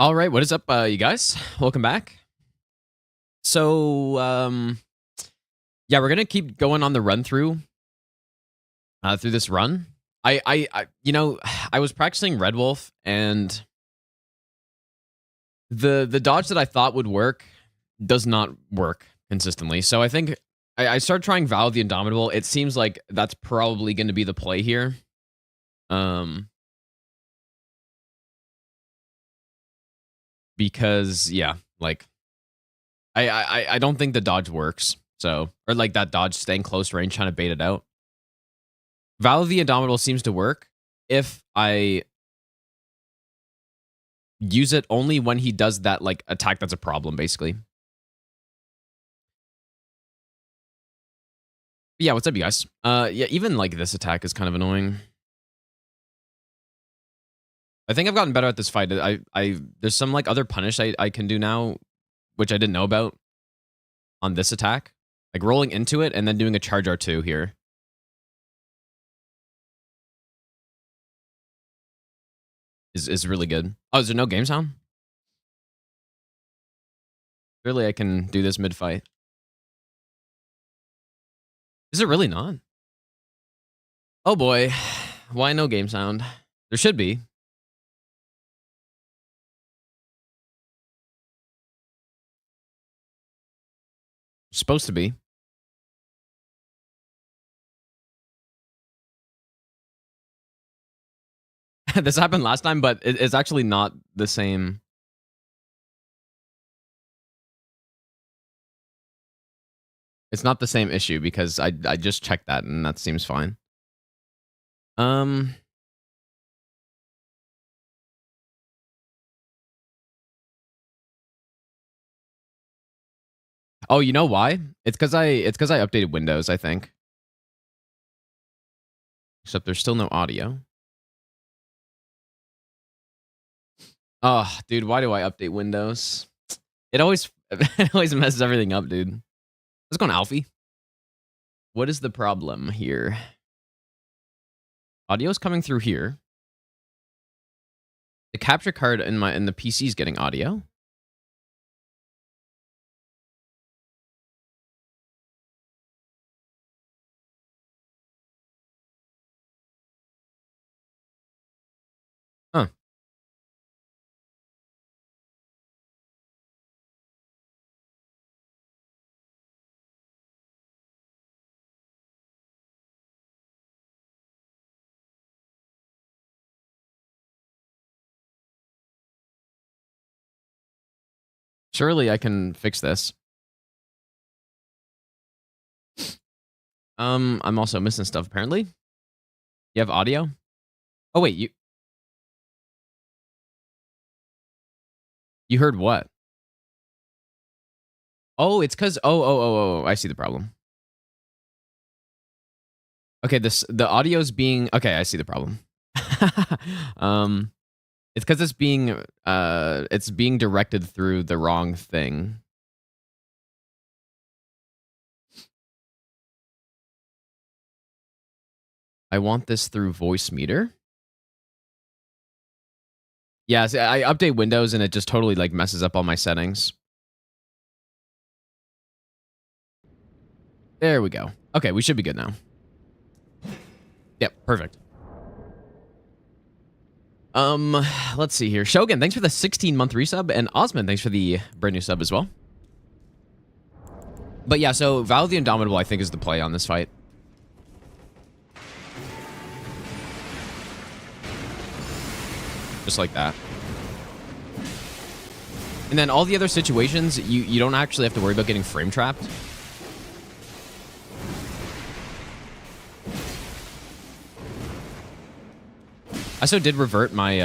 All right, what is up, you guys? Welcome back. So, yeah, we're gonna keep going on the run through this run. I was practicing Red Wolf, and the dodge that I thought would work does not work consistently. So I think I started trying Vow of the Indomitable. It seems like that's probably going to be the play here. Because yeah, like I don't think the dodge works. So, or like that dodge staying close range trying to bait it out. Vow of the Indomitable seems to work if I use it only when he does that like attack that's a problem, basically. But yeah, what's up, you guys? Yeah, even like this attack is kind of annoying. I think I've gotten better at this fight. There's some like other punish I can do now, which I didn't know about on this attack. Like rolling into it and then doing a charge R2 here. Is really good. Oh, is there no game sound? Clearly I can do this mid-fight. Is it really not? Oh boy. Why no game sound? There should be. Supposed to be. This happened last time, but it's actually not the same. It's not the same issue because I just checked that and that seems fine. Oh, you know why? It's because I updated Windows, I think. Except there's still no audio. Oh, dude, why do I update Windows? It always messes everything up, dude. Let's go on Alfie. What is the problem here? Audio's coming through here. The capture card in the PC is getting audio. Huh. Surely I can fix this. I'm also missing stuff apparently. You have audio? Oh wait, you heard what? Oh, it's because I see the problem. Okay, the audio's being okay. I see the problem. It's because it's being directed through the wrong thing. I want this through voice meter. Yeah, see, I update Windows and it just totally like messes up all my settings. There we go. Okay, we should be good now. Yep, perfect. Let's see here. Shogun, thanks for the 16-month resub, and Osman, thanks for the brand new sub as well. But yeah, so Vow of the Indomitable, I think, is the play on this fight. Just like that. And then all the other situations, you don't actually have to worry about getting frame trapped. I also did revert my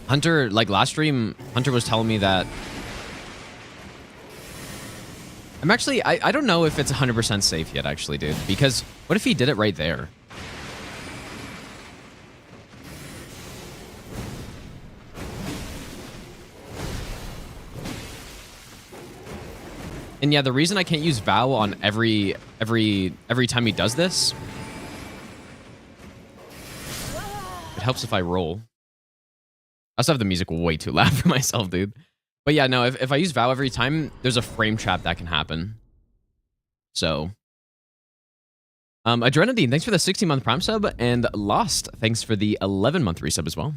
Hunter, like last stream, Hunter was telling me that I'm actually, I don't know if it's 100% safe yet, actually, dude. Because what if he did it right there? And yeah, the reason I can't use Vow on every time he does this, it helps if I roll. I also have the music way too loud for myself, dude. But yeah, no, if I use Vow every time, there's a frame trap that can happen. So, Adrenadine, thanks for the 16-month Prime sub, and Lost, thanks for the 11-month resub as well.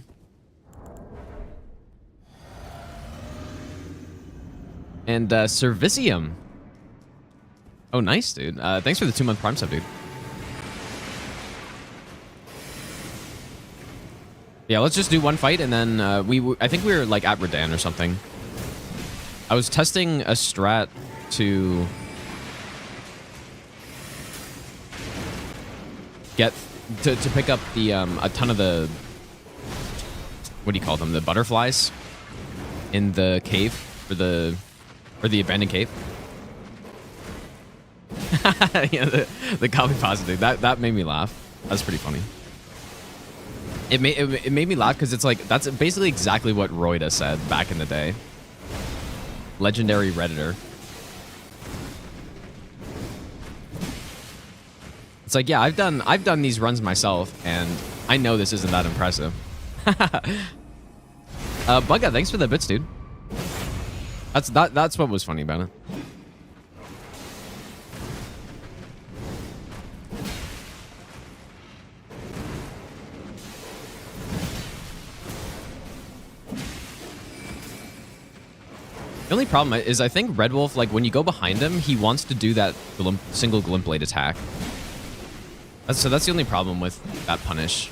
And Servicium. Oh, nice, dude. Thanks for the 2-month Prime sub, dude. Yeah, let's just do one fight, and then I think we were like at Redan or something. I was testing a strat to get to pick up the a ton of the, what do you call them, the butterflies in the cave or the abandoned cave. Yeah, the copy positive, that made me laugh. That's pretty funny. It made me laugh because it's like, that's basically exactly what Roida said back in the day. Legendary Redditor. It's like, yeah, I've done these runs myself, and I know this isn't that impressive. Bugga, thanks for the bits, dude. That's what was funny about it. The only problem is I think Red Wolf, like when you go behind him, he wants to do that single Glint Blade attack. So that's the only problem with that punish.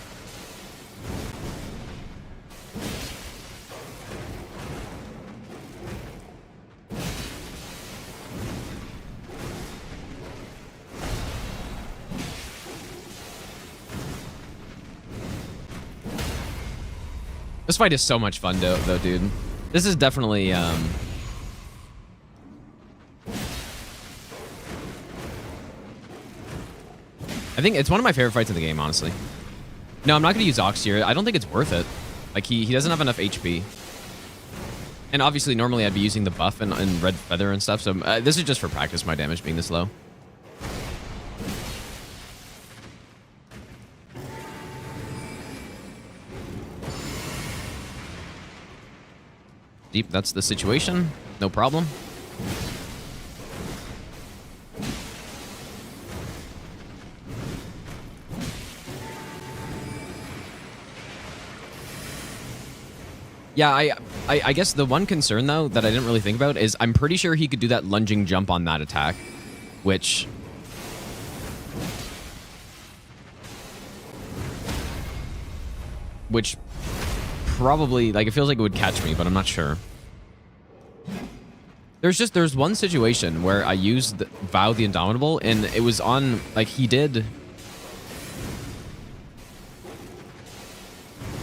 This fight is so much fun though, dude. This is definitely I think it's one of my favorite fights in the game, honestly. No, I'm not going to use Ox here. I don't think it's worth it. Like, he doesn't have enough HP. And obviously, normally I'd be using the buff and Red Feather and stuff, so this is just for practice, my damage being this low. Deep, that's the situation. No problem. Yeah, I guess the one concern, though, that I didn't really think about is I'm pretty sure he could do that lunging jump on that attack, which probably, like, it feels like it would catch me, but I'm not sure. There's one situation where I used Vow the Indomitable, and it was on, like, he did...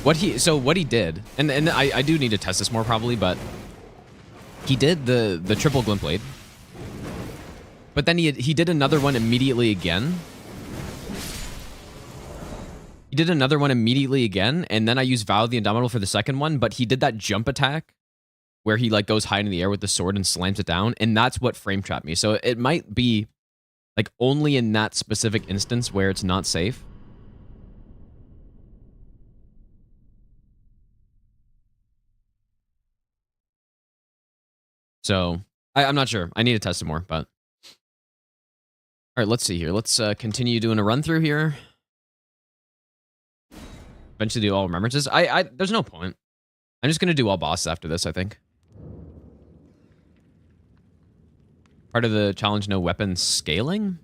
What he did, and I do need to test this more probably, but he did the triple Glint Blade, but then he did another one immediately again. He did another one immediately again, and then I used Vow the Indomitable for the second one, but he did that jump attack where he like goes high in the air with the sword and slams it down, and that's what frame trapped me. So it might be like only in that specific instance where it's not safe. So, I'm not sure. I need to test it more, but... Alright, let's see here. Let's continue doing a run-through here. Eventually do all remembrances. There's no point. I'm just going to do all bosses after this, I think. Part of the challenge, no weapon scaling?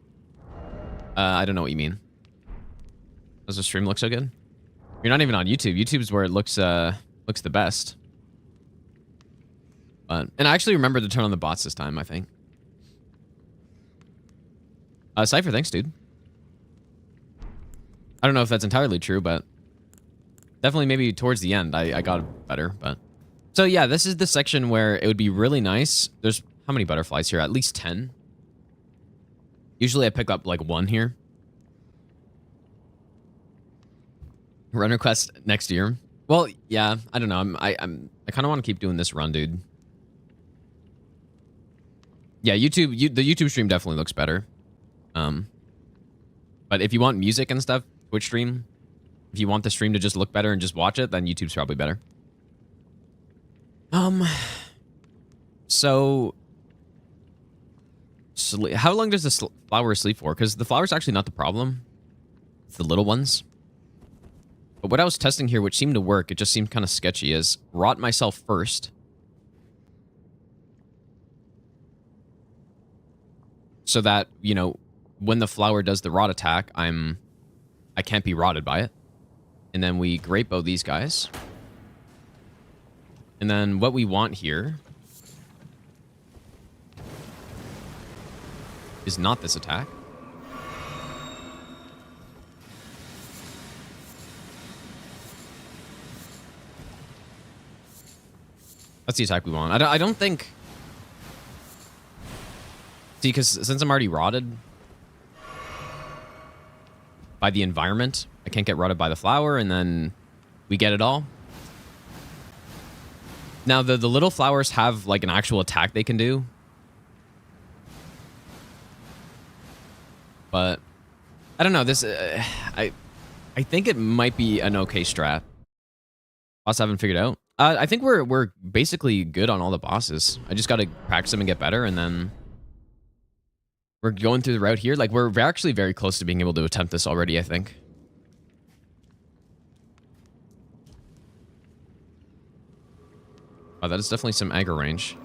I don't know what you mean. Does the stream look so good? You're not even on YouTube. YouTube's where it looks the best. And I actually remember to turn on the bots this time, I think. Cypher, thanks, dude. I don't know if that's entirely true, but definitely maybe towards the end I got it better. But so yeah, this is the section where it would be really nice. There's how many butterflies here? At least 10. Usually I pick up like 1 here. Run request next year. Well, yeah, I don't know. I kind of want to keep doing this run, dude. Yeah, the YouTube stream definitely looks better. But if you want music and stuff, Twitch stream, if you want the stream to just look better and just watch it, then YouTube's probably better. So how long does the flower sleep for? Because the flower's actually not the problem. It's the little ones. But what I was testing here, which seemed to work, it just seemed kind of sketchy, is rot myself first. So that, you know, when the flower does the rot attack, I can't be rotted by it. And then we great bow these guys. And then what we want here is not this attack. That's the attack we want. I don't think... See, because since I'm already rotted by the environment, I can't get rotted by the flower, and then we get it all. Now, the little flowers have, like, an actual attack they can do. But, I don't know, this... I think it might be an okay strat. Boss I haven't figured out. I think we're basically good on all the bosses. I just gotta practice them and get better, and then... We're going through the route here. Like, we're actually very close to being able to attempt this already, I think. Oh, that is definitely some aggro range.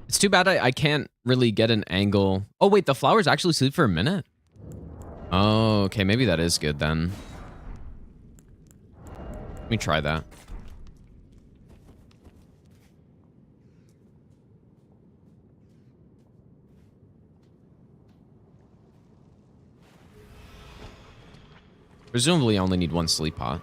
It's too bad I can't really get an angle. Oh, wait, the flowers actually sleep for a minute? Oh, okay, maybe that is good then. Let me try that. Presumably, I only need one sleep pot.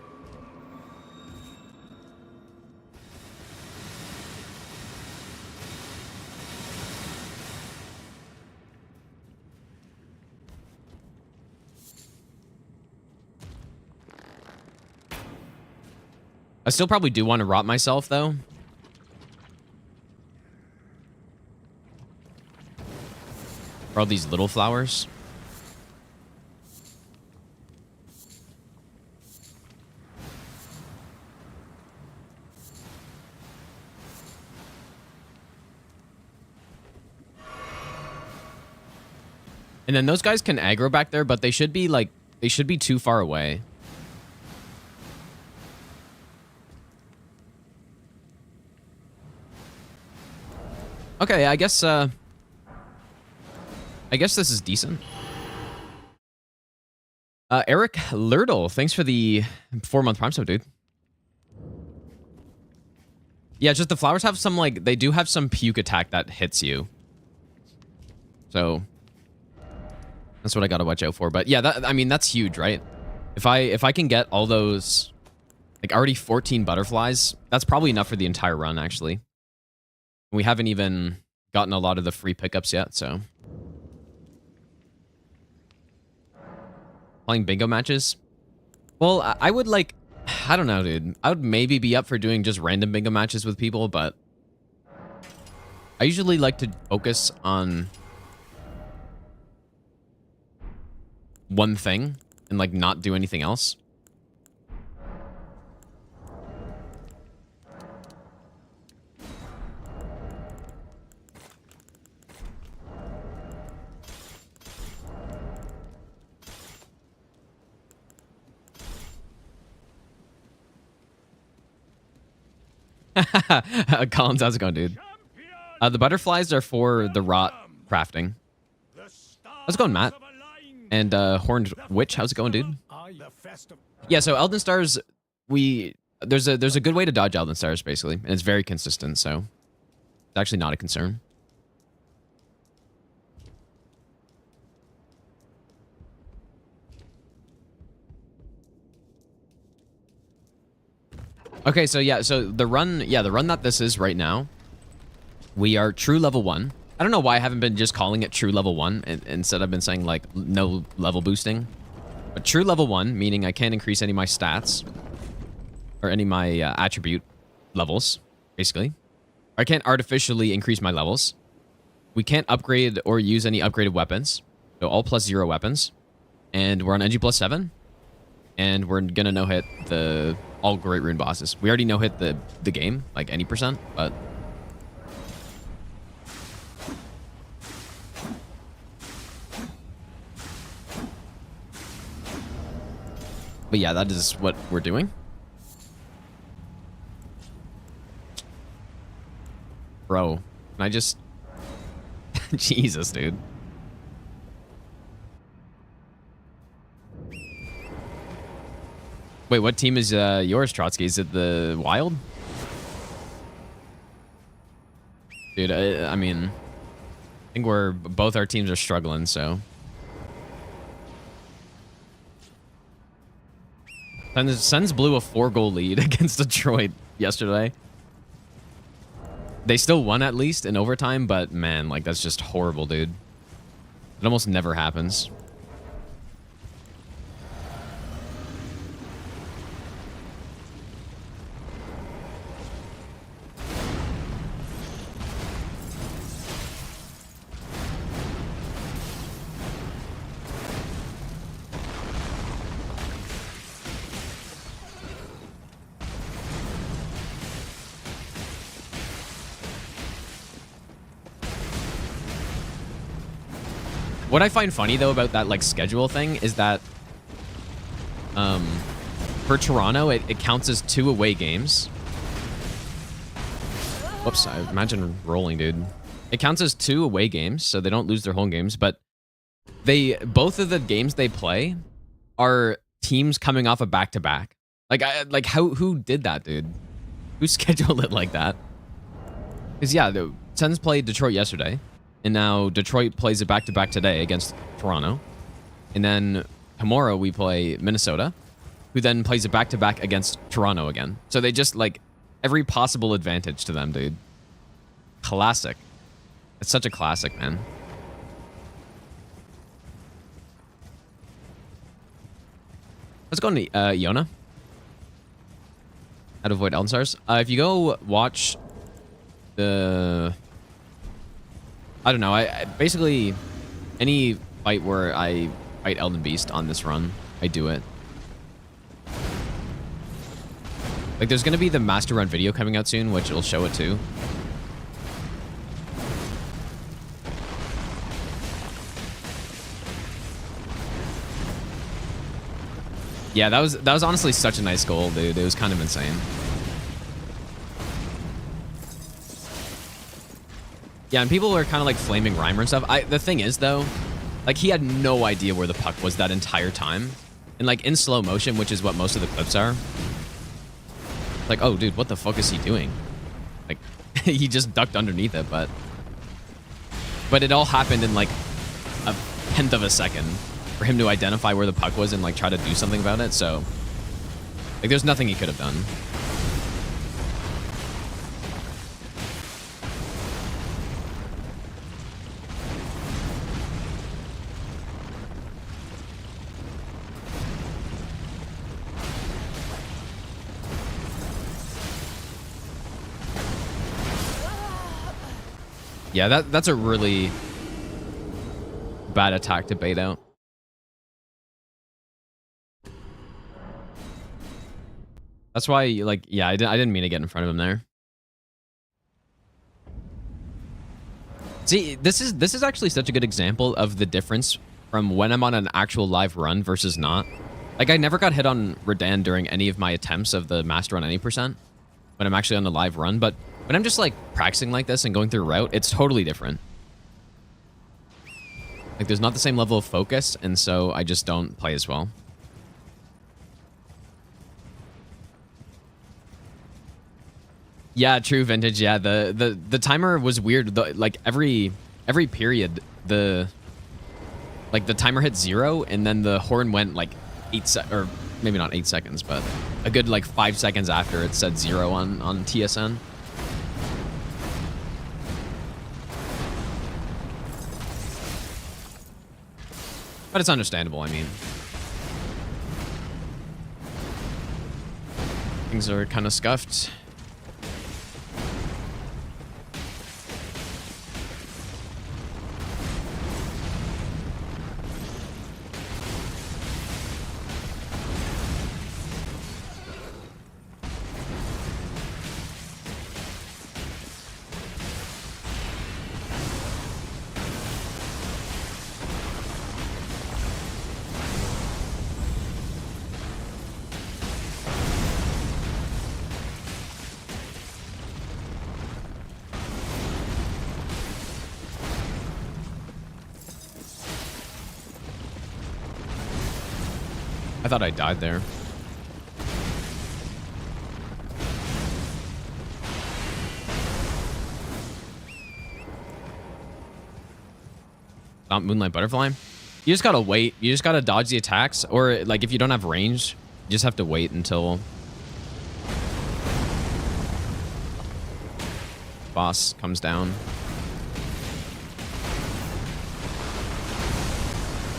I still probably do want to rot myself, though. For all these little flowers. And then those guys can aggro back there, but they should be, like, they should be too far away. Okay, I guess this is decent. Eric Lurdle, thanks for the 4-month Prime sub, dude. Yeah, just the flowers have some, like, they do have some puke attack that hits you. So... that's what I gotta watch out for. But yeah, that, I mean, that's huge, right? If I can get all those, like, already 14 butterflies, that's probably enough for the entire run, actually. We haven't even gotten a lot of the free pickups yet, so. Playing bingo matches? Well, I would, like, I don't know, dude. I would maybe be up for doing just random bingo matches with people, but I usually like to focus on one thing and, like, not do anything else. Collins, how's it going, dude? The butterflies are for the rot crafting. How's it going, Matt? And Horned Witch, how's it going, dude? Yeah, so Elden Stars, there's a good way to dodge Elden Stars, basically, and it's very consistent, so it's actually not a concern. Okay, so yeah, so the run that this is right now, we are true level 1. I don't know why I haven't been just calling it true level 1, and instead I've been saying, like, no level boosting. But true level 1, meaning I can't increase any of my stats, or any of my attribute levels, basically. I can't artificially increase my levels. We can't upgrade or use any upgraded weapons, so all +0 weapons. And we're on NG+7. and we're gonna no-hit the all Great Rune bosses. We already no-hit the game, like any percent, but... But yeah, that is what we're doing. Bro, can I just... Jesus, dude. Wait, what team is yours, Trotsky? Is it the Wild? Dude, I mean... I think both our teams are struggling, so... Sens blew a 4-goal lead against Detroit yesterday. They still won at least in overtime, but man, like that's just horrible, dude. It almost never happens. What I find funny though about that like schedule thing is that for Toronto it counts as 2 away games. Whoops, I imagine rolling, dude. It counts as 2 away games, so they don't lose their home games, but both of the games they play are teams coming off a back-to-back. Like who did that, dude? Who scheduled it like that? Because yeah, the Sens played Detroit yesterday. And now Detroit plays a back-to-back today against Toronto. And then tomorrow we play Minnesota, who then plays a back-to-back against Toronto again. So they just, like, every possible advantage to them, dude. Classic. It's such a classic, man. Let's go into Iona. How to avoid Eldenstars. If you go watch the... I don't know. I basically any fight where I fight Elden Beast on this run, I do it. Like there's gonna be the MasterRun video coming out soon, which will show it too. Yeah, that was honestly such a nice goal, dude. It was kind of insane. Yeah, and people are kind of like flaming Reimer and stuff. The thing is, though, like he had no idea where the puck was that entire time. And like in slow motion, which is what most of the clips are. Like, oh, dude, what the fuck is he doing? Like, he just ducked underneath it, but it all happened in like a tenth of a second for him to identify where the puck was and like try to do something about it. So, like, there's nothing he could have done. Yeah, that's a really bad attack to bait out. That's why, like, yeah, I didn't mean to get in front of him there. See, this is actually such a good example of the difference from when I'm on an actual live run versus not. Like, I never got hit on Redan during any of my attempts of the Master Run any percent when I'm actually on the live run, but when I'm just like practicing like this and going through route, it's totally different. Like there's not the same level of focus, and so I just don't play as well. Yeah, true, Vintage. Yeah, the timer was weird. Like every period, the timer hit 0, and then the horn went like 8 or maybe not 8 seconds, but a good like 5 seconds after it said 0 on TSN. But it's understandable, I mean. Things are kind of scuffed. I thought I died there. Not Moonlight Butterfly. You just gotta wait. You just gotta dodge the attacks, or like if you don't have range, you just have to wait until boss comes down.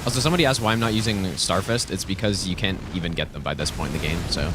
Also, somebody asked why I'm not using Starfist. It's because you can't even get them by this point in the game, so.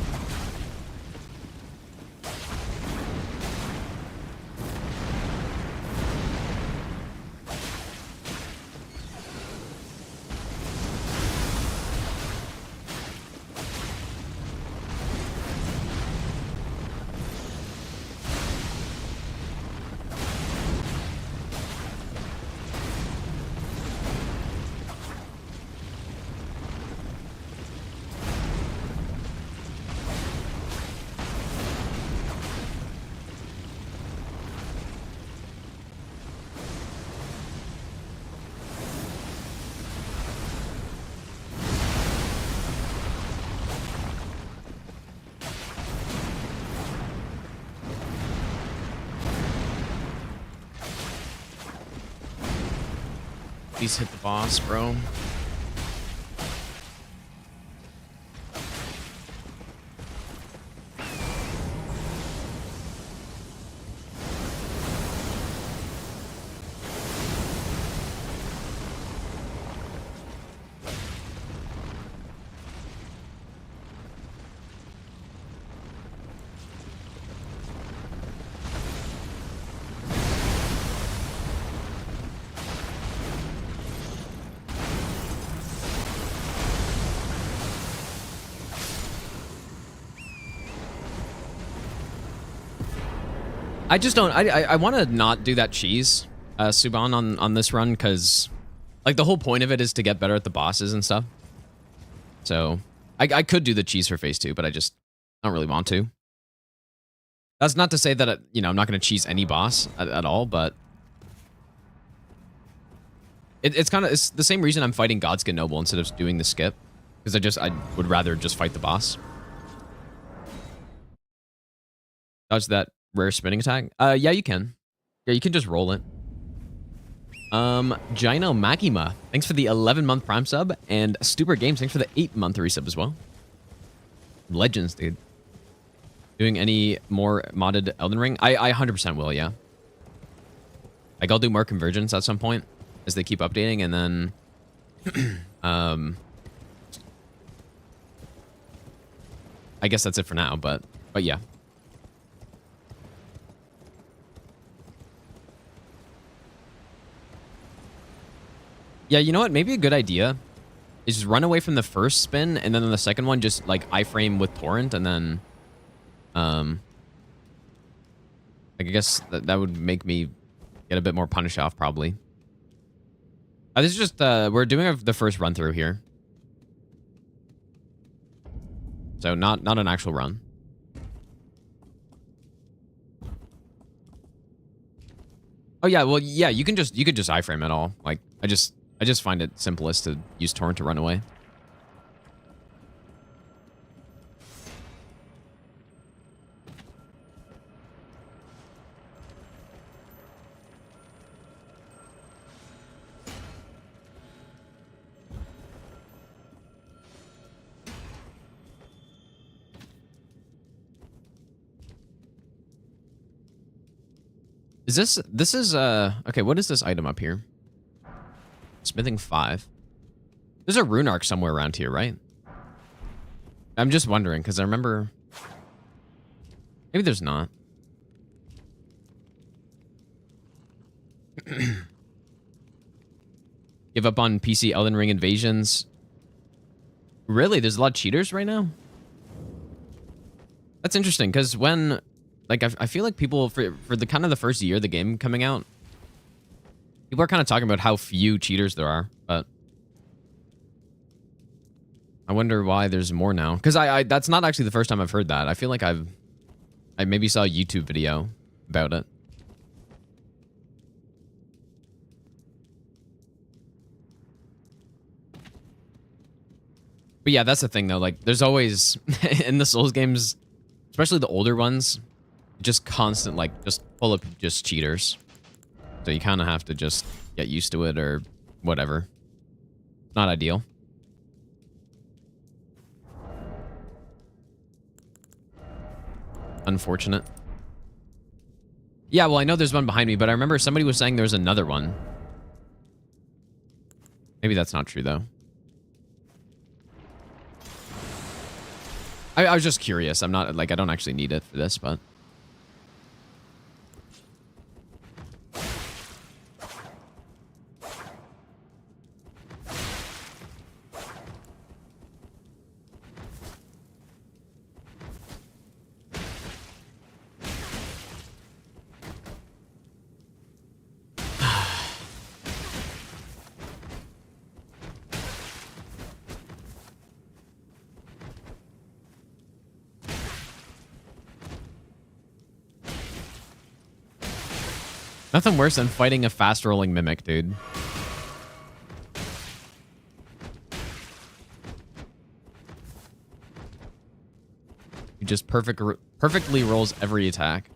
Please hit the boss, bro. I just don't. I want to not do that cheese, Suban, on this run, because like the whole point of it is to get better at the bosses and stuff. So I could do the cheese for phase 2, but I just don't really want to. That's not to say that you know I'm not going to cheese any boss at all, but it's the same reason I'm fighting Godskin Noble instead of doing the skip, because I would rather just fight the boss. Dodge that rare spinning attack? Yeah, you can. Yeah, you can just roll it. Gino Makima, thanks for the 11-month Prime sub, and Stuber Games, thanks for the 8-month resub as well. Legends, dude. Doing any more modded Elden Ring? I 100% will, yeah. Like, I'll do more convergence at some point as they keep updating, and then I guess that's it for now, but yeah. Yeah, you know what? Maybe a good idea is just run away from the first spin, and then on the second one, just like iframe with torrent, and then, like, I guess that would make me get a bit more punish off, probably. This is just we're doing the first run through here, so not an actual run. Oh yeah, well yeah, you could just iframe it all. Like I just find it simplest to use torrent to run away. This is okay, what is this item up here? Smithing 5. There's a rune arc somewhere around here, right? I'm just wondering, because I remember... Maybe there's not. Give up on PC Elden Ring invasions. Really? There's a lot of cheaters right now? That's interesting, because when... Like, I feel like people, for the kind of the first year of the game coming out, people are kind of talking about how few cheaters there are, but I wonder why there's more now. Because that's not actually the first time I've heard that. I feel like I maybe saw a YouTube video about it. But yeah, that's the thing though. Like, there's always in the Souls games, especially the older ones, just constant, like, just full of just cheaters. So you kind of have to just get used to it or whatever. Not ideal. Unfortunate. Yeah, well, I know there's one behind me, but I remember somebody was saying there's another one. Maybe that's not true, though. I was just curious. I'm not, like, I don't actually need it for this, but... Nothing worse than fighting a fast-rolling mimic, dude. He just perfectly rolls every attack.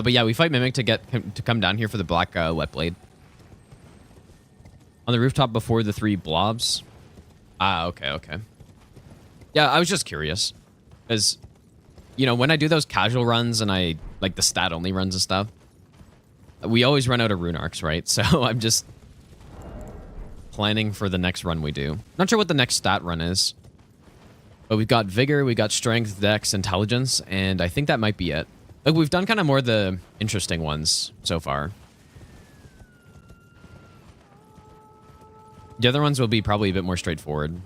But yeah, we fight Mimic to come down here for the black wet blade. On the rooftop before the 3 blobs. Ah, okay. Yeah, I was just curious. Because, you know, when I do those casual runs and I, like, the stat-only runs and stuff, we always run out of rune arcs, right? So I'm just planning for the next run we do. Not sure what the next stat run is. But we've got Vigor, we got Strength, Dex, Intelligence, and I think that might be it. Like, we've done kind of more of the interesting ones so far. The other ones will be probably a bit more straightforward.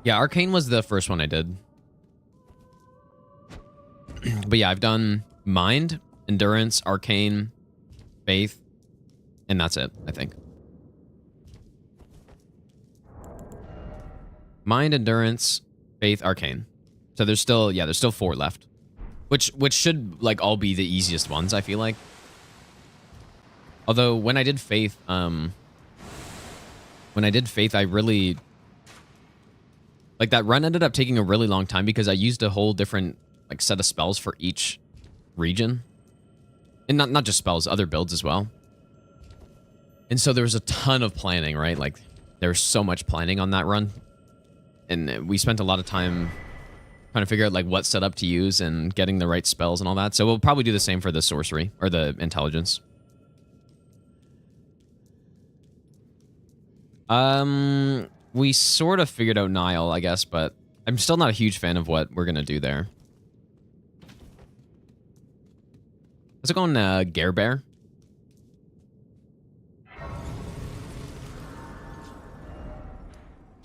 Yeah, Arcane was the first one I did. But yeah, I've done Mind, Endurance, Arcane, Faith, and that's it, I think. Mind, Endurance, Faith, Arcane. So there's still 4 left. Which should, like, all be the easiest ones, I feel like. Although, when I did Faith, I really... Like, that run ended up taking a really long time because I used a whole different, like, set of spells for each region. And not just spells, other builds as well. And so there was a ton of planning, right? Like, there was so much planning on that run. And we spent a lot of time trying to figure out, like, what setup to use and getting the right spells and all that. So we'll probably do the same for the sorcery, or the intelligence. We sort of figured out Nile, I guess, but I'm still not a huge fan of what we're going to do there. How's it going, Gare Bear?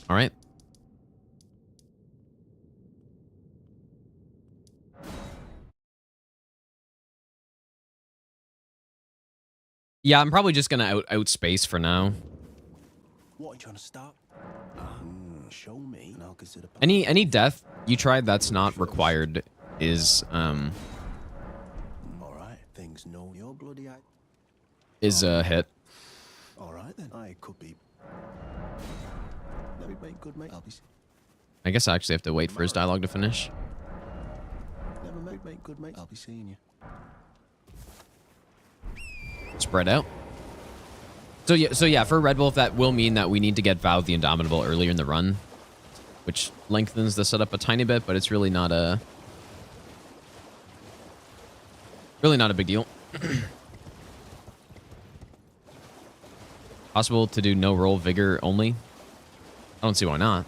All right. Yeah, I'm probably just gonna outspace for now. What are you trying to start? Show me, and I'll consider. Any death you tried that's not required is All right, things know your bloody eye. Is a hit. All right then, I could be. Let me make good, mate. I'll be. I guess I actually have to wait for his dialogue to finish. Never make good, mate. I'll be seeing you. Spread out. So yeah, for Red Wolf, that will mean that we need to get Vow the Indomitable earlier in the run, which lengthens the setup a tiny bit, but it's really not a big deal. Possible to do no roll vigor only? I don't see why not.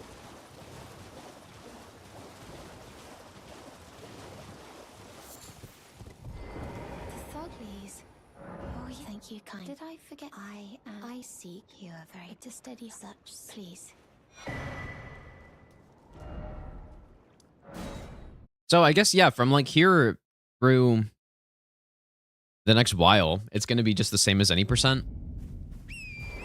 The Thugleys. Oh, thank you, kind. Did I forget? I seek you are very to steady such, please. So I guess, yeah, from like here through the next while, it's going to be just the same as any percent.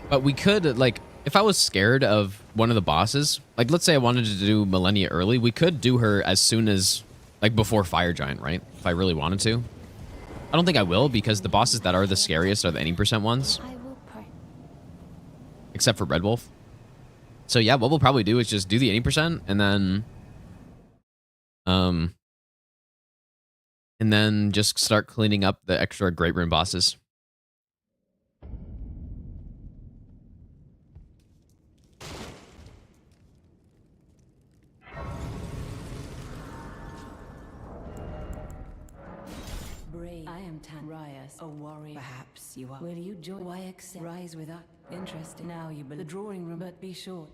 But we could, like, if I was scared of one of the bosses, like, let's say I wanted to do Millennia early, we could do her as soon as, like, before Fire Giant, right? If I really wanted to. I don't think I will, because the bosses that are the scariest are the any percent ones. I will pray. Except for Red Wolf. So, yeah, what we'll probably do is just do the any percent, and then just start cleaning up the extra Great Rune bosses. Brave. I am Rias, a warrior. Perhaps you are. Will you join? Why accept? Rise with us. Interesting. Now you the drawing room, but be short.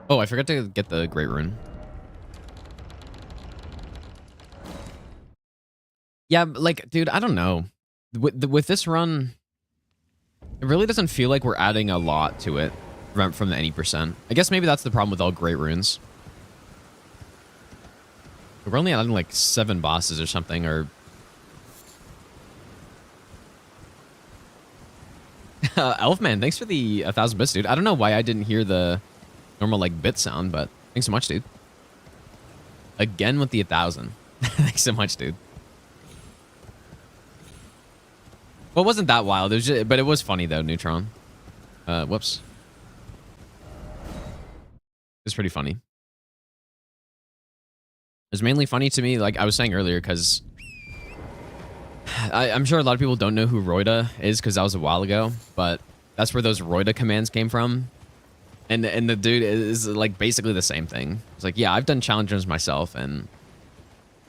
Oh, I forgot to get the Great Rune. Yeah, like, dude, I don't know. With this run, it really doesn't feel like we're adding a lot to it from the any percent. I guess maybe that's the problem with all Great Runes. We're only adding like 7 bosses or something, or... Elfman, thanks for the 1,000 bits, dude. I don't know why I didn't hear the normal, like, bit sound, but thanks so much, dude. Again with the 1,000. Thanks so much, dude. Well, it wasn't that wild, it was just, but it was funny, though, Neutron. Whoops. It's pretty funny. It's mainly funny to me, like I was saying earlier, because I'm sure a lot of people don't know who Roida is, because that was a while ago, but that's where those Roida commands came from. And the dude is like basically the same thing. It's like, yeah, I've done challenges myself, and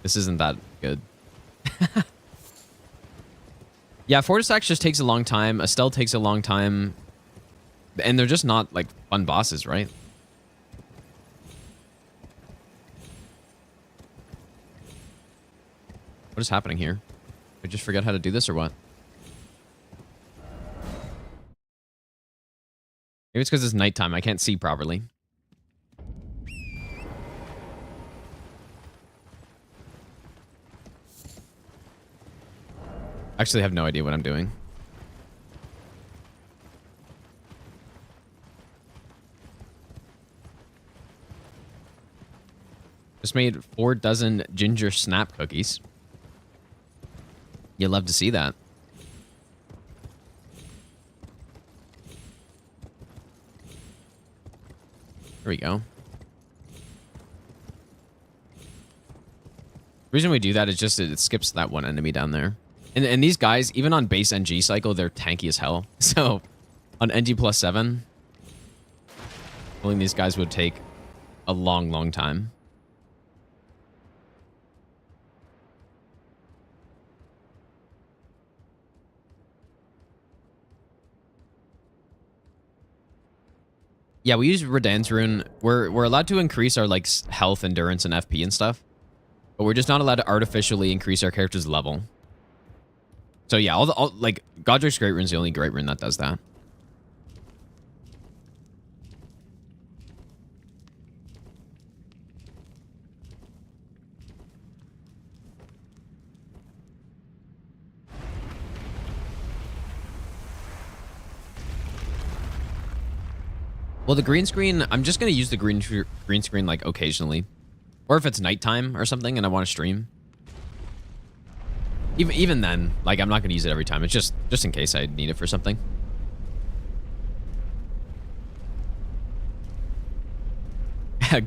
this isn't that good. Yeah, Fortisax just takes a long time. Estelle takes a long time. And they're just not, like, fun bosses, right? What is happening here? Did I just forget how to do this or what? Maybe it's because it's nighttime. I can't see properly. Actually, I have no idea what I'm doing. Just made 4 dozen ginger snap cookies. You'd love to see that. There we go. The reason we do that is just it skips that one enemy down there. And these guys, even on base NG cycle, they're tanky as hell. So, on NG+7, pulling these guys would take a long, long time. Yeah, we use Radan's Rune. We're allowed to increase our like health, endurance, and FP and stuff. But we're just not allowed to artificially increase our character's level. So yeah, all like Godric's Great Rune's the only Great Rune that does that. Well, the green screen, I'm just going to use the green screen like occasionally. Or if it's nighttime or something and I want to stream. Even then, like I'm not going to use it every time. It's just in case I need it for something.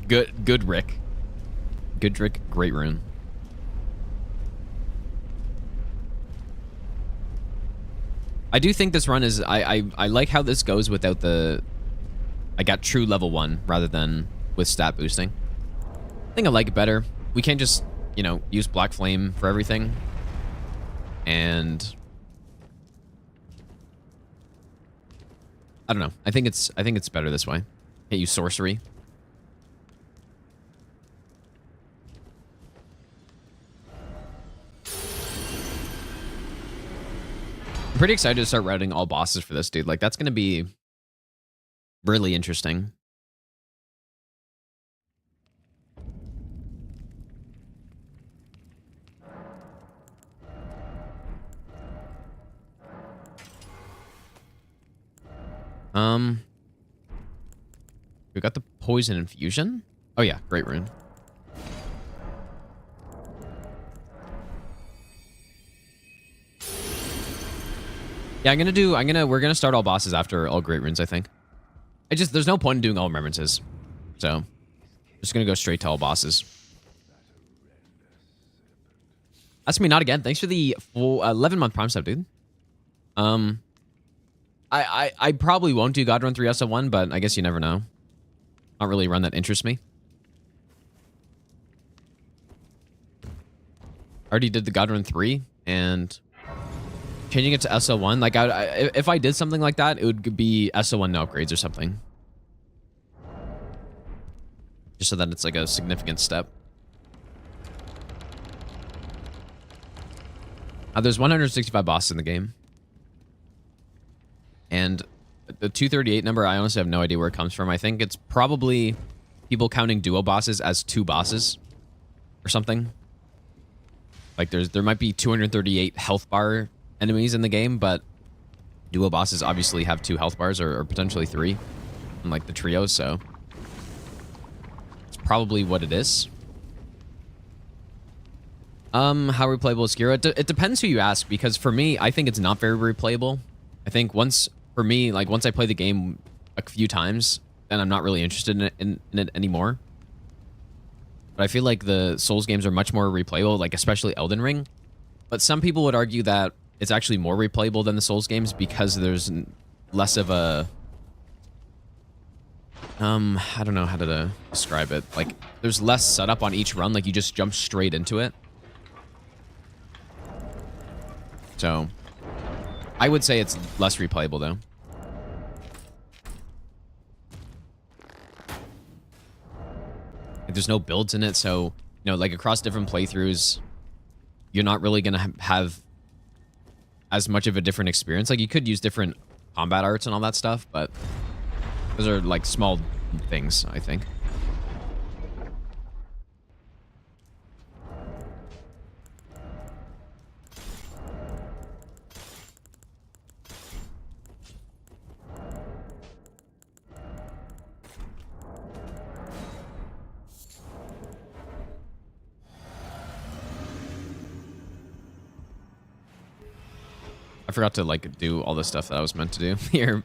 Good Rick. Good Rick, Great Rune. I do think this run is I like how this goes without the I got true level 1 rather than with stat boosting. I think I like it better. We can't just, you know, use Black Flame for everything. And I don't know. I think it's better this way. Can't use sorcery. I'm pretty excited to start routing all bosses for this, dude. Like, that's going to be really interesting. We got the poison infusion. Oh yeah, great rune. Yeah, we're gonna start all bosses after all great runes, I think. There's no point in doing all remembrances. So, just gonna go straight to all bosses. That's me not again. Thanks for the full 11-month Prime sub, dude. I probably won't do God Run 3 SO1, but I guess you never know. Not really a run that interests me. Already did the God Run 3, and changing it to SO1, like if I did something like that, it would be SO1 no upgrades or something. Just so that it's like a significant step. There's 165 bosses in the game. And the 238 number, I honestly have no idea where it comes from. I think it's probably people counting duo bosses as 2 bosses or something. Like there might be 238 health bar enemies in the game, but duo bosses obviously have 2 health bars or potentially 3, unlike the trio, so it's probably what it is. How replayable is Skira? It depends who you ask, because for me, I think it's not very replayable. I think once I play the game a few times, then I'm not really interested in it anymore. But I feel like the Souls games are much more replayable, like especially Elden Ring. But some people would argue that it's actually more replayable than the Souls games because there's less of a... I don't know how to describe it. Like, there's less setup on each run, like you just jump straight into it. So, I would say it's less replayable, though. Like, there's no builds in it, so, you know, like, across different playthroughs, you're not really going to have as much of a different experience. Like, you could use different combat arts and all that stuff, but those are, like, small things, I think. I forgot to, like, do all the stuff that I was meant to do here.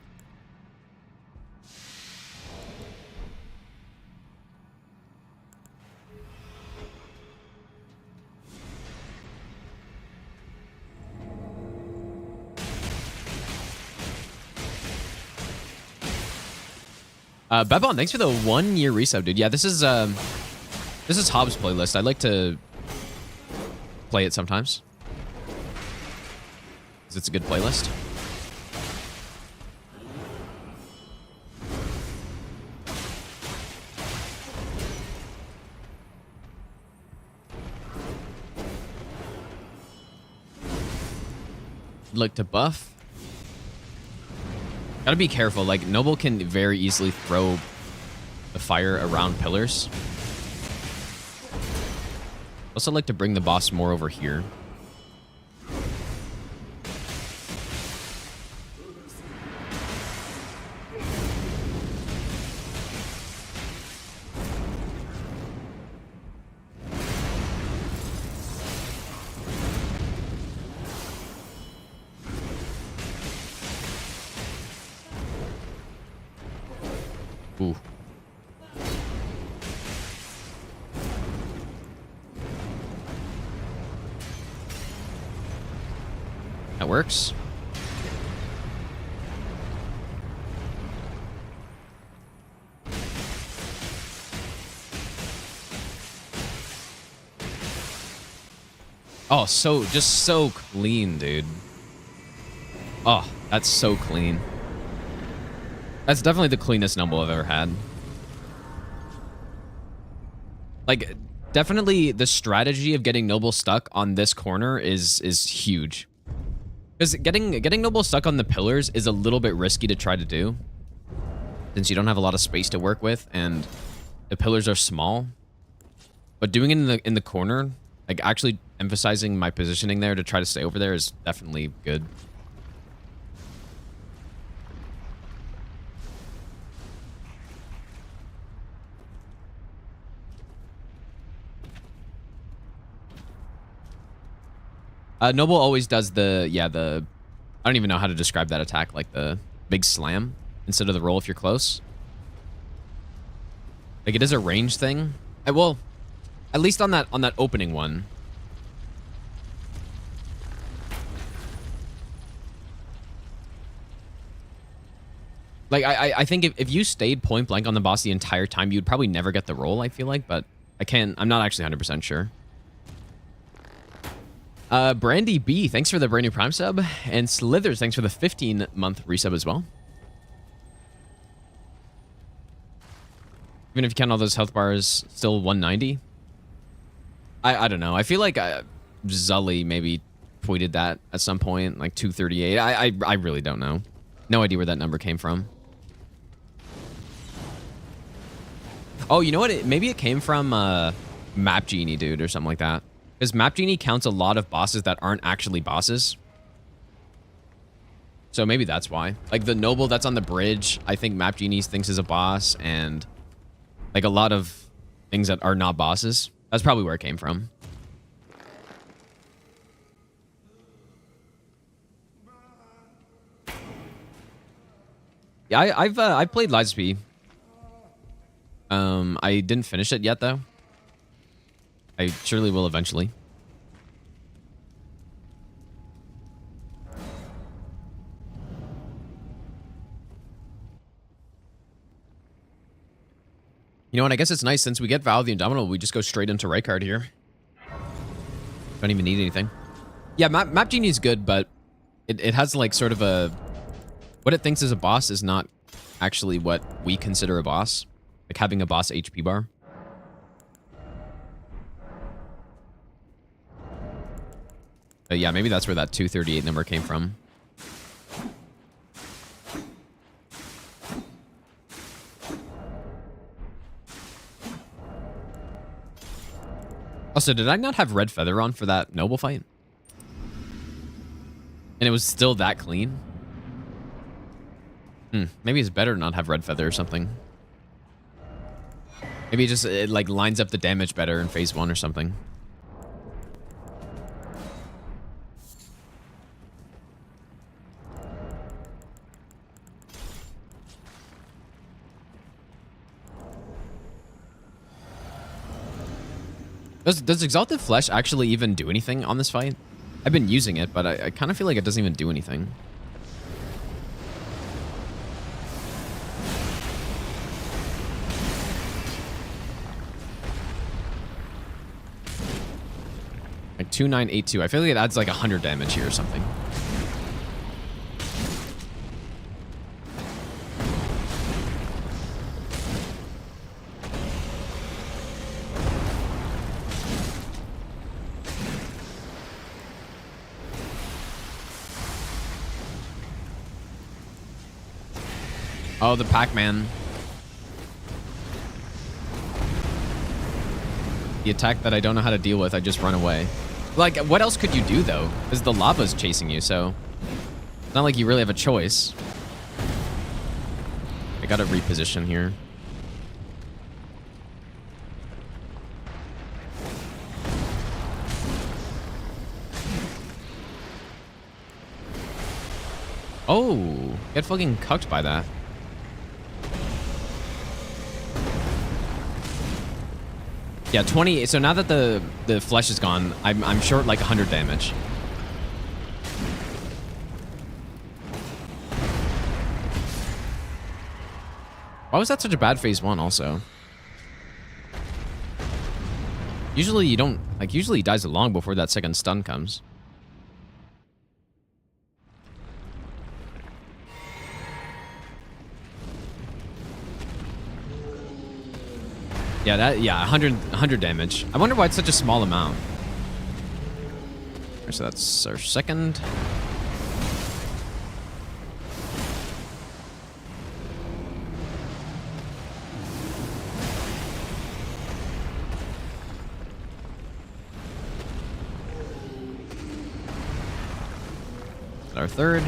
Bebon, thanks for the 1-year resub, dude. Yeah, this is Hobbs' playlist. I'd like to play it sometimes. It's a good playlist. Look to buff. Gotta be careful. Like, Noble can very easily throw the fire around pillars. Also like to bring the boss more over here. Ooh. That works. Oh, just so clean, dude. Oh, that's so clean. That's definitely the cleanest Noble I've ever had. Like, definitely the strategy of getting Noble stuck on this corner is huge. Because getting Noble stuck on the pillars is a little bit risky to try to do, since you don't have a lot of space to work with and the pillars are small. But doing it in the corner, like actually emphasizing my positioning there to try to stay over there is definitely good. Noble always does the I don't even know how to describe that attack, like the big slam instead of the roll if you're close. Like it is a range thing. Well, at least on that opening one. Like I think if you stayed point blank on the boss the entire time, you'd probably never get the roll, I feel like, but I'm not actually 100% sure. Brandy B, thanks for the brand new Prime sub. And Slithers, thanks for the 15-month resub as well. Even if you count all those health bars, still 190. I don't know. I feel like Zully maybe tweeted that at some point, like 238. I really don't know. No idea where that number came from. Oh, you know what? Maybe it came from Map Genie, dude, or something like that. Because Map Genie counts a lot of bosses that aren't actually bosses. So maybe that's why. Like the Noble that's on the bridge, I think Map Genie thinks is a boss, and like a lot of things that are not bosses. That's probably where it came from. Yeah, I've played Lies of P. I didn't finish it yet though. I surely will eventually. You know what? I guess it's nice since we get Val the Indomitable, we just go straight into Rykard here. Don't even need anything. Yeah, Map Genie is good, but it has like sort of a... What it thinks is a boss is not actually what we consider a boss. Like having a boss HP bar. But yeah, maybe that's where that 238 number came from. Also, did I not have Red Feather on for that Noble fight? And it was still that clean? Maybe it's better to not have Red Feather or something. Maybe it like lines up the damage better in phase 1 or something. Does Exalted Flesh actually even do anything on this fight? I've been using it, but I kind of feel like it doesn't even do anything. Like 2982. I feel like it adds like 100 damage here or something. Oh, the Pac-Man. The attack that I don't know how to deal with, I just run away. Like, what else could you do, though? Because the lava's chasing you, so... It's not like you really have a choice. I gotta reposition here. Oh, get fucking cucked by that. Yeah, 20. So now that the flesh is gone, I'm short like 100 damage. Why was that such a bad phase 1 also? Usually you don't, like usually he dies long before that second stun comes. Yeah, 100 damage. I wonder why it's such a small amount. So that's our second. Our third.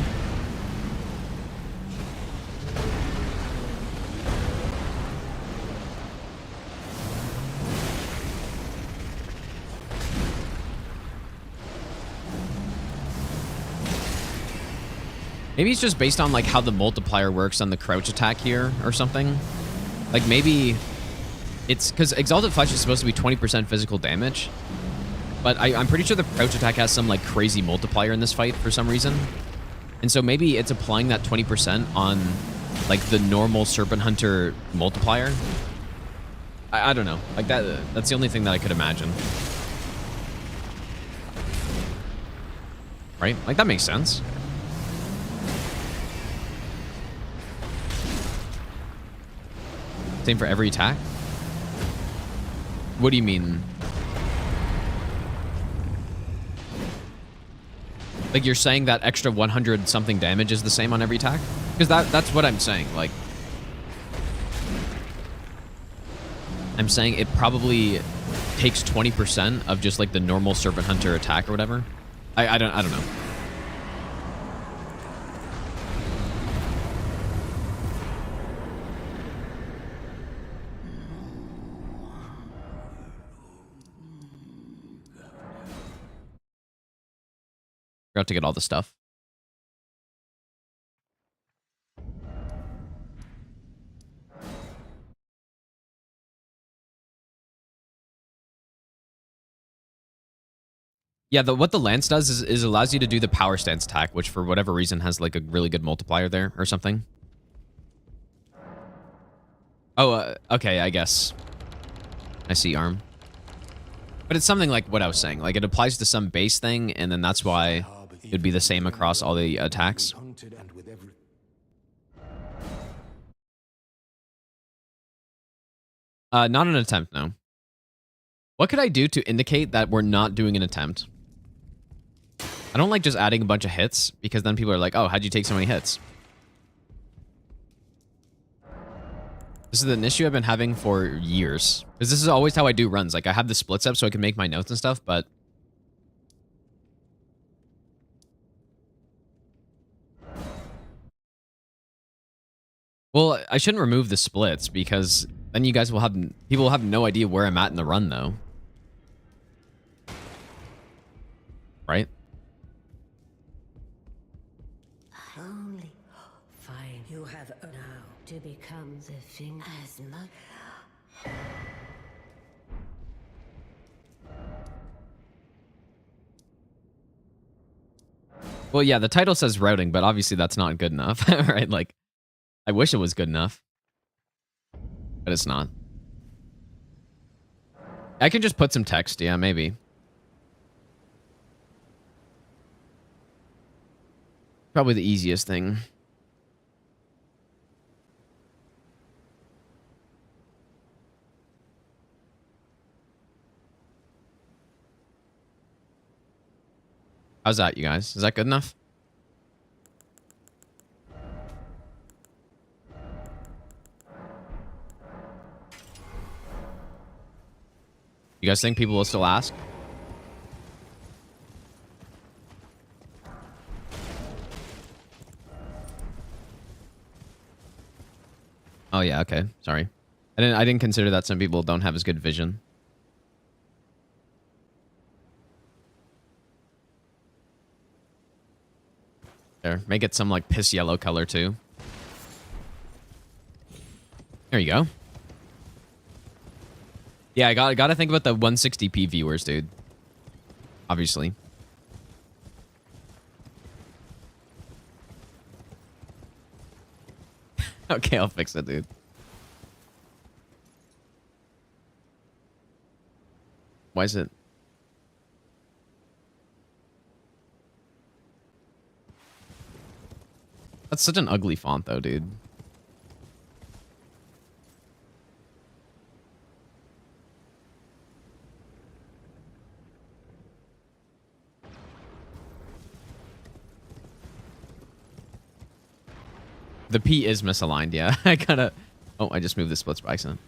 Maybe it's just based on like how the multiplier works on the crouch attack here or something. Like maybe it's because Exalted Flesh is supposed to be 20% physical damage. But I'm pretty sure the crouch attack has some like crazy multiplier in this fight for some reason. And so maybe it's applying that 20% on like the normal Serpent Hunter multiplier. I don't know. Like that's the only thing that I could imagine. Right? Like that makes sense. Same for every attack? What do you mean? Like you're saying that extra 100 something damage is the same on every attack? Because that's what I'm saying. Like I'm saying it probably takes 20% of just like the normal Serpent Hunter attack or whatever. I don't know. Forgot to get all the stuff. Yeah, what the lance does is allows you to do the power stance attack, which for whatever reason has like a really good multiplier there or something. Oh, okay, I guess. I see arm. But it's something like what I was saying. Like it applies to some base thing, and then that's why it would be the same across all the attacks. Not an attempt, no. What could I do to indicate that we're not doing an attempt? I don't like just adding a bunch of hits, because then people are like, oh, how'd you take so many hits? This is an issue I've been having for years. Because this is always how I do runs. Like, I have the splits up so I can make my notes and stuff, but... Well, I shouldn't remove the splits, because then you guys will have... People will have no idea where I'm at in the run, though. Right? Only fine. You have now to become the thing as much. Well, yeah, the title says routing, but obviously that's not good enough, right? Like, I wish it was good enough, but it's not. I can just put some text, yeah, maybe. Probably the easiest thing. How's that, you guys? Is that good enough? You guys think people will still ask? Oh yeah, okay. Sorry. I didn't consider that some people don't have as good vision. There, make it some like piss yellow color too. There you go. Yeah, I gotta think about the 160p viewers, dude. Obviously. Okay, I'll fix it, dude. Why is it? That's such an ugly font, though, dude. The P is misaligned, yeah. I kind of... Oh, I just moved the splits by accident.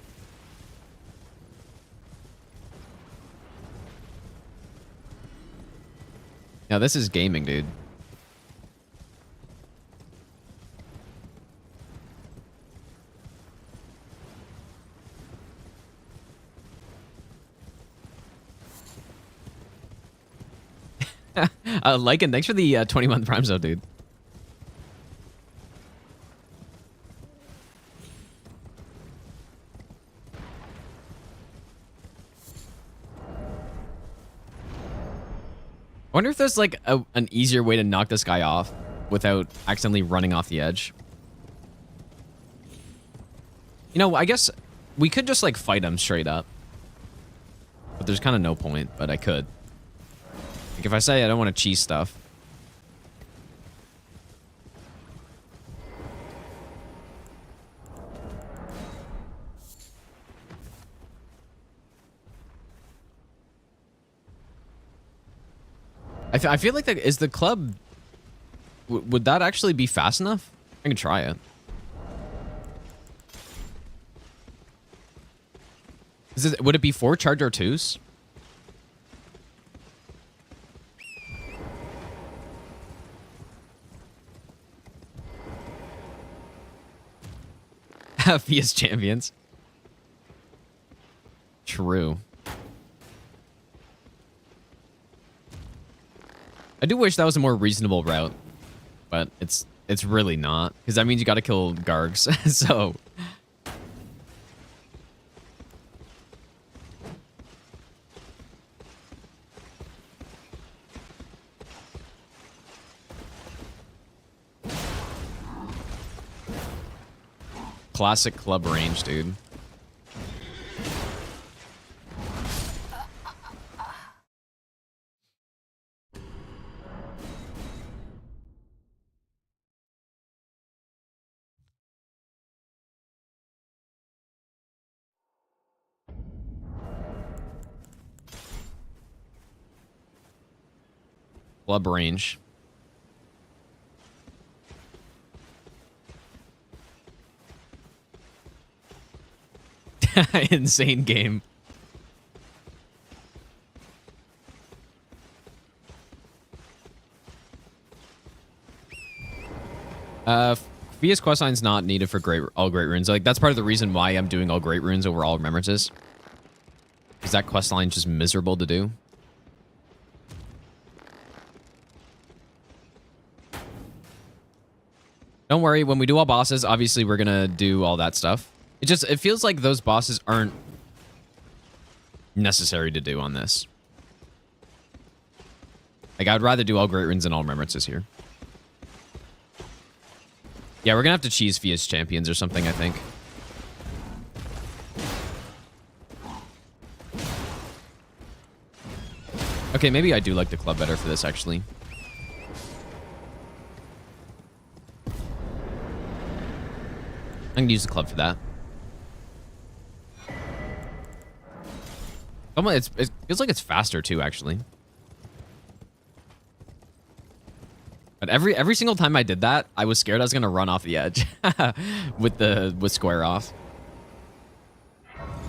Now this is gaming, dude. Lycan, thanks for the 20-month Prime Zone, dude. I wonder if there's like an easier way to knock this guy off without accidentally running off the edge. You know, I guess we could just like fight him straight up. But there's kind of no point, but I could. Like if I say I don't want to cheese stuff. I feel like is the club... would that actually be fast enough? I can try it. Would it be 4 charge R2s? Fia's champions. True. I do wish that was a more reasonable route, but it's really not, because that means you got to kill Gargs. So classic club range, dude. Club range. Insane game. Fia's questline's not needed for all great runes. Like that's part of the reason why I'm doing all great runes over all remembrances. Is that questline just miserable to do? Don't worry, when we do all bosses, obviously we're gonna do all that stuff. It feels like those bosses aren't necessary to do on this. Like I'd rather do all great runes and all remembrances here. Yeah, we're gonna have to cheese Fia's champions or something, I think. Okay, maybe I do like the club better for this, actually. I'm gonna use the club for that. It feels like it's faster too, actually. But every single time I did that, I was scared I was gonna run off the edge with square off.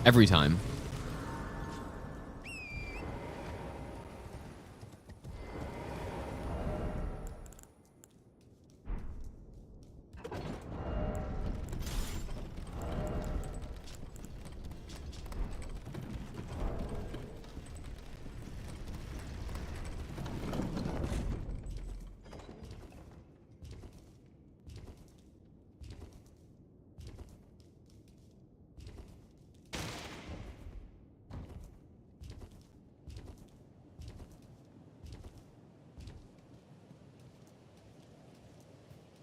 Every time.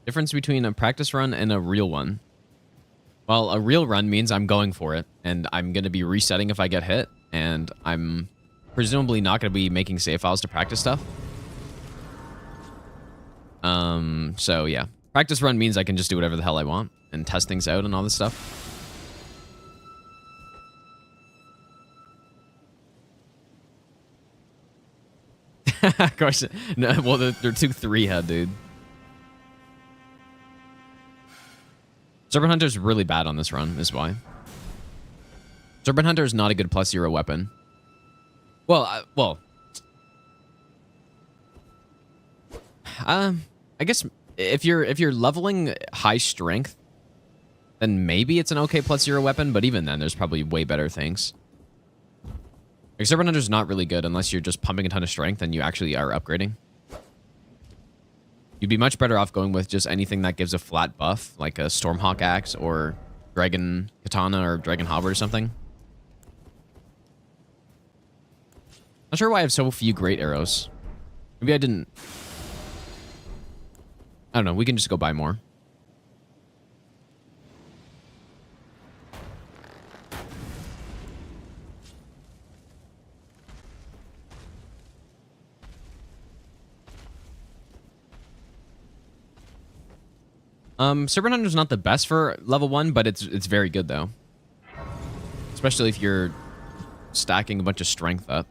Difference between a practice run and a real one. Well, a real run means I'm going for it, and I'm going to be resetting if I get hit, and I'm presumably not going to be making save files to practice stuff. So yeah. Practice run means I can just do whatever the hell I want and test things out and all this stuff. Of course. No, well, they're 2 3-head, dude. Serpent Hunter's really bad on this run, is why. Serpent Hunter is not a good +0 weapon. Well, I guess if you're leveling high strength, then maybe it's an okay +0 weapon, but even then, there's probably way better things. Like, Serpent Hunter's not really good unless you're just pumping a ton of strength and you actually are upgrading. You'd be much better off going with just anything that gives a flat buff, like a Stormhawk Axe or Dragon Katana or Dragon Halberd or something. Not sure why I have so few great arrows. Maybe I didn't... I don't know, we can just go buy more. Serpent Hunter's not the best for level 1, but it's very good though. Especially if you're stacking a bunch of strength up.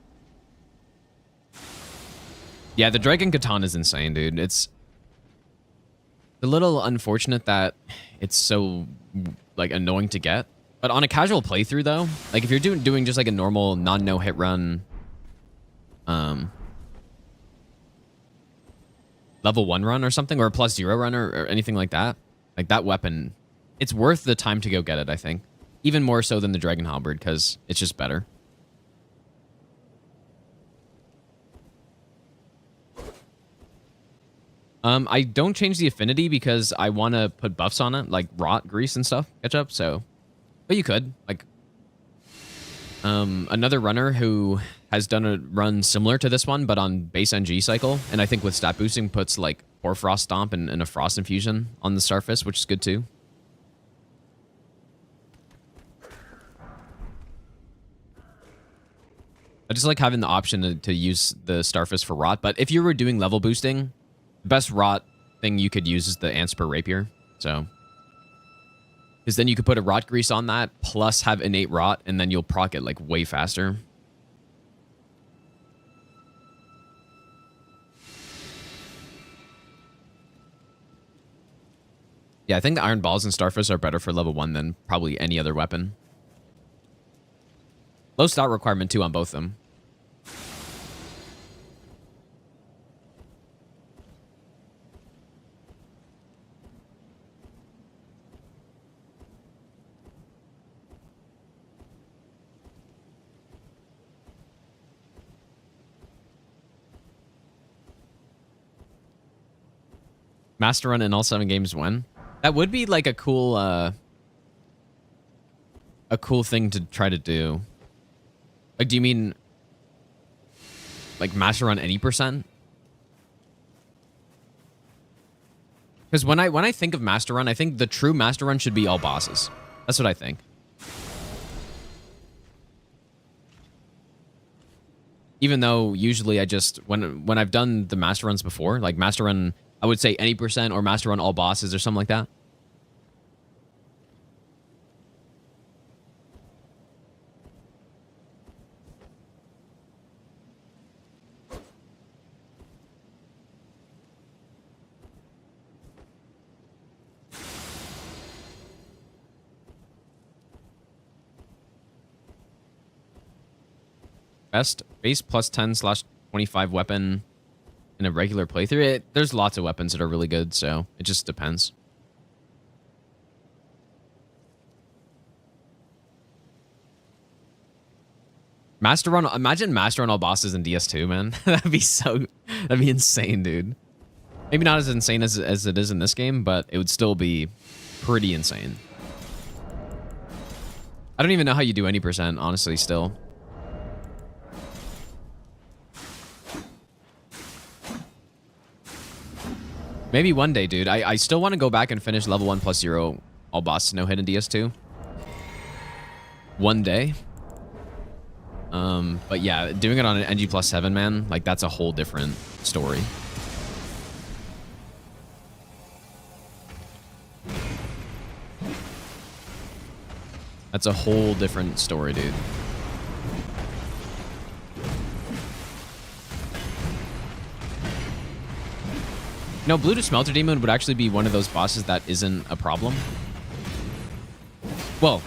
Yeah, the Dragon Katana is insane, dude. It's a little unfortunate that it's so like annoying to get. But on a casual playthrough though, like if you're doing just like a normal no-hit run level 1 run or something, or a +0 run or anything like that weapon, it's worth the time to go get it, I think. Even more so than the Dragon Halberd, because it's just better. I don't change the affinity because I want to put buffs on it, like rot, grease, and stuff, ketchup, so... But you could, like... another runner who has done a run similar to this one, but on base NG cycle, and I think with stat boosting puts like Hoarfrost Stomp and a Frost Infusion on the Starfist, which is good too. I just like having the option to use the Starfist for rot, but if you were doing level boosting, the best rot thing you could use is the Anspur Rapier, so... Because then you could put a rot grease on that, plus have innate rot, and then you'll proc it like way faster. Yeah, I think the Iron Balls and Starfist are better for level 1 than probably any other weapon. Low stat requirement too on both of them. MasterRun in all 7 games when? That would be like a cool thing to try to do. Like, do you mean like MasterRun any %? Because when I think of MasterRun, I think the true MasterRun should be all bosses. That's what I think. Even though usually I just when I've done the MasterRuns before, like MasterRun, I would say any % or MasterRun all bosses or something like that. Best base +10/25 weapon in a regular playthrough. There's lots of weapons that are really good, so it just depends. MasterRun, imagine MasterRun all bosses in DS2, man. That'd be insane, dude. Maybe not as insane as it is in this game, but it would still be pretty insane. I don't even know how you do any %, honestly, still. Maybe one day, dude. I still want to go back and finish level 1 +0 all bosses no hit in DS2. One day. But yeah, doing it on an NG+7, man, like that's a whole different story. That's a whole different story, dude. No, Blue to Smelter Demon would actually be one of those bosses that isn't a problem. Well,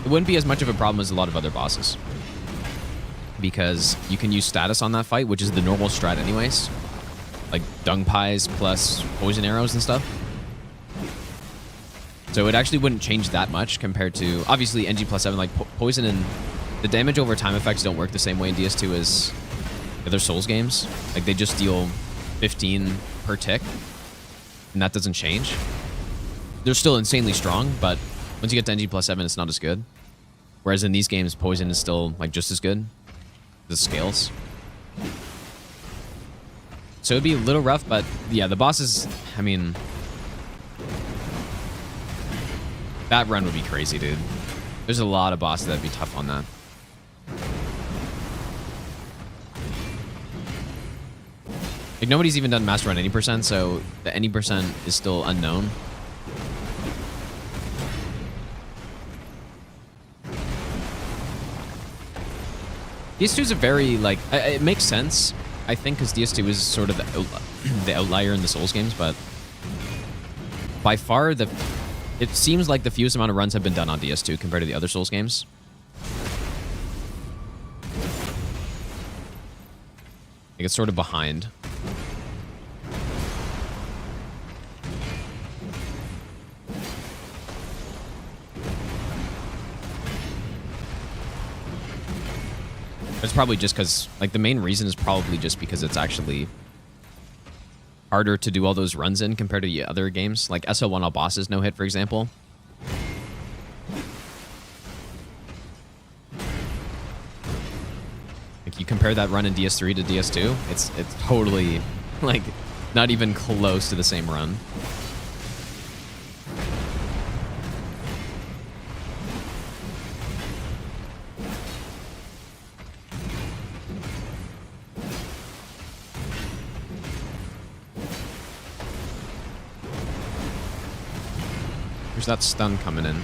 it wouldn't be as much of a problem as a lot of other bosses. Because you can use status on that fight, which is the normal strat anyways. Like dung pies plus poison arrows and stuff. So it actually wouldn't change that much compared to, obviously, NG+7, like poison and the damage over time effects don't work the same way in DS2 as other Souls games. Like they just deal 15 per tick, and that doesn't change. They're still insanely strong, but once you get to NG+7, it's not as good. Whereas in these games, poison is still like just as good. The scales. So it'd be a little rough, but yeah, the bosses, I mean, that run would be crazy, dude. There's a lot of bosses that'd be tough on that. Like nobody's even done MasterRun any %, so the any % is still unknown. DS2 is a very, like, it makes sense, I think, because DS2 is sort of the outlier in the Souls games, but by far, it seems like the fewest amount of runs have been done on DS2 compared to the other Souls games. Like, it's sort of behind. It's probably just because, like, the main reason is probably just because it's actually harder to do all those runs in compared to the other games. Like SL1 all bosses no hit, for example. Like, you compare that run in DS3 to DS2, it's totally, like, not even close to the same run. There's that stun coming in.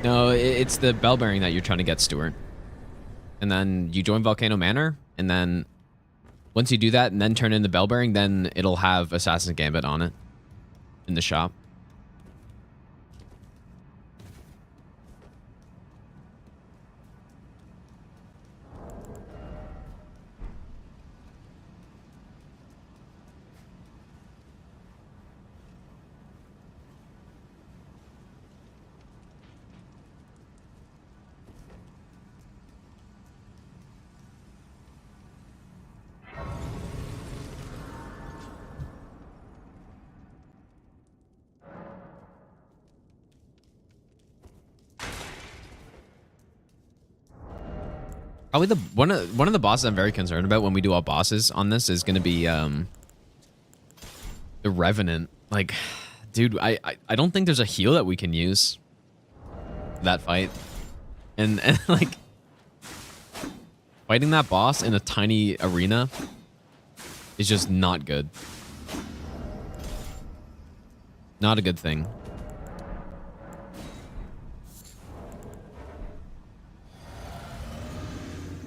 No, it's the bell bearing that you're trying to get, Stuart. And then you join Volcano Manor, and then once you do that and then turn in the bell bearing, then it'll have Assassin's Gambit on it in the shop. Probably one of the bosses I'm very concerned about when we do all bosses on this is going to be the Revenant. Like, dude, I don't think there's a heal that we can use for that fight, and like fighting that boss in a tiny arena is just not good. Not a good thing.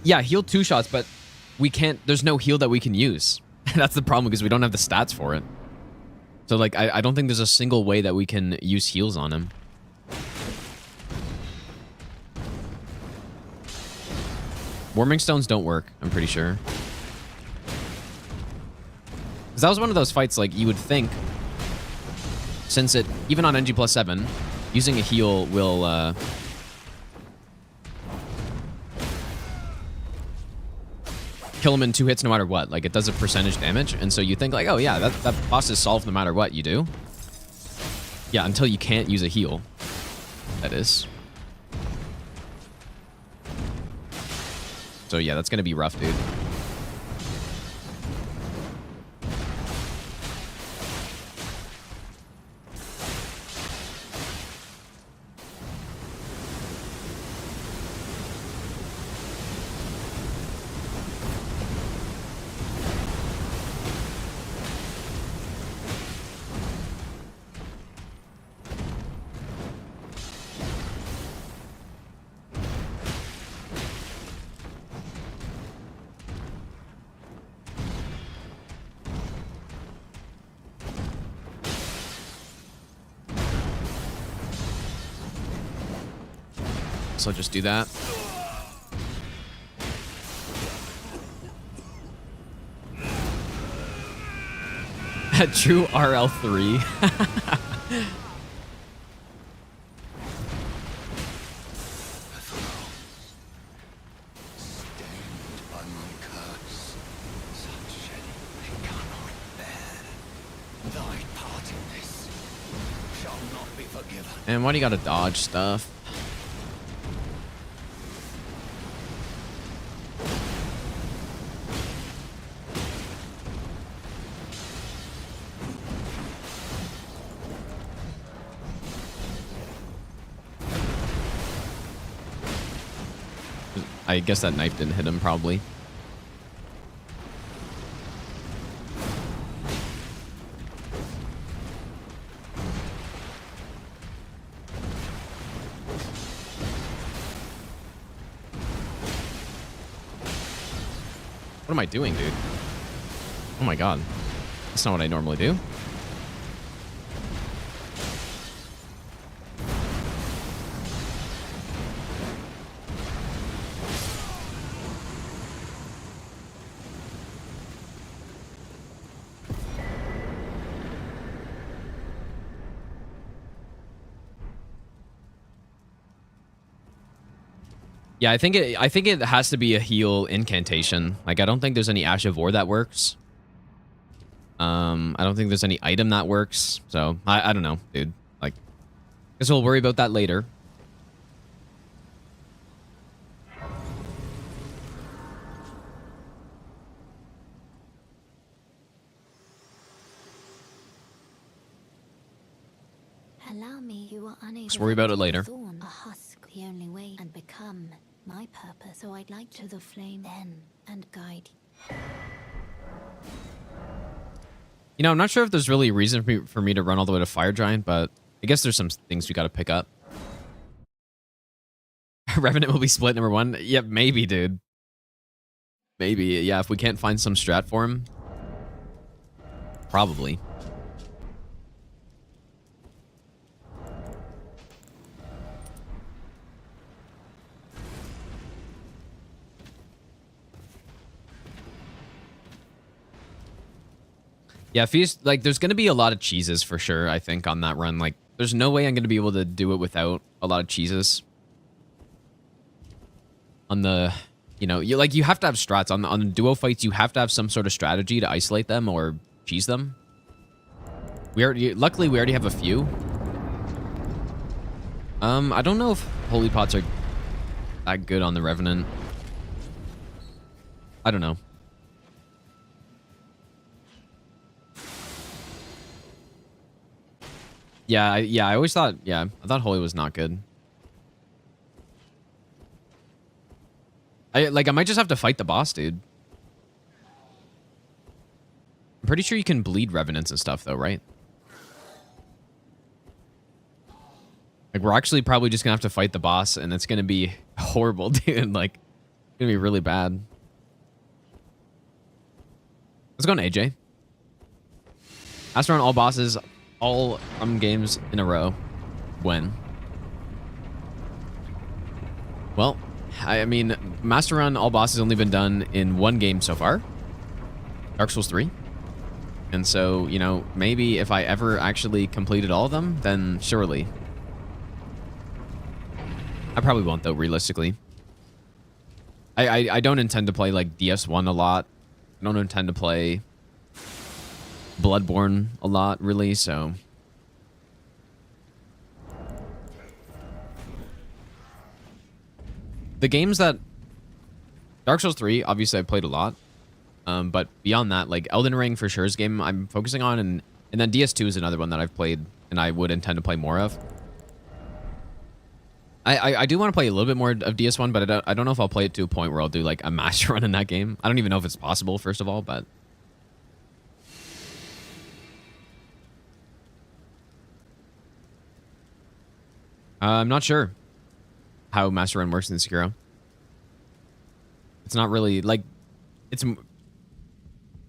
Yeah, heal 2 shots, but we can't, there's no heal that we can use. That's the problem, because we don't have the stats for it. So, like, I don't think there's a single way that we can use heals on him. Warming stones don't work, I'm pretty sure. Because that was one of those fights, like, you would think, since it, even on NG+7, using a heal will, kill him in 2 hits no matter what. Like, it does a percentage damage, and so you think, like, oh yeah, that boss is solved no matter what you do. Yeah, until you can't use a heal. That is. So yeah, that's gonna be rough, dude. So just do that. True RL3. And why do you gotta dodge stuff? I guess that knife didn't hit him, probably. What am I doing, dude? Oh my god. That's not what I normally do. Yeah, I think it has to be a heal incantation. Like, I don't think there's any Ash of War that works. I don't think there's any item that works. So I don't know, dude. Like, guess we'll worry about that later. Allow me, you are unable. Let's worry about it later. Thorn, a husk, the only way, and become my purpose. So I'd like to the flame then and guide. You know, I'm not sure if there's really a reason for me to run all the way to Fire Giant, but I guess there's some things we got to pick up. Revenant will be split number 1. Yeah, maybe, dude. Maybe, yeah, if we can't find some strat for him. Probably. Yeah, if he's like, there's gonna be a lot of cheeses for sure, I think, on that run. Like, there's no way I'm gonna be able to do it without a lot of cheeses. On the, you know, you have to have strats on the duo fights. You have to have some sort of strategy to isolate them or cheese them. Luckily we already have a few. I don't know if holy pots are that good on the Revenant. I don't know. Yeah, I always thought, I thought holy was not good. I might just have to fight the boss, dude. I'm pretty sure you can bleed revenants and stuff, though, right? Like, we're actually probably just gonna have to fight the boss, and it's gonna be horrible, dude. Like, it's gonna be really bad. Let's go on AJ. MasterRun all bosses, all games in a row. When? Well, I mean, MasterRun all bosses only been done in one game so far. Dark Souls 3. And so, you know, maybe if I ever actually completed all of them, then surely. I probably won't, though, realistically. I don't intend to play, like, DS1 a lot. I don't intend to play Bloodborne a lot, really, so... The games that Dark Souls 3, obviously I played a lot. But beyond that, like Elden Ring for sure is a game I'm focusing on, and then DS2 is another one that I've played and I would intend to play more of. I do want to play a little bit more of DS1, but I don't know if I'll play it to a point where I'll do like a master run in that game. I don't even know if it's possible, first of all, but I'm not sure how master run works in Sekiro. It's not really like it's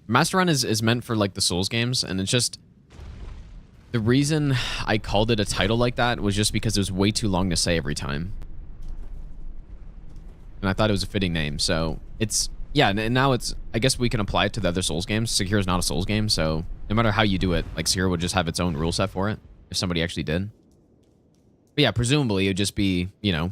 master run is meant for like the Souls games, and it's just the reason I called it a title like that was just because it was way too long to say every time. And I thought it was a fitting name. So it's, yeah, and now it's, I guess we can apply it to the other Souls games. Sekiro is not a Souls game, so no matter how you do it, like Sekiro would just have its own rule set for it if somebody actually did. But yeah, presumably it would just be, you know,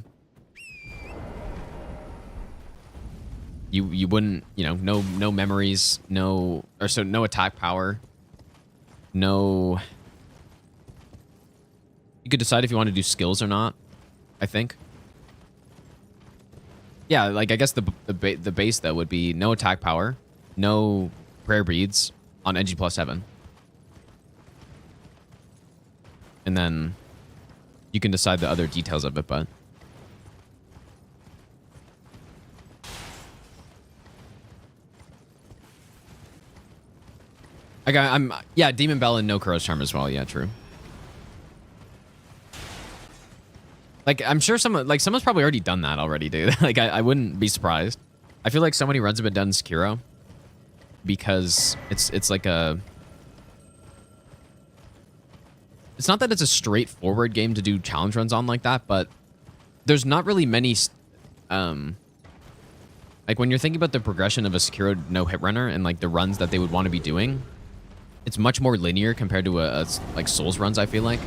you wouldn't, you know, no memories, no attack power, no. You could decide if you want to do skills or not, I think. Yeah, like I guess the base though would be no attack power, no prayer beads on NG+7. And then you can decide the other details of it, but I'm yeah, Demon Bell and no Kuro's Charm as well. Yeah, true. Like, I'm sure someone's probably already done that already, dude. Like, I wouldn't be surprised. I feel like so many runs have been done in Sekiro because it's like a... It's not that it's a straightforward game to do challenge runs on like that, but there's not really many... like, when you're thinking about the progression of a Sekiro no-hit runner and, like, the runs that they would want to be doing, it's much more linear compared to like, Souls runs, I feel like.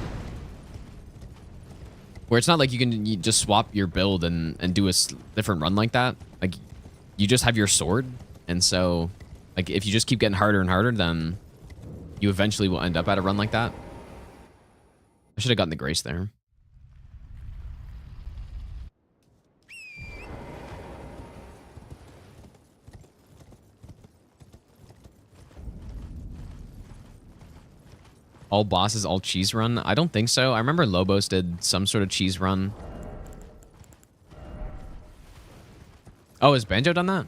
Where it's not like you just swap your build and do a different run like that. Like, you just have your sword. And so, like, if you just keep getting harder and harder, then you eventually will end up at a run like that. I should have gotten the grace there. All bosses, all cheese run? I don't think so. I remember Lobos did some sort of cheese run. Oh, has Banjo done that?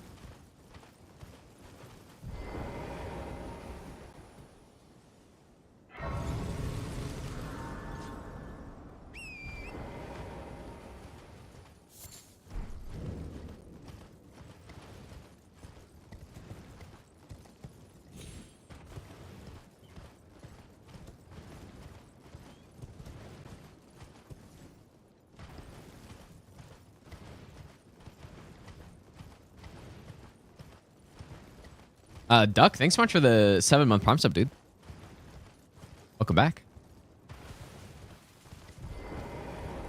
Duck, thanks so much for the 7-month Prime sub, dude. Welcome back.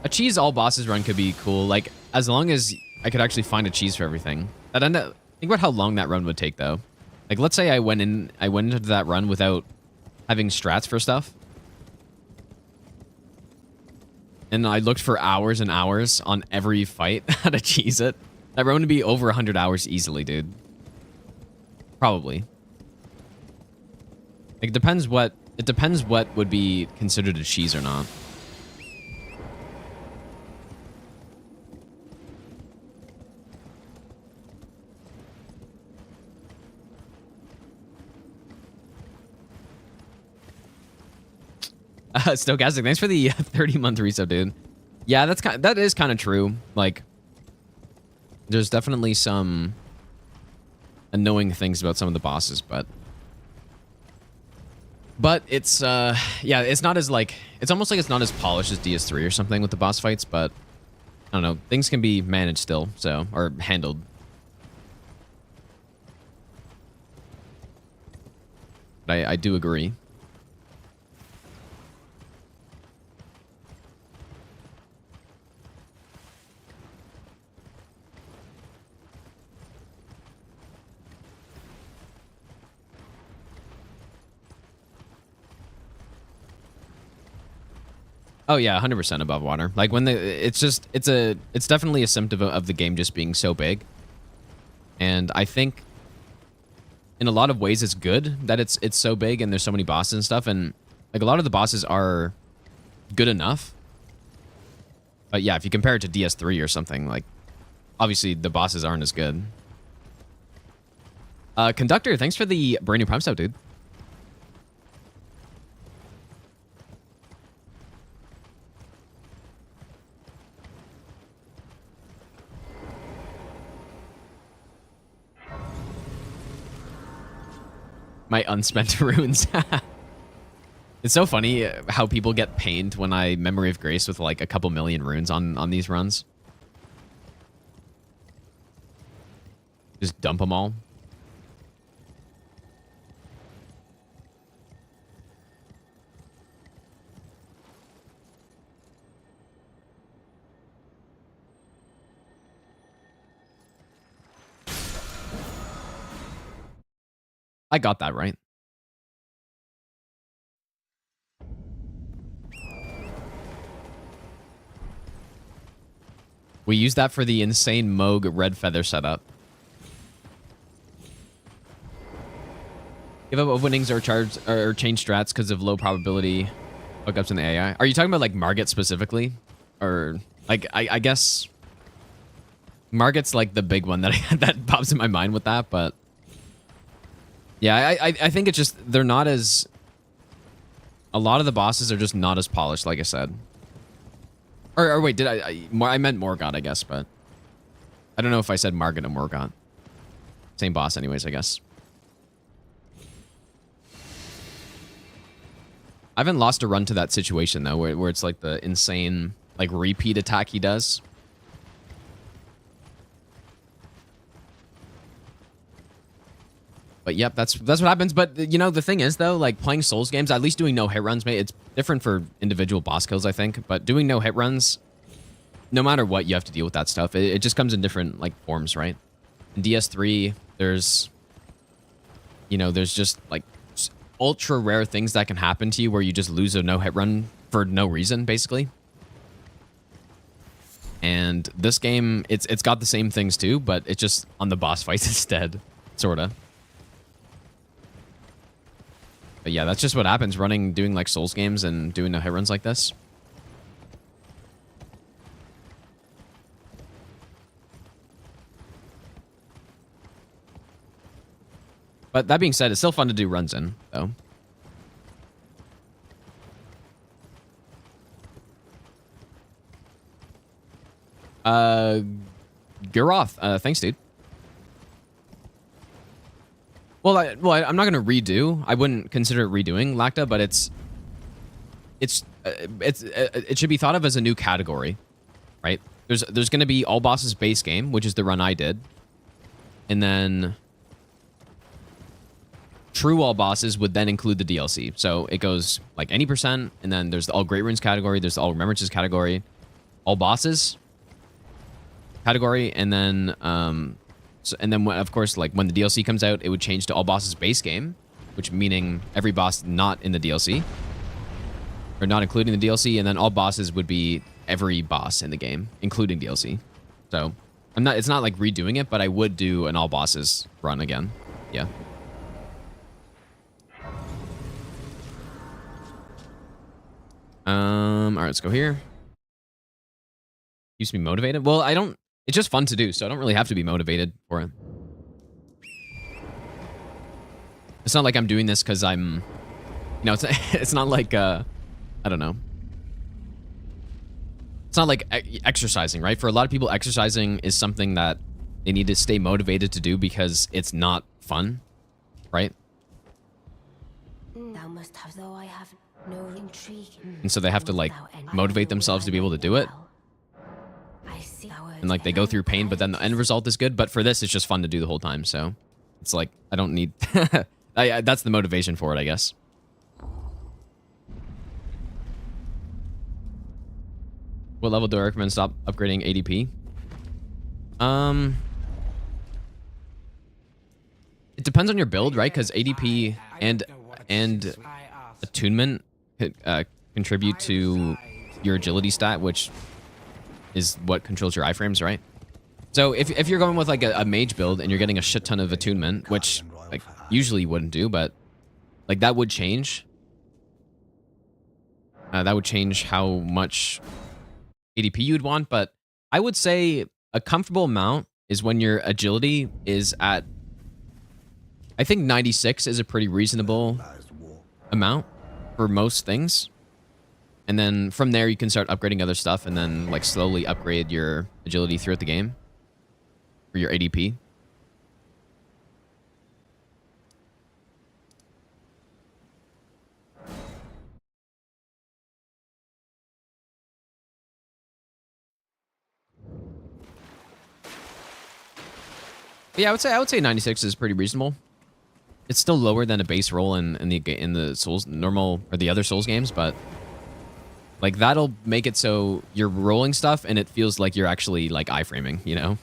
A cheese all bosses run could be cool, like, as long as I could actually find a cheese for everything. Think about how long that run would take, though. Like, let's say I went into that run without having strats for stuff. And I looked for hours and hours on every fight how to cheese it. That run would be over 100 hours easily, dude. Probably. Like, it depends what would be considered a cheese or not. Stochastic, thanks for the 30-month resub, dude. Yeah, that is kind of true. Like, there's definitely some annoying things about some of the bosses, but it's yeah, it's not as like, it's almost like it's not as polished as DS3 or something with the boss fights, but I don't know, things can be managed still, so, or handled. But I do agree. Oh yeah, 100% above water. Like when it's definitely a symptom of the game just being so big. And I think in a lot of ways it's good that it's so big and there's so many bosses and stuff. And like a lot of the bosses are good enough. But yeah, if you compare it to DS3 or something, like obviously the bosses aren't as good. Conductor, thanks for the brand new Prime sub, dude. My unspent runes. It's so funny how people get pained when I Memory of Grace with like a couple million runes on these runs. Just dump them all. I got that right. We use that for the insane Moog red feather setup. Give up openings or change strats because of low probability hookups in the AI. Are you talking about like Margit specifically? Or like I guess Margit's like the big one that that pops in my mind with that, but yeah, I think it's just they're not as a lot of the bosses are just not as polished, like I said. Or wait, did I meant Morgott, I guess, but I don't know if I said Margit or Morgott. Same boss anyways, I guess. I haven't lost a run to that situation though, where it's like the insane like repeat attack he does. But yep, that's what happens. But you know, the thing is though, like playing Souls games, at least doing no hit runs, it's different for individual boss kills, I think. But doing no hit runs, no matter what, you have to deal with that stuff. It just comes in different like forms, right? In DS3, there's, you know, there's just like ultra rare things that can happen to you where you just lose a no hit run for no reason, basically. And this game, it's got the same things too, but it's just on the boss fights instead, sorta. But yeah, that's just what happens doing like Souls games and doing no hit runs like this. But that being said, it's still fun to do runs in, though. Guroth, thanks, dude. Well, I'm not gonna redo. I wouldn't consider it redoing Lacta, but it should be thought of as a new category, right? There's gonna be all bosses base game, which is the run I did, and then true all bosses would then include the DLC. So it goes like any percent, and then there's the all great runes category, there's the all remembrances category, all bosses category, and then of course, like when the DLC comes out, it would change to all bosses base game, which meaning every boss not in the DLC or not including the DLC, and then all bosses would be every boss in the game, including DLC. So it's not like redoing it, but I would do an all bosses run again. Yeah. All right, let's go here. Keeps me motivated. Well, it's just fun to do, so I don't really have to be motivated for it. It's not like I'm doing this because I'm, you know, it's not like, I don't know. It's not like exercising, right? For a lot of people, exercising is something that they need to stay motivated to do because it's not fun, right? Thou must have, though I have no intrigue. And so they have to like motivate themselves to be able to do it. And like they go through pain, but then the end result is good. But for this, it's just fun to do the whole time. So it's like, I don't need, that's the motivation for it, I guess. What level do I recommend stop upgrading ADP? It depends on your build, right? Because ADP and attunement contribute to your agility stat, which is what controls your iframes, right? So if you're going with like a mage build and you're getting a shit ton of attunement, which like usually you wouldn't do, but like that would change. That would change how much ADP you'd want, but I would say a comfortable amount is when your agility is at, I think 96 is a pretty reasonable amount for most things. And then from there, you can start upgrading other stuff and then like slowly upgrade your agility throughout the game for your ADP. But yeah, I would say 96 is pretty reasonable. It's still lower than a base roll in the Souls normal or the other Souls games, but like that'll make it so you're rolling stuff and it feels like you're actually like iframing, you know?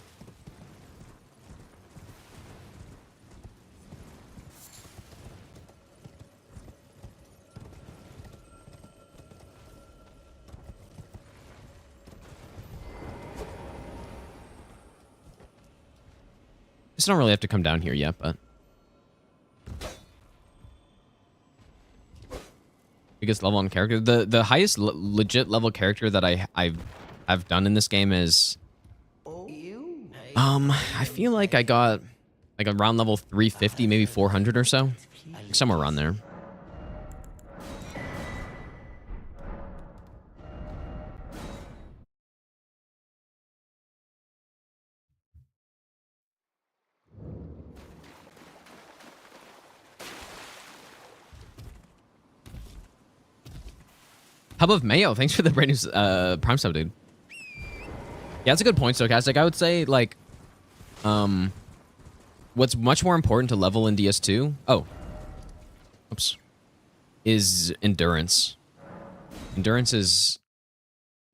Just don't really have to come down here yet, but biggest level on character. The highest legit level character that I've done in this game is I feel like I got like around level 350, maybe 400 or so, somewhere around there. Hub of Mayo, thanks for the brand new Prime sub, dude. Yeah, that's a good point, Stokastic. I would say, like, what's much more important to level in DS2, is endurance. Endurance is,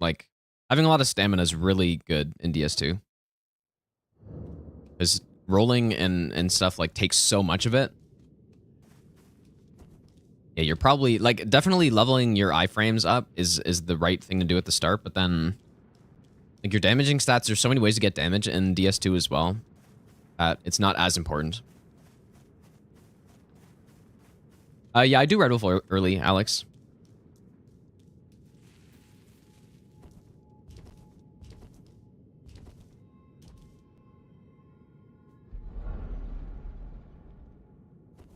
like, having a lot of stamina is really good in DS2. Because rolling and stuff, like, takes so much of it. Yeah, you're probably, like, definitely leveling your iframes up is the right thing to do at the start, but then, like, your damaging stats, there's so many ways to get damage in DS2 as well, that it's not as important. Yeah, I do Red Wolf early, Alex.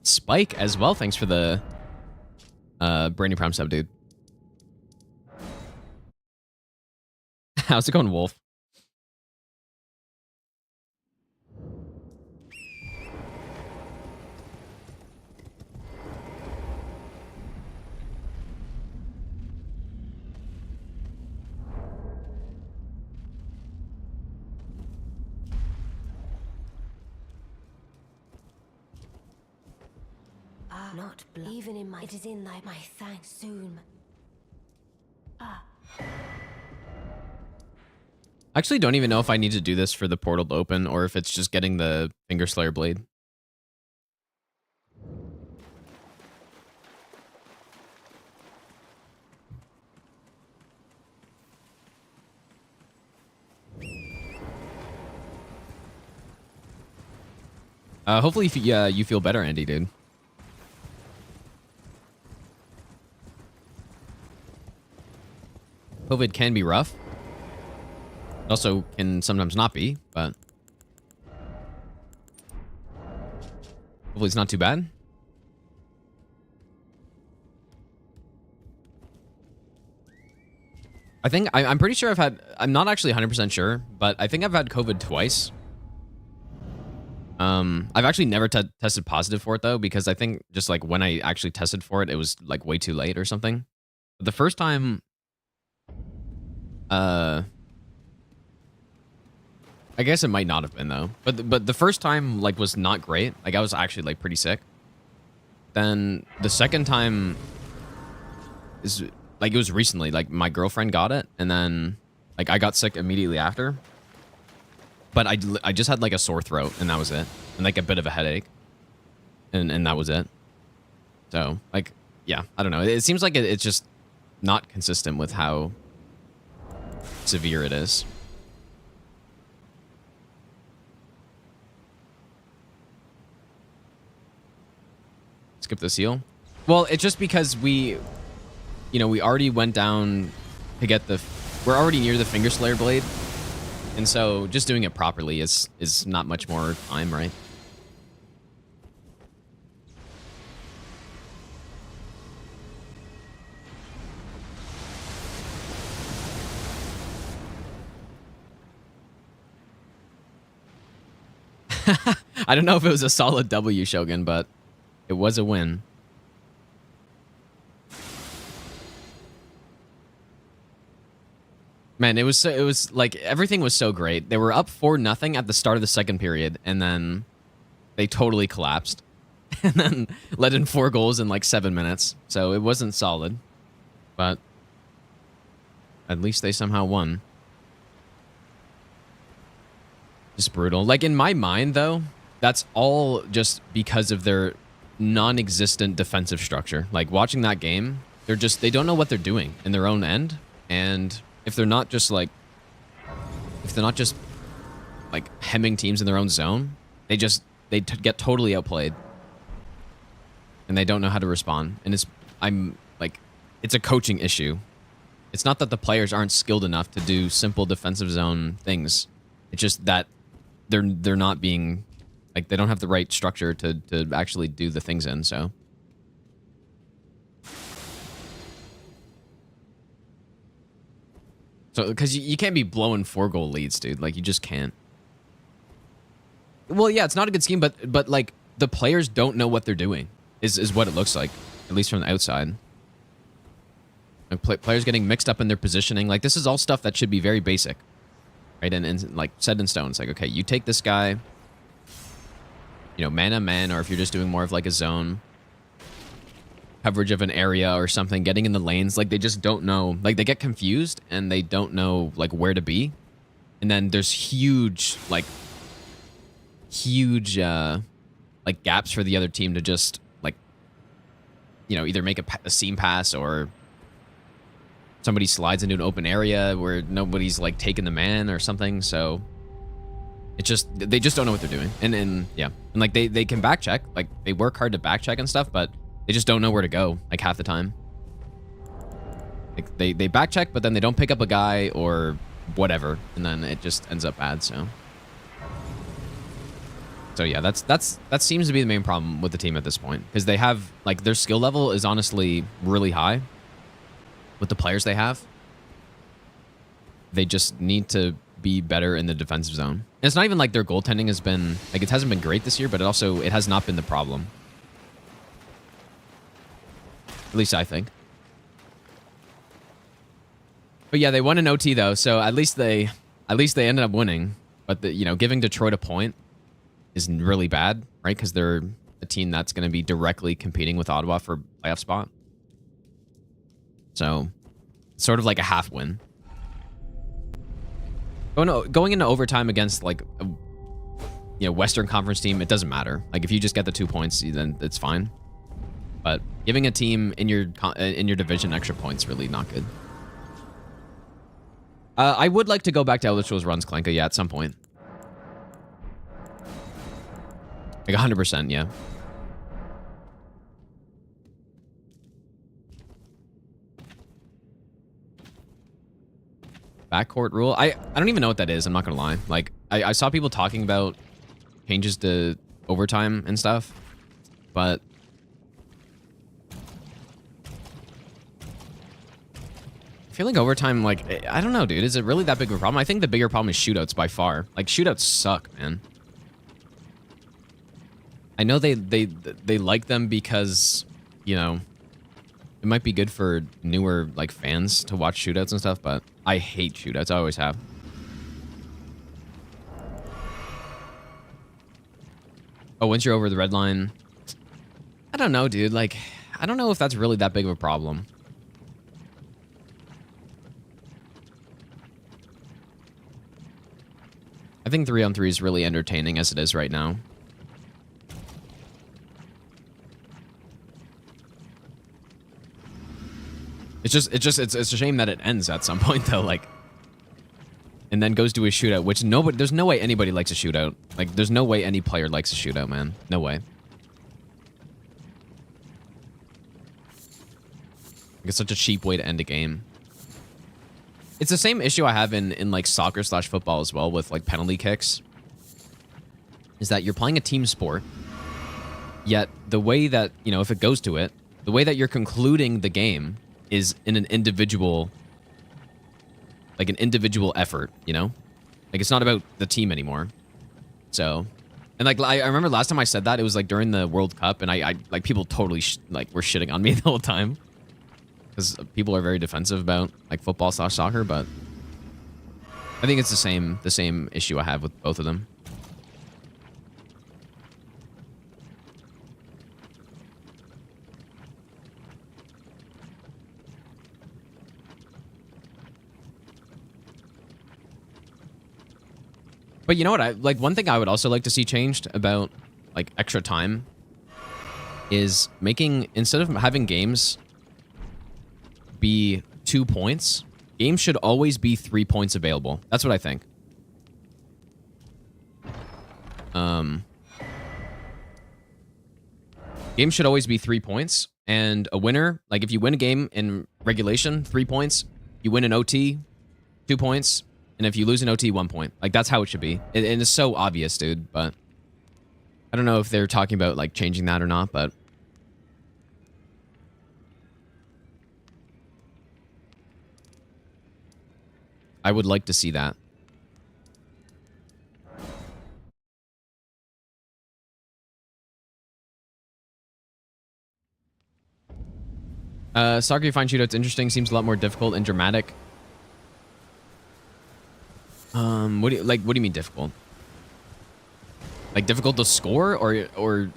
Spike as well, thanks for the brand new Prime sub, dude. How's it going, Wolf? Not even in my. It is in my thanks soon. I actually don't even know if I need to do this for the portal to open or if it's just getting the Finger Slayer blade. Hopefully you feel better, Andy, dude. COVID can be rough. It also can sometimes not be, but hopefully it's not too bad. I think I'm pretty sure I'm not actually 100% sure, but I think I've had COVID twice. I've actually never tested positive for it though, because I think just like when I actually tested for it, it was like way too late or something. But the first time, I guess it might not have been though. But the first time like was not great. Like I was actually like pretty sick. Then the second time is like it was recently. Like my girlfriend got it, and then like I got sick immediately after. But I just had like a sore throat, and that was it, and like a bit of a headache, and that was it. So like yeah, I don't know. It seems like it's just not consistent with how severe it is. Skip the seal. Well, it's just because we, you know, we already went down to get the... We're already near the Finger Slayer blade. And so just doing it properly is not much more time, right? I don't know if it was a solid W, Shogun, but it was a win. Man, it was like everything was so great. They were up 4-0 at the start of the second period, and then they totally collapsed. And then let in 4 goals in like 7 minutes. So it wasn't solid. But at least they somehow won. Just brutal. Like in my mind, though, that's all just because of their non-existent defensive structure. Like watching that game, they don't know what they're doing in their own end. And if they're not just like hemming teams in their own zone, they get totally outplayed. And they don't know how to respond. And it's a coaching issue. It's not that the players aren't skilled enough to do simple defensive zone things. It's just that they're not being, like, they don't have the right structure to actually do the things in, so. So, because you can't be blowing 4-goal leads, dude. Like, you just can't. Well, yeah, it's not a good scheme, but like, the players don't know what they're doing, is what it looks like, at least from the outside. Like, players getting mixed up in their positioning. Like, this is all stuff that should be very basic. Right, and like set in stone. It's like, okay, you take this guy, you know, man-on-man, or if you're just doing more of like a zone coverage of an area or something, getting in the lanes. Like, they just don't know. Like, they get confused and they don't know like where to be. And then there's huge gaps for the other team to just like, you know, either make a seam pass or somebody slides into an open area where nobody's like taking the man or something. So they just don't know what they're doing. And yeah. And like they can back check, like they work hard to back check and stuff, but they just don't know where to go like half the time. Like they back check, but then they don't pick up a guy or whatever. And then it just ends up bad. So yeah, that seems to be the main problem with the team at this point, because they have like their skill level is honestly really high. With the players they have, they just need to be better in the defensive zone. And it's not even like their goaltending has been, like, it hasn't been great this year, but it has not been the problem. At least I think. But yeah, they won an OT though, so at least they ended up winning. But you know, giving Detroit a point is really bad, right? Because they're a team that's going to be directly competing with Ottawa for playoff spot. So, sort of like a half win. Going into overtime against like a, you know, Western Conference team, it doesn't matter. Like if you just get the 2 points, then it's fine. But giving a team in your division extra points really not good. I would like to go back to Elder's runs, Klenka, yeah, at some point. Like 100%, yeah. Backcourt rule? I don't even know what that is, I'm not gonna lie. Like, I saw people talking about changes to overtime and stuff, but I feel like overtime, like, I don't know, dude. Is it really that big of a problem? I think the bigger problem is shootouts by far. Like, shootouts suck, man. I know they like them because, you know, it might be good for newer, like, fans to watch shootouts and stuff, but I hate shootouts. I always have. Oh, once you're over the red line, I don't know, dude. Like, I don't know if that's really that big of a problem. I think 3-on-3 is really entertaining as it is right now. It's a shame that it ends at some point though, like, and then goes to a shootout, which there's no way anybody likes a shootout. Like, there's no way any player likes a shootout, man. No way. It's such a cheap way to end a game. It's the same issue I have in like soccer/football as well with like penalty kicks. Is that you're playing a team sport, yet the way that, you know, if it goes to it, the way that you're concluding the game is in an individual, like an individual effort, you know? Like it's not about the team anymore. So, and like I remember last time I said that, it was like during the World Cup, and I like people totally like were shitting on me the whole time. Because people are very defensive about like football/soccer, but I think it's the same issue I have with both of them. But you know what? I like one thing I would also like to see changed about like extra time is making, instead of having games be 2 points, games should always be 3 points available. That's what I think. Games should always be 3 points, and a winner, like if you win a game in regulation, 3 points. You win an OT, 2 points. And if you lose an OT, 1 point. Like, that's how it should be. And it's so obvious, dude, but I don't know if they're talking about, like, changing that or not, but I would like to see that. Soccer, you find shootouts interesting. Seems a lot more difficult and dramatic. What do you mean difficult? Like difficult to score, or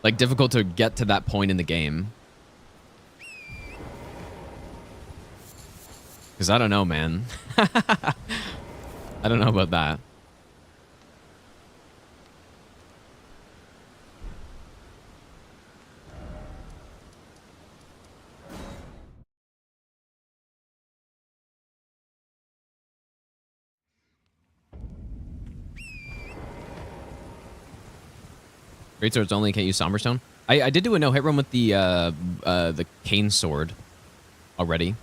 like difficult to get to that point in the game? Because I don't know, man. I don't know about that. Great swords only, can't use Somberstone. I did do a no-hit run with the cane sword already.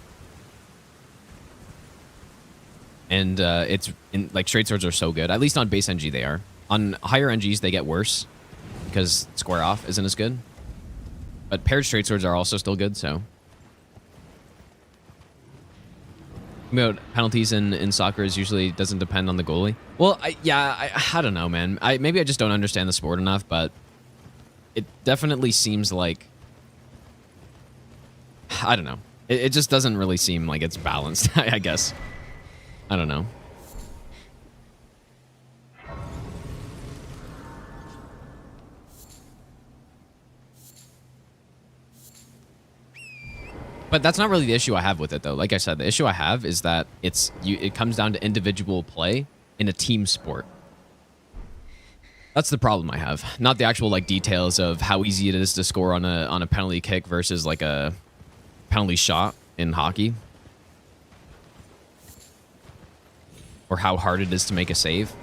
And it's like straight swords are so good. At least on base NG they are. On higher NGs they get worse because square off isn't as good. But paired straight swords are also still good, so. About penalties in soccer is usually doesn't depend on the goalie. Well, I don't know, man. Maybe I just don't understand the sport enough, but it definitely seems like, I don't know. It just doesn't really seem like it's balanced, I guess. I don't know. But that's not really the issue I have with it, though. Like I said, the issue I have is that it comes down to individual play in a team sport. That's the problem I have. Not the actual like details of how easy it is to score on a penalty kick versus like a penalty shot in hockey. Or how hard it is to make a save.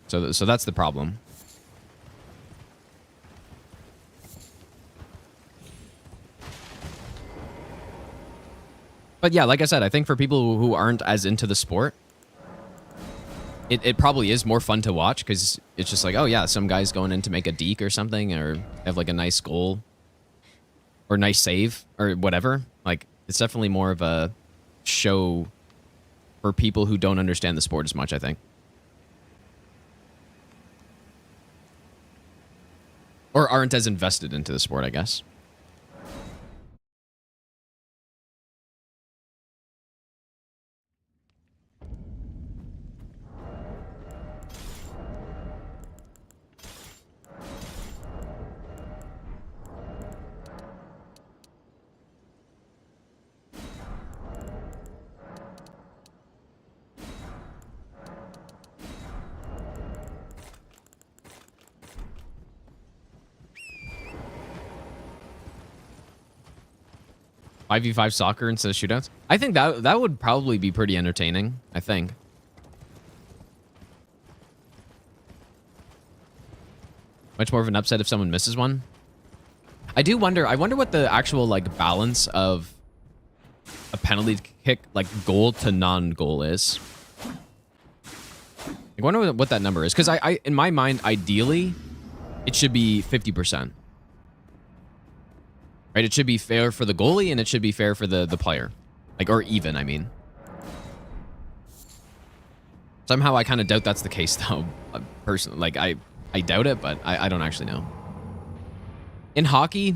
So that's the problem. But yeah, like I said, I think for people who aren't as into the sport, it probably is more fun to watch because it's just like, oh yeah, some guy's going in to make a deke or something, or have like a nice goal or nice save or whatever. Like, it's definitely more of a show for people who don't understand the sport as much, I think. Or aren't as invested into the sport, I guess. 5v5 soccer instead of shootouts? I think that would probably be pretty entertaining, I think. Much more of an upset if someone misses one. I do wonder. I wonder what the actual like balance of a penalty kick, like goal to non-goal is. I wonder what that number is, because I in my mind, ideally, it should be 50%. Right? It should be fair for the goalie, and it should be fair for the player, like, or even. I mean, somehow I kind of doubt that's the case, though. Personally, like I doubt it, but I don't actually know. In hockey,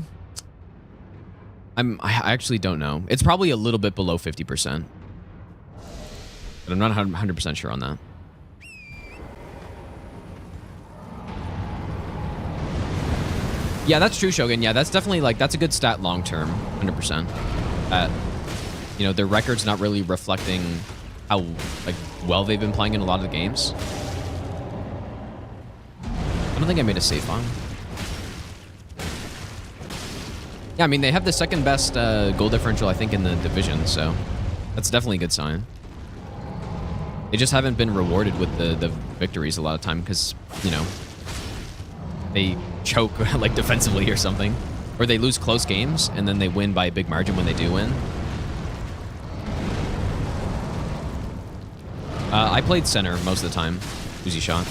I actually don't know. It's probably a little bit below 50%, but I'm not 100% sure on that. Yeah, that's true, Shogun. Yeah, that's definitely like, that's a good stat long term, 100%. You know, their record's not really reflecting how like well they've been playing in a lot of the games. I don't think I made a save on. Yeah, I mean, they have the second best goal differential, I think, in the division, so that's definitely a good sign. They just haven't been rewarded with the victories a lot of time because, you know, they choke like defensively or something, or they lose close games and then they win by a big margin when they do win. I played center most of the time. Uzi shot.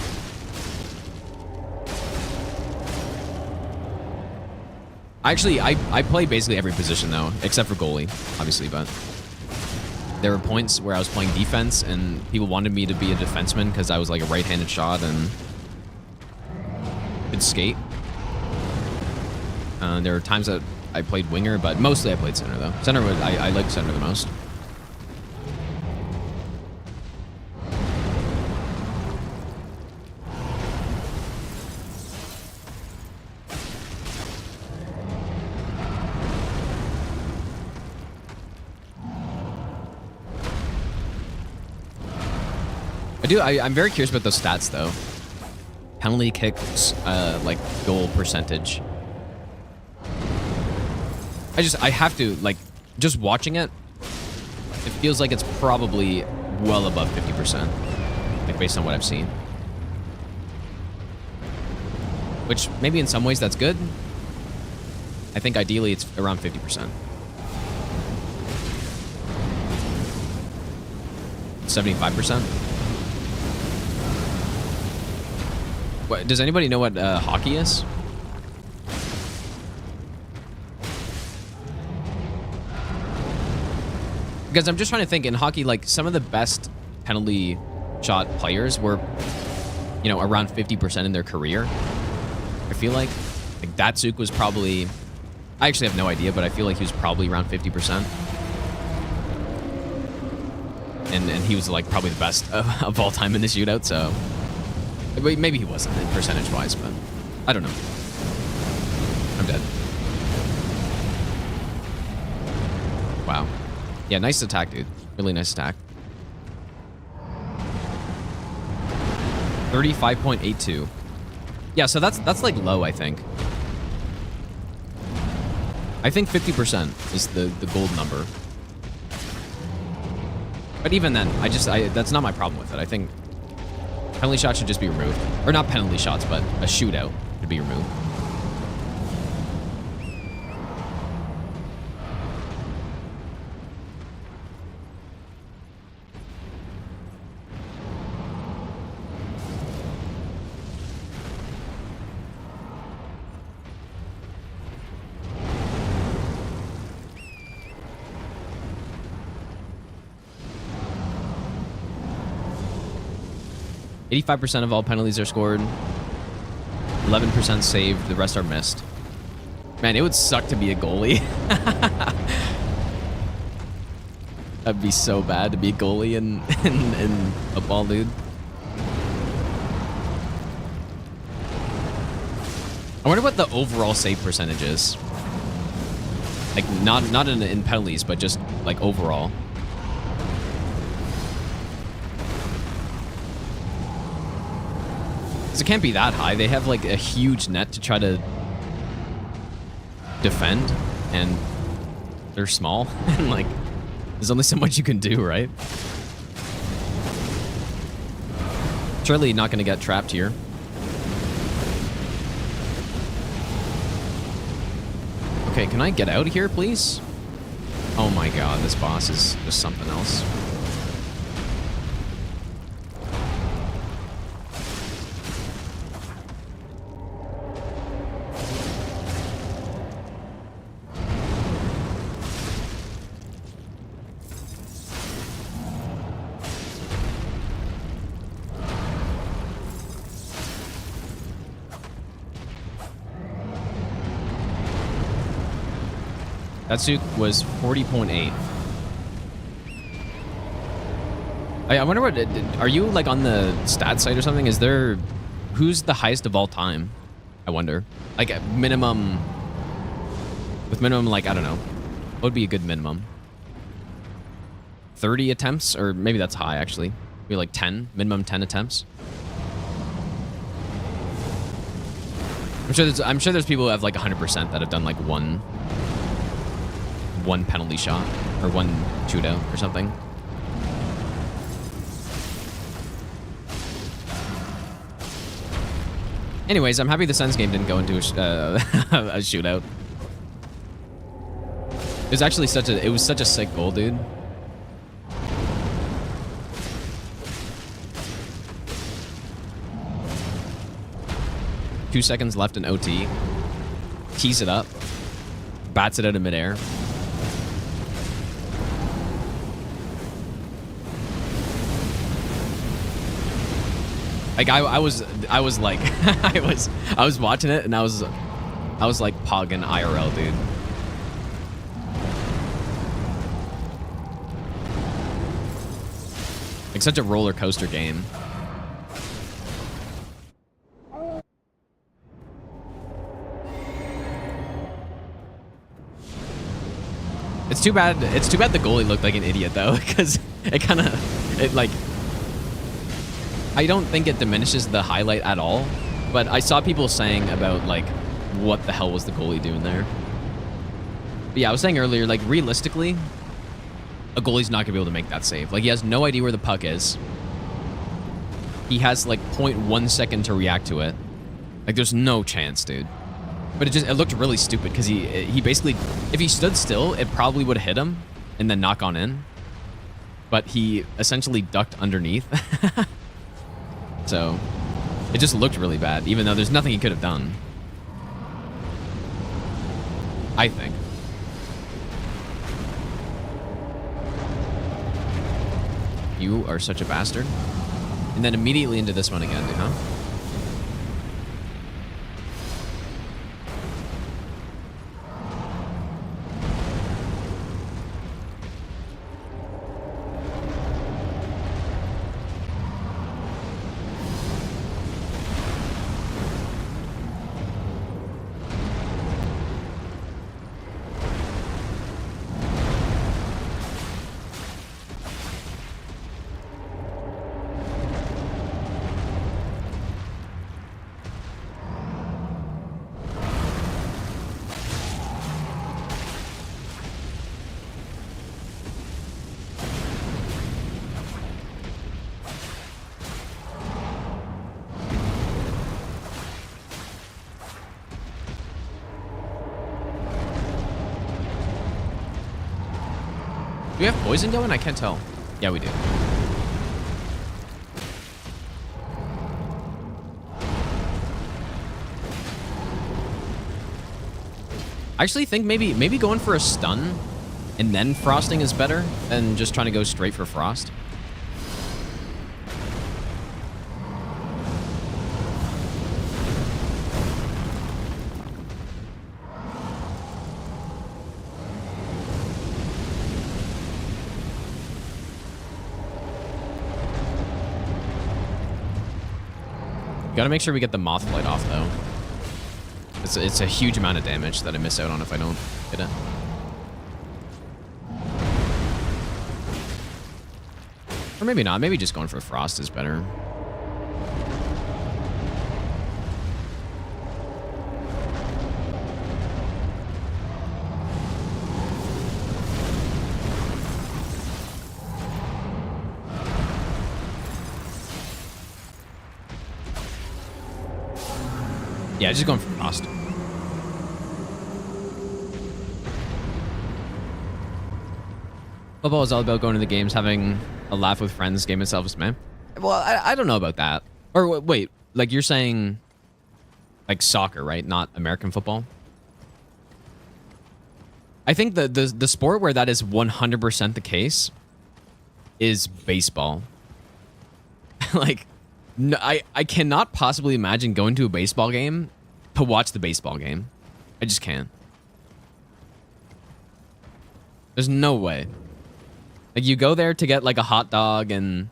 Actually, I play basically every position though, except for goalie, obviously, but there were points where I was playing defense and people wanted me to be a defenseman because I was like a right-handed shot and could skate. There were times that I played winger, but mostly I played center though. Center, I like center the most. I'm very curious about those stats though. Penalty kicks, like goal percentage. I have to, like, just watching it, it feels like it's probably well above 50%, like based on what I've seen. Which maybe in some ways that's good. I think ideally it's around 50%. 75%. What, does anybody know what hockey is? Because I'm just trying to think, in hockey, like, some of the best penalty shot players were, you know, around 50% in their career. I feel like Datsuk was probably, I actually have no idea, but I feel like he was probably around 50%. And he was, like, probably the best of all time in the shootout, so maybe he wasn't percentage-wise, but I don't know. I'm dead. Wow. Yeah, nice attack, dude. Really nice attack. 35.82. Yeah, so that's like low, I think. I think 50% is the gold number. But even then, that's not my problem with it. I think penalty shots should just be removed. Or not penalty shots, but a shootout should be removed. %85% of all penalties are scored. 11% saved. The rest are missed. Man, it would suck to be a goalie. That'd be so bad to be a goalie in football, dude. I wonder what the overall save percentage is. Like, not in penalties, but just, like, overall. Because it can't be that high. They have, like, a huge net to try to defend, and they're small. And, like, there's only so much you can do, right? Surely not going to get trapped here. Okay, can I get out here, please? Oh my god, this boss is just something else. That suit was 40.8. I wonder what... Are you, like, on the stat site or something? Is there... Who's the highest of all time? I wonder. Like, minimum... With minimum, like, I don't know. What would be a good minimum? 30 attempts? Or maybe that's high, actually. Maybe, like, 10? Minimum 10 attempts? I'm sure there's people who have, like, 100% that have done, like, one penalty shot or one shootout or something. Anyways, I'm happy the Suns game didn't go into a shootout. It was actually such a sick goal, dude. Two seconds left in OT. Tees it up. Bats it out of midair. Like I was like I was watching it and I was like pogging IRL, dude. Like such a roller coaster game. It's too bad the goalie looked like an idiot though, because it like I don't think it diminishes the highlight at all, but I saw people saying about, like, what the hell was the goalie doing there? But yeah, I was saying earlier, like, realistically, a goalie's not going to be able to make that save. Like, he has no idea where the puck is. He has, like, 0.1 second to react to it. Like, there's no chance, dude. But it looked really stupid, because he basically, if he stood still, it probably would have hit him and then knock on in. But he essentially ducked underneath. So, it just looked really bad, even though there's nothing he could have done. I think. You are such a bastard. And then immediately into this one again, dude, huh? Do we have poison going? I can't tell. Yeah, we do. I actually think maybe going for a stun and then frosting is better than just trying to go straight for frost. Gotta make sure we get the moth flight off, though. It's a huge amount of damage that I miss out on if I don't hit it. Or maybe not. Maybe just going for frost is better. Yeah, just going for frost. Football is all about going to the games, having a laugh with friends, game itself, man. Well, I don't know about that. Or wait, like you're saying, like soccer, right? Not American football. I think the sport where that is 100% the case is baseball. Like, no, I cannot possibly imagine going to a baseball game to watch the baseball game. I just can't. There's no way. Like, you go there to get like a hot dog and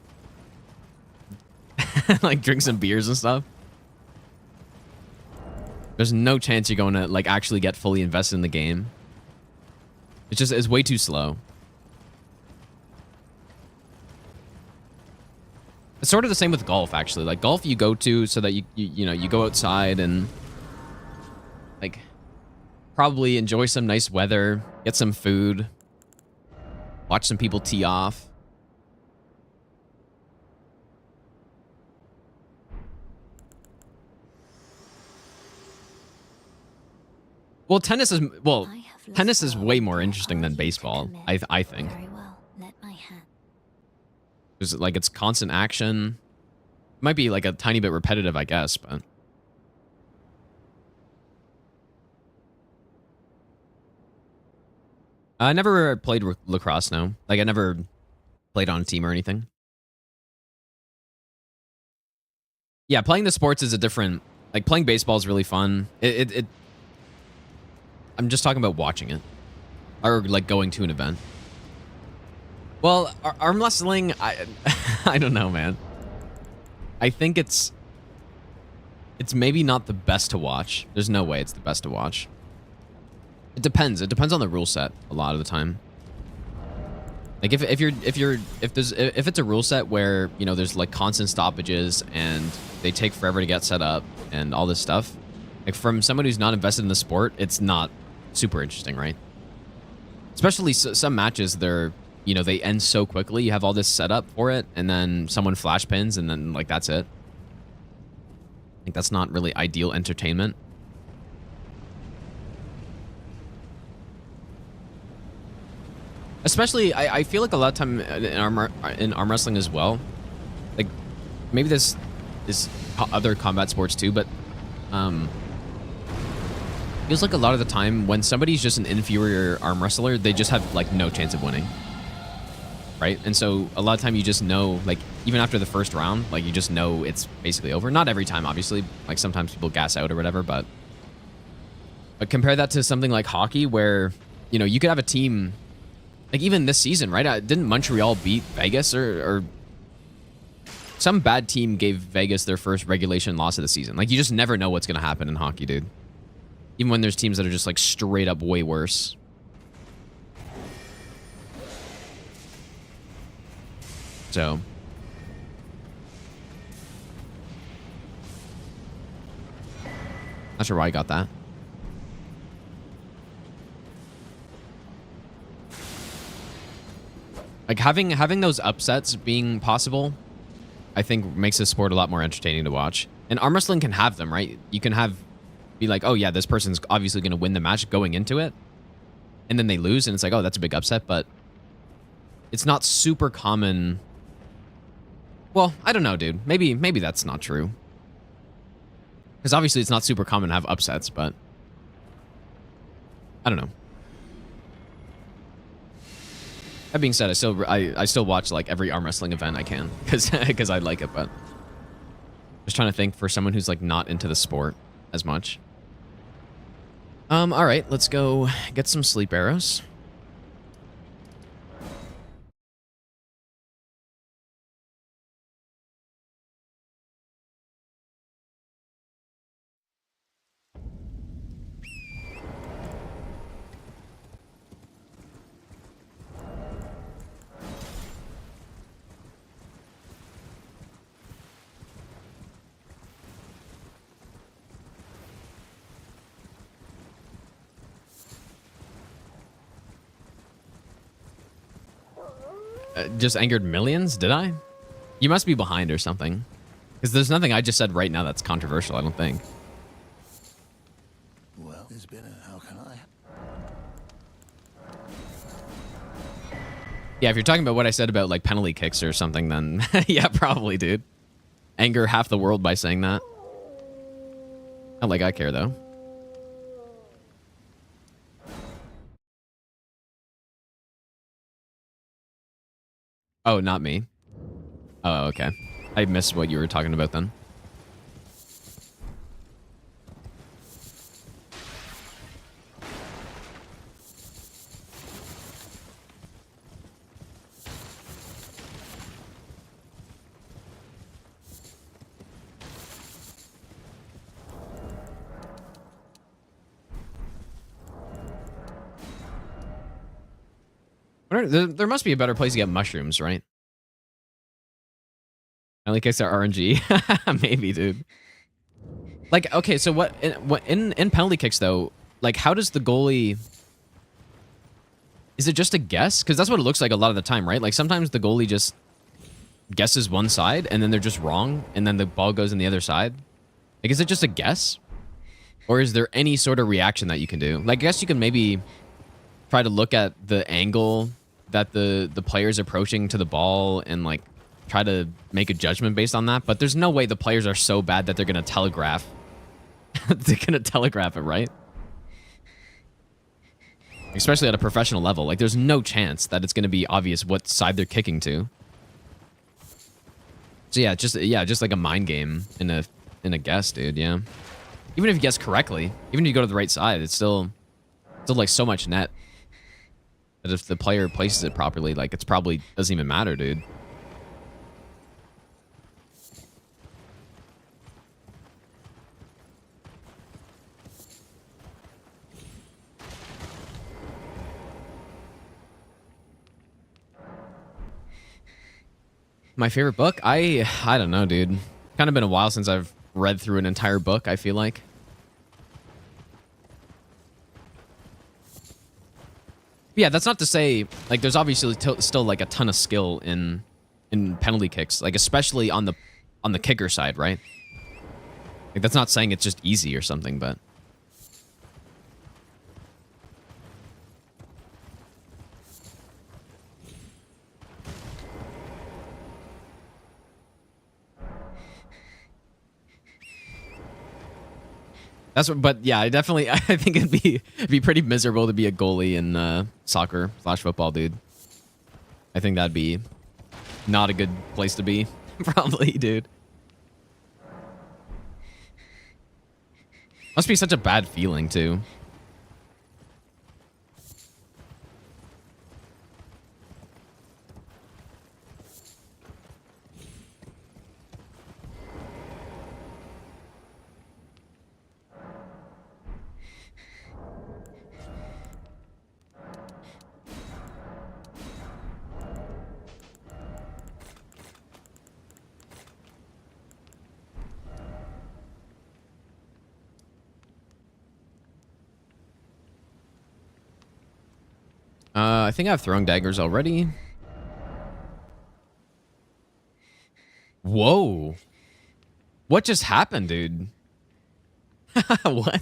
like drink some beers and stuff. There's no chance you're going to like actually get fully invested in the game. It's way too slow. It's sort of the same with golf, actually. Like golf, you go to so that you know, you go outside and like probably enjoy some nice weather, get some food, watch some people tee off. Well, tennis is way more interesting than baseball, I think. Very well. Let my hand. Because like it's constant action. Might be like a tiny bit repetitive, I guess, but I never played lacrosse, no. Like I never played on a team or anything. Yeah, playing the sports is a different, like playing baseball is really fun. I'm just talking about watching it. Or like going to an event. Well, arm wrestling, I don't know, man. I think it's maybe not the best to watch. There's no way it's the best to watch. It depends. It depends on the rule set a lot of the time. Like if it's a rule set where, you know, there's like constant stoppages and they take forever to get set up and all this stuff. Like from someone who's not invested in the sport, it's not super interesting, right? Especially some matches, they're, you know, they end so quickly. You have all this setup for it, and then someone flash pins, and then like that's it. I think that's not really ideal entertainment. Especially, I feel like a lot of time in arm wrestling as well. Like maybe this is other combat sports too, but feels like a lot of the time when somebody's just an inferior arm wrestler, they just have like no chance of winning. Right? And so a lot of time you just know, like even after the first round, like you just know it's basically over. Not every time, obviously. Like sometimes people gas out or whatever, but compare that to something like hockey where, you know, you could have a team, like even this season, right? Didn't Montreal beat Vegas or some bad team gave Vegas their first regulation loss of the season? Like you just never know what's going to happen in hockey, dude. Even when there's teams that are just like straight up way worse. So. Not sure why I got that. Like having those upsets being possible, I think makes this sport a lot more entertaining to watch. And arm wrestling can have them, right? You can be like, oh yeah, this person's obviously going to win the match going into it. And then they lose and it's like, oh, that's a big upset, but it's not super common. Well, I don't know, dude. Maybe that's not true. Because obviously it's not super common to have upsets, but I don't know. That being said, I still watch like every arm wrestling event I can because I like it, but just trying to think for someone who's like not into the sport as much. All right, let's go get some sleep arrows. Just angered millions, did I? You must be behind or something. Because there's nothing I just said right now that's controversial, I don't think. Well, there's been a... How can I... Yeah, if you're talking about what I said about like penalty kicks or something, then yeah, probably, dude. Anger half the world by saying that. Not like I care though. Oh, not me. Oh, okay. I missed what you were talking about then. There must be a better place to get mushrooms, right? Penalty kicks are RNG. Maybe, dude. Like, okay, so what in penalty kicks though? Like, how does the goalie? Is it just a guess? Because that's what it looks like a lot of the time, right? Like sometimes the goalie just guesses one side and then they're just wrong, and then the ball goes in the other side. Like, is it just a guess, or is there any sort of reaction that you can do? Like, I guess you can maybe try to look at the angle that the player's approaching to the ball and like try to make a judgment based on that. But there's no way the players are so bad that they're gonna telegraph. They're gonna telegraph it, right? Especially at a professional level. Like, there's no chance that it's gonna be obvious what side they're kicking to. So yeah, just like a mind game in a guess, dude. Yeah. Even if you guess correctly, even if you go to the right side, it's still like so much net. That if the player places it properly, like, it's probably doesn't even matter, dude. My favorite book? I don't know, dude. Kind of been a while since I've read through an entire book, I feel like. Yeah, that's not to say, like, there's obviously still like a ton of skill in penalty kicks, like especially on the kicker side, right? Like, that's not saying it's just easy or something, but that's what. But yeah, I think it'd be pretty miserable to be a goalie in soccer/football, dude. I think that'd be not a good place to be, probably, dude. Must be such a bad feeling too. I think I have throwing daggers already. Whoa. What just happened, dude? What?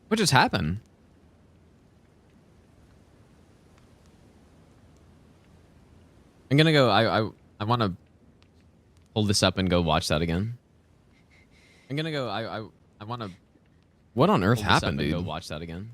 What just happened? I'm gonna go. I want to pull this up and go watch that again. I'm gonna go. I want to. What on earth happened, dude? Go watch that again.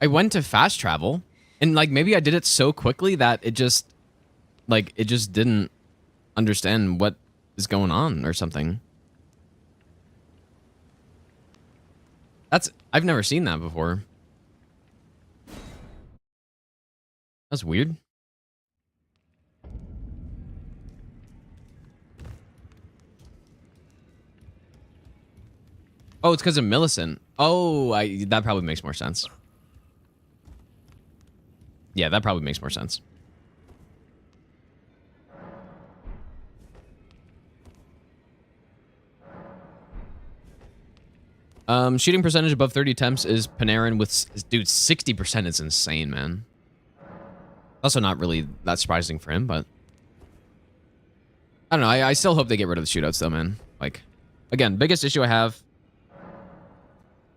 I went to fast travel, and like maybe I did it so quickly that it just didn't understand what is going on or something. I've never seen that before. That's weird. Oh, it's because of Millicent. Oh, that probably makes more sense. Yeah, that probably makes more sense. Shooting percentage above 30 attempts is Panarin with... Dude, 60% is insane, man. Also not really that surprising for him, but I don't know. I still hope they get rid of the shootouts though, man. Like, again, biggest issue I have.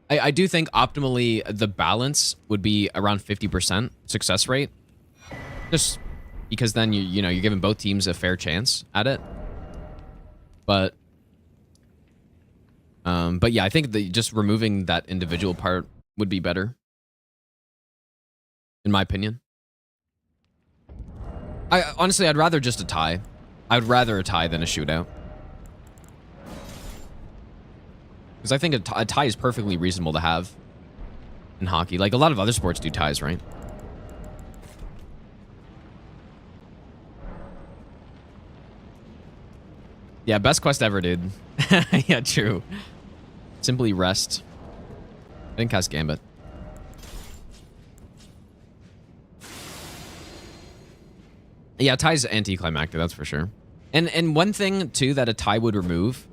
I do think optimally the balance would be around 50% success rate. Just because then you know, you're giving both teams a fair chance at it. But yeah, I think just removing that individual part would be better. In my opinion. Honestly, I'd rather just a tie. I would rather a tie than a shootout. Because I think a tie is perfectly reasonable to have in hockey. Like, a lot of other sports do ties, right? Yeah, best quest ever, dude. Yeah, true. Simply rest. I didn't cast Gambit. Yeah, tie's anticlimactic, that's for sure. And one thing, too, that a tie would remove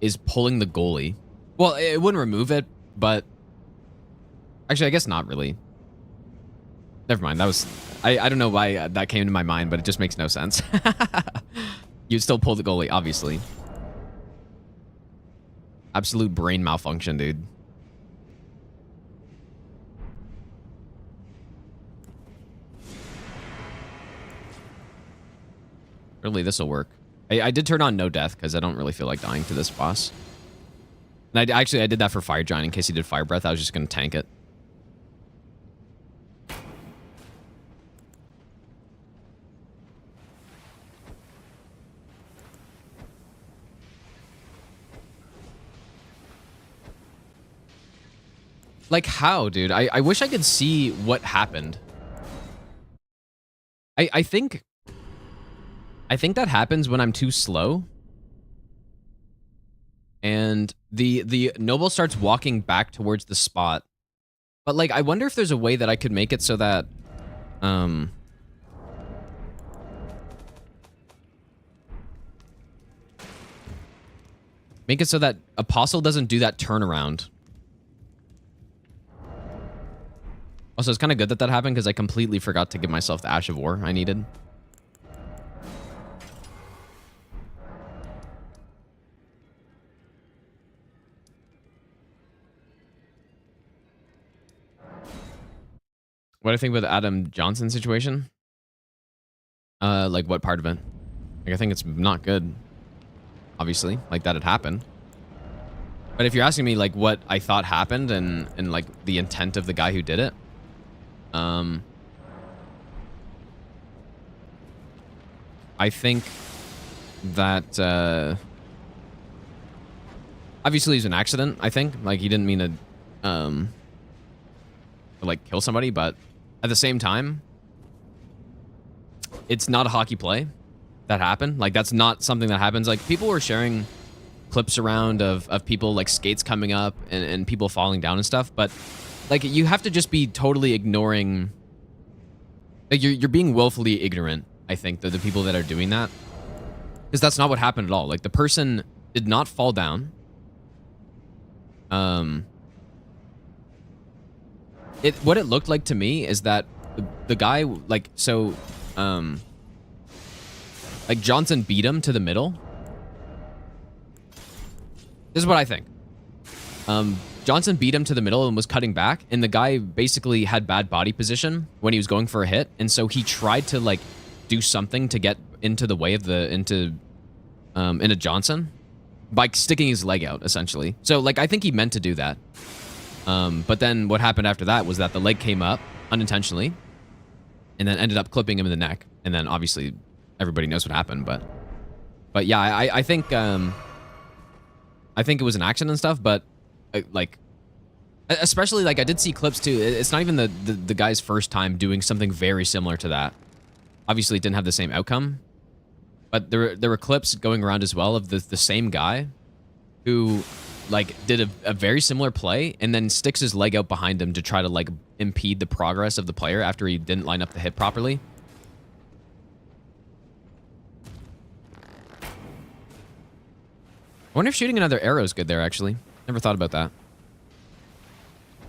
is pulling the goalie. Well, it wouldn't remove it, but... Actually, I guess not really. Never mind, that was... I don't know why that came to my mind, but it just makes no sense. You'd still pull the goalie, obviously. Absolute brain malfunction, dude. Really, this will work. I did turn on no death because I don't really feel like dying to this boss. And I did that for Fire Giant in case he did Fire Breath. I was just going to tank it. Like how, dude? I wish I could see what happened. I think that happens when I'm too slow. And the noble starts walking back towards the spot. But like I wonder if there's a way that I could make it so that make it so that Apostle doesn't do that turnaround. Also, it's kind of good that happened because I completely forgot to give myself the Ash of War I needed. What do I think about the Adam Johnson situation? Like what part of it? Like I think it's not good. Obviously, like that had happened. But if you're asking me like what I thought happened and like the intent of the guy who did it, I think that obviously it's an accident. I think like he didn't mean to like kill somebody, but at the same time, it's not a hockey play that happened. Like that's not something that happens. Like people were sharing clips around of people like skates coming up and people falling down and stuff, but like you have to just be totally ignoring. Like you're being willfully ignorant. I think the people that are doing that, because that's not what happened at all. Like the person did not fall down. What it looked like to me is that the guy like so like Johnson beat him to the middle. This is what I think. Johnson beat him to the middle and was cutting back, and the guy basically had bad body position when he was going for a hit, and so he tried to like do something to get into the way of into Johnson by sticking his leg out essentially. So like I think he meant to do that. But then what happened after that was that the leg came up unintentionally and then ended up clipping him in the neck. And then obviously everybody knows what happened, but yeah, I think it was an accident and stuff, but like, especially like I did see clips too. It's not even the guy's first time doing something very similar to that. Obviously it didn't have the same outcome, but there were clips going around as well of the same guy who like did a very similar play and then sticks his leg out behind him to try to like impede the progress of the player after he didn't line up the hit properly. I wonder if shooting another arrow is good there, actually. Never thought about that.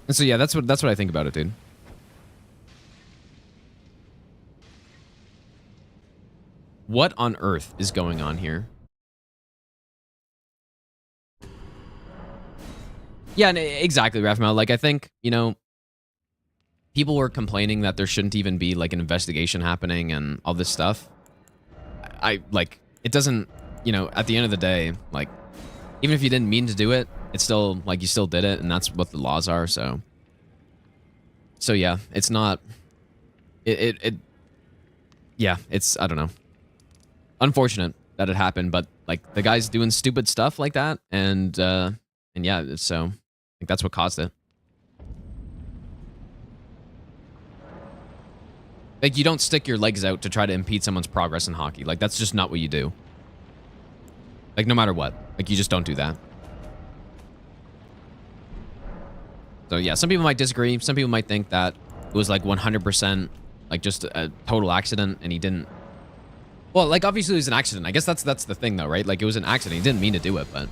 And so yeah, that's what I think about it, dude. What on earth is going on here? Yeah, exactly, Rathmel. Like, I think, you know, people were complaining that there shouldn't even be, like, an investigation happening and all this stuff. Like, it doesn't, you know, at the end of the day, like, even if you didn't mean to do it, it's still, like, you still did it, and that's what the laws are, so. So, yeah, it's not, yeah, it's, I don't know. Unfortunate that it happened, but, like, the guy's doing stupid stuff like that, and yeah, so, I think that's what caused it. Like, you don't stick your legs out to try to impede someone's progress in hockey. Like, that's just not what you do. Like, no matter what. Like, you just don't do that. So, yeah, some people might disagree. Some people might think that it was, like, 100%, like, just a total accident, and he didn't... Well, like, obviously it was an accident. I guess that's the thing, though, right? Like, it was an accident. He didn't mean to do it, but...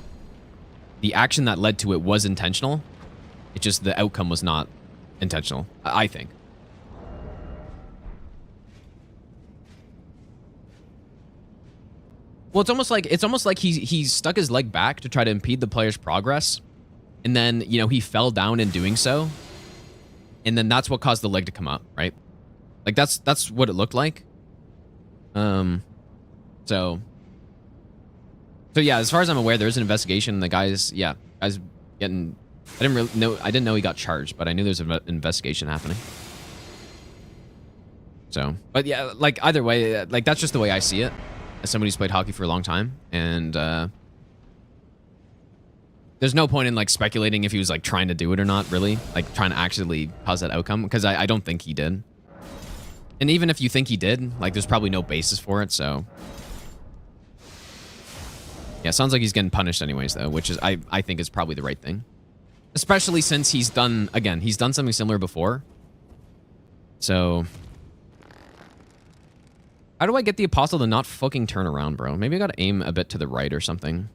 the action that led to it was intentional. It's just the outcome was not intentional, I think. Well, it's almost like he stuck his leg back to try to impede the player's progress, and then, you know, he fell down in doing so, and then that's what caused the leg to come up, right? Like, that's what it looked like. So yeah, as far as I'm aware, there's an investigation. The guy's getting... I didn't know he got charged, but I knew there's an investigation happening. So, but yeah, like, either way, like, that's just the way I see it, as somebody who's played hockey for a long time, and there's no point in, like, speculating if he was, like, trying to do it or not, really, like, trying to actually cause that outcome, because I don't think he did. And even if you think he did, like, there's probably no basis for it, so... yeah, sounds like he's getting punished anyways, though, which is, I think is probably the right thing. Especially since he's done something similar before. So... how do I get the Apostle to not fucking turn around, bro? Maybe I gotta aim a bit to the right or something.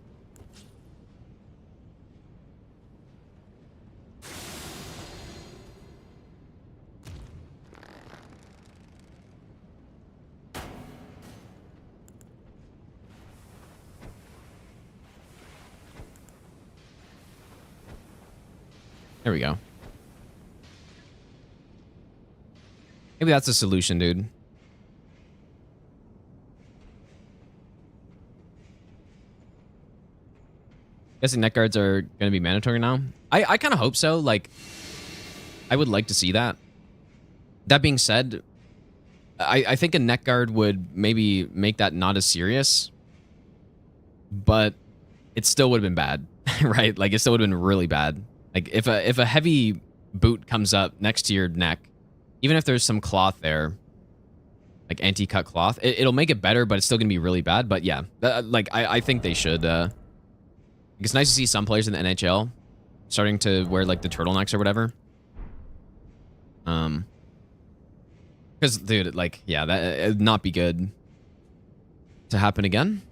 There we go. Maybe that's a solution, dude. Guessing neck guards are going to be mandatory now. I kind of hope so. Like, I would like to see that. That being said, I think a neck guard would maybe make that not as serious, but it still would have been bad, right? Like, it still would have been really bad. Like, if a heavy boot comes up next to your neck, even if there's some cloth there, like anti-cut cloth, it'll make it better, but it's still going to be really bad. But yeah, like, I think they should... it's nice to see some players in the NHL starting to wear, like, the turtlenecks or whatever. Because, dude, like, yeah, it'd not be good to happen again.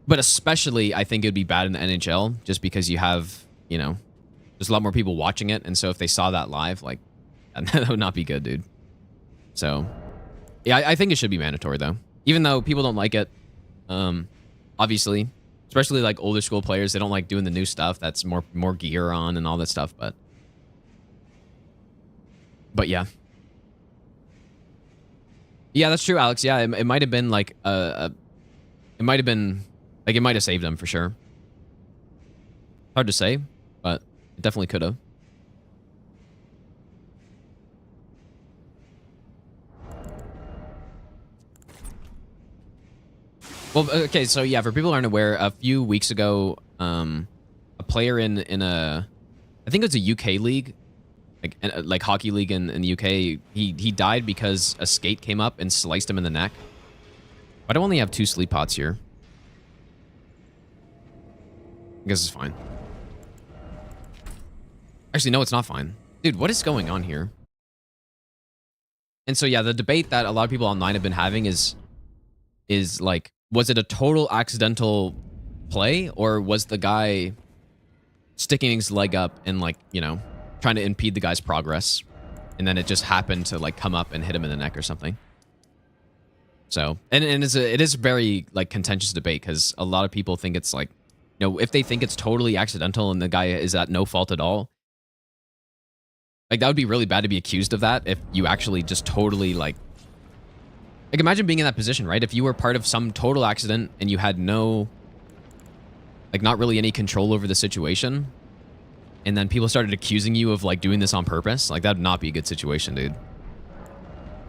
But especially, I think it would be bad in the NHL, just because you have, you know, there's a lot more people watching it, and so if they saw that live, like, that would not be good, dude. So, yeah, I think it should be mandatory, though. Even though people don't like it, obviously, especially, like, older school players, they don't like doing the new stuff that's more gear on and all that stuff, but yeah. Yeah, that's true, Alex. Yeah, it might have been, like, it might have been, like, it might have saved them, for sure. Hard to say, but it definitely could have. Well, okay, so yeah, for people who aren't aware, a few weeks ago, a player in a, I think it was a UK league, like hockey league in the UK, he died because a skate came up and sliced him in the neck. Why do I only have 2 sleep pots here? I guess it's fine. Actually, no, it's not fine. Dude, what is going on here? And so, yeah, the debate that a lot of people online have been having is like, was it a total accidental play, or was the guy sticking his leg up and, like, you know, trying to impede the guy's progress, and then it just happened to, like, come up and hit him in the neck or something? So, and it is a very like contentious debate because a lot of people think it's like, you know, if they think it's totally accidental and the guy is at no fault at all, like that would be really bad to be accused of that if you actually just totally like imagine being in that position, right? If you were part of some total accident and you had no, like not really any control over the situation, and then people started accusing you of like doing this on purpose, like that'd not be a good situation, dude.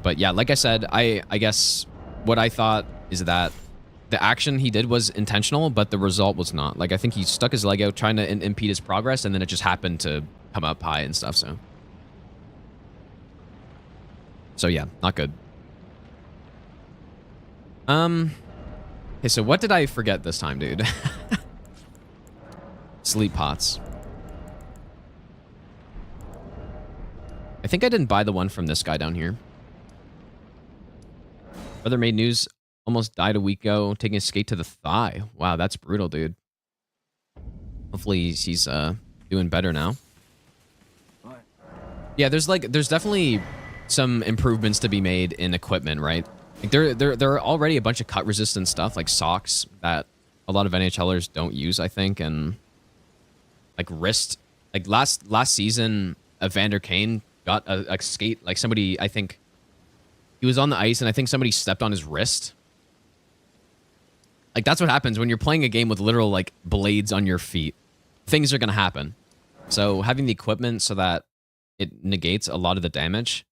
But yeah, like I said, I guess what I thought is that the action he did was intentional, but the result was not. Like I think he stuck his leg out trying to impede his progress, and then it just happened to come up high and stuff, so yeah, not good. Okay, so what did I forget this time, dude? Sleep pots. I think I didn't buy the one from this guy down here. Brother made news, almost died a week ago, taking a skate to the thigh. Wow, that's brutal, dude. Hopefully he's doing better now. Yeah, there's definitely some improvements to be made in equipment, right? Like there are already a bunch of cut resistant stuff like socks that a lot of NHLers don't use, I think, and like wrist. Like last season, Evander Kane got a skate, like somebody, I think he was on the ice and I think somebody stepped on his wrist. Like that's what happens when you're playing a game with literal like blades on your feet. Things are gonna happen. So having the equipment so that it negates a lot of the damage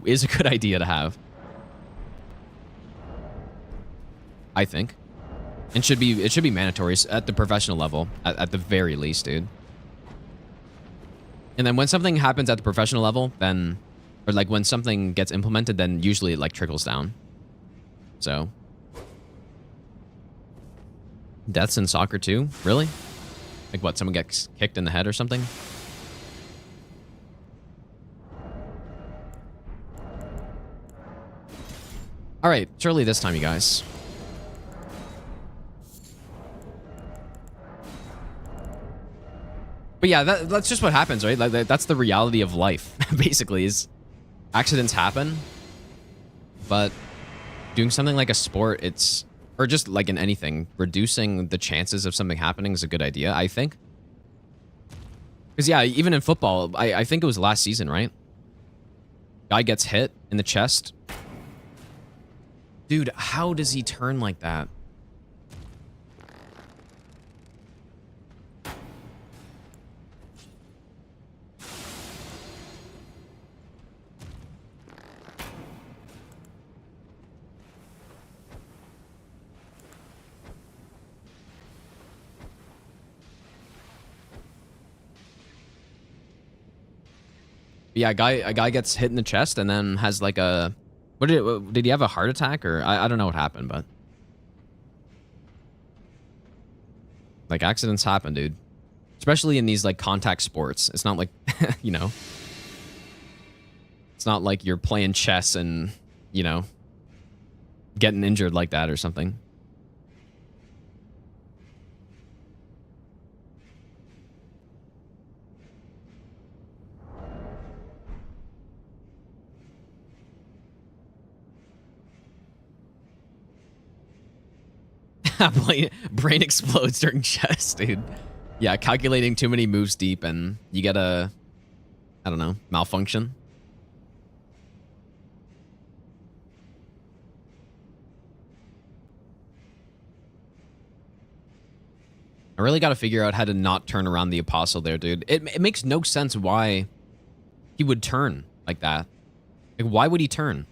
is a good idea to have, I think. And it should be mandatory at the professional level, at the very least, dude. And then when something happens at the professional level, then, or like when something gets implemented, then usually it like trickles down. So. Deaths in soccer too? Really? Like what, someone gets kicked in the head or something? All right, surely this time, you guys. But yeah, that's just what happens, right? Like that's the reality of life, basically, is accidents happen. But doing something like a sport, or just like in anything, reducing the chances of something happening is a good idea, I think. Because yeah, even in football, I think it was last season, right? Guy gets hit in the chest. Dude, how does he turn like that? Yeah, a guy gets hit in the chest and then has like a... Did he have a heart attack? Or I don't know what happened, but... Like, accidents happen, dude. Especially in these, like, contact sports. It's not like, you know... It's not like you're playing chess and, you know... getting injured like that or something. Brain explodes during chess, dude. Yeah, calculating too many moves deep and you get a, I don't know, malfunction. I really got to figure out how to not turn around the Apostle there, dude. It makes no sense why he would turn like that. Like, why would he turn?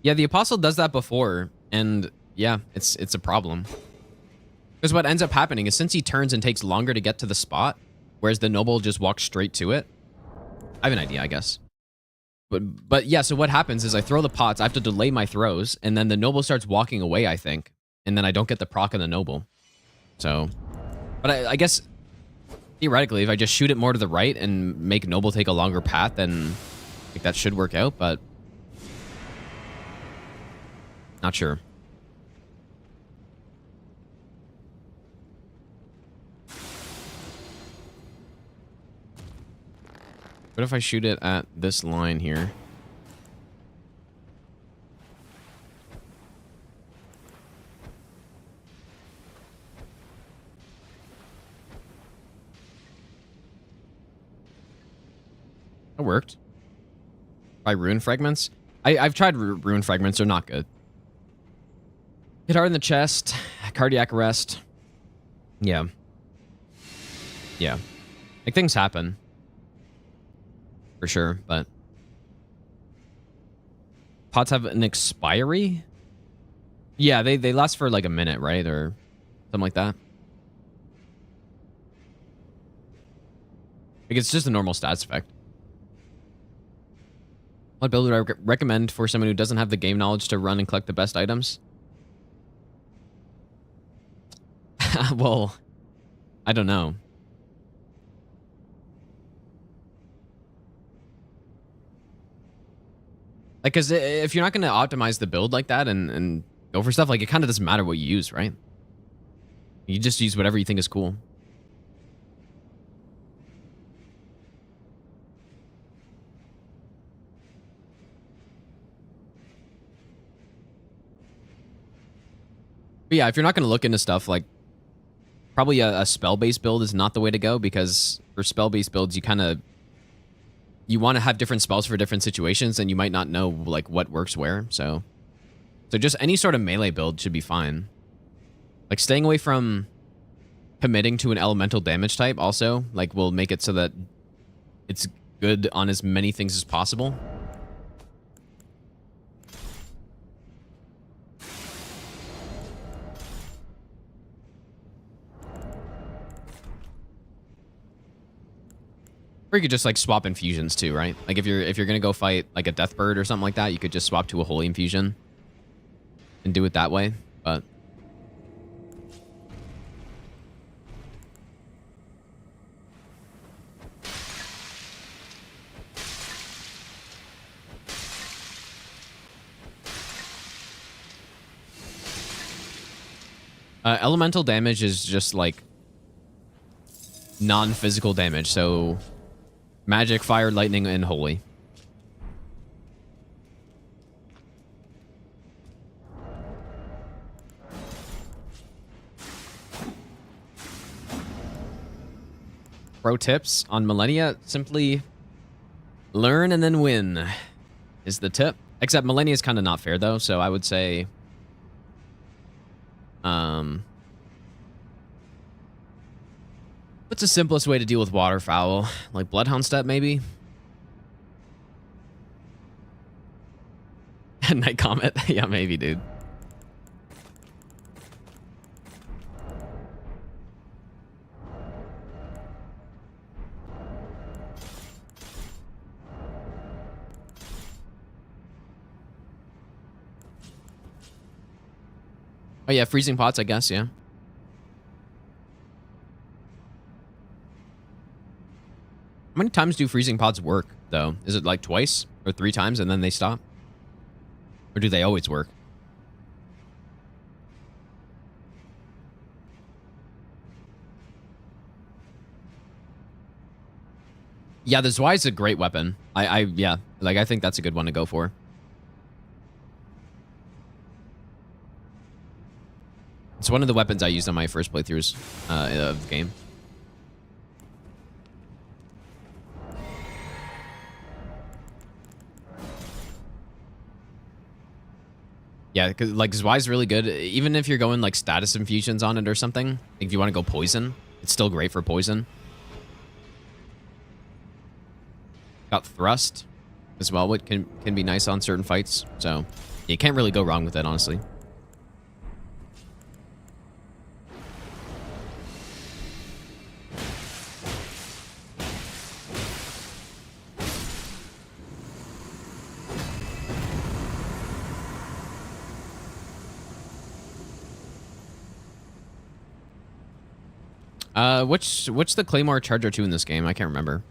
Yeah, the Apostle does that before, and yeah, it's a problem. Because what ends up happening is since he turns and takes longer to get to the spot, whereas the Noble just walks straight to it. I have an idea, I guess. But yeah, so what happens is I throw the pots, I have to delay my throws, and then the Noble starts walking away, I think. And then I don't get the proc on the Noble. So, but I guess, theoretically, if I just shoot it more to the right and make Noble take a longer path, then like, that should work out, but... Not sure. What if I shoot it at this line here? That worked. Try rune fragments. I've tried rune fragments. They're not good. Hit hard in the chest. Cardiac arrest. Yeah. Yeah. Like, things happen. For sure, but... Pots have an expiry? Yeah, they last for like a minute, right? Or something like that. Like, it's just a normal stats effect. What build would I recommend for someone who doesn't have the game knowledge to run and collect the best items? Well, I don't know. Like, because if you're not going to optimize the build like that and go for stuff, like, it kind of doesn't matter what you use, right? You just use whatever you think is cool. But yeah, if you're not going to look into stuff, like, probably a spell-based build is not the way to go, because for spell-based builds, you want to have different spells for different situations, and you might not know, like, what works where, so just any sort of melee build should be fine. Like, staying away from committing to an elemental damage type also, like, will make it so that it's good on as many things as possible. Or you could just, like, swap infusions too, right? Like, if you're gonna go fight like a death bird or something like that, you could just swap to a holy infusion and do it that way. But elemental damage is just like non-physical damage, so magic, fire, lightning, and holy. Pro tips on Millennia: simply learn and then win is the tip. Except Millennia is kind of not fair though, so I would say what's the simplest way to deal with waterfowl? Like Bloodhound Step, maybe? Night Comet? Yeah, maybe, dude. Oh yeah, freezing pots, I guess, yeah. How many times do freezing pods work, though? Is it like twice or 3 times and then they stop? Or do they always work? Yeah, the Zwei is a great weapon. Yeah, like, I think that's a good one to go for. It's one of the weapons I used on my first playthroughs of the game. Yeah, because, like, Zwei's really good. Even if you're going, like, status infusions on it or something, if you want to go poison, it's still great for poison. Got thrust as well, which can be nice on certain fights. So, you can't really go wrong with it, honestly. What's the Claymore Charger 2 in this game? I can't remember.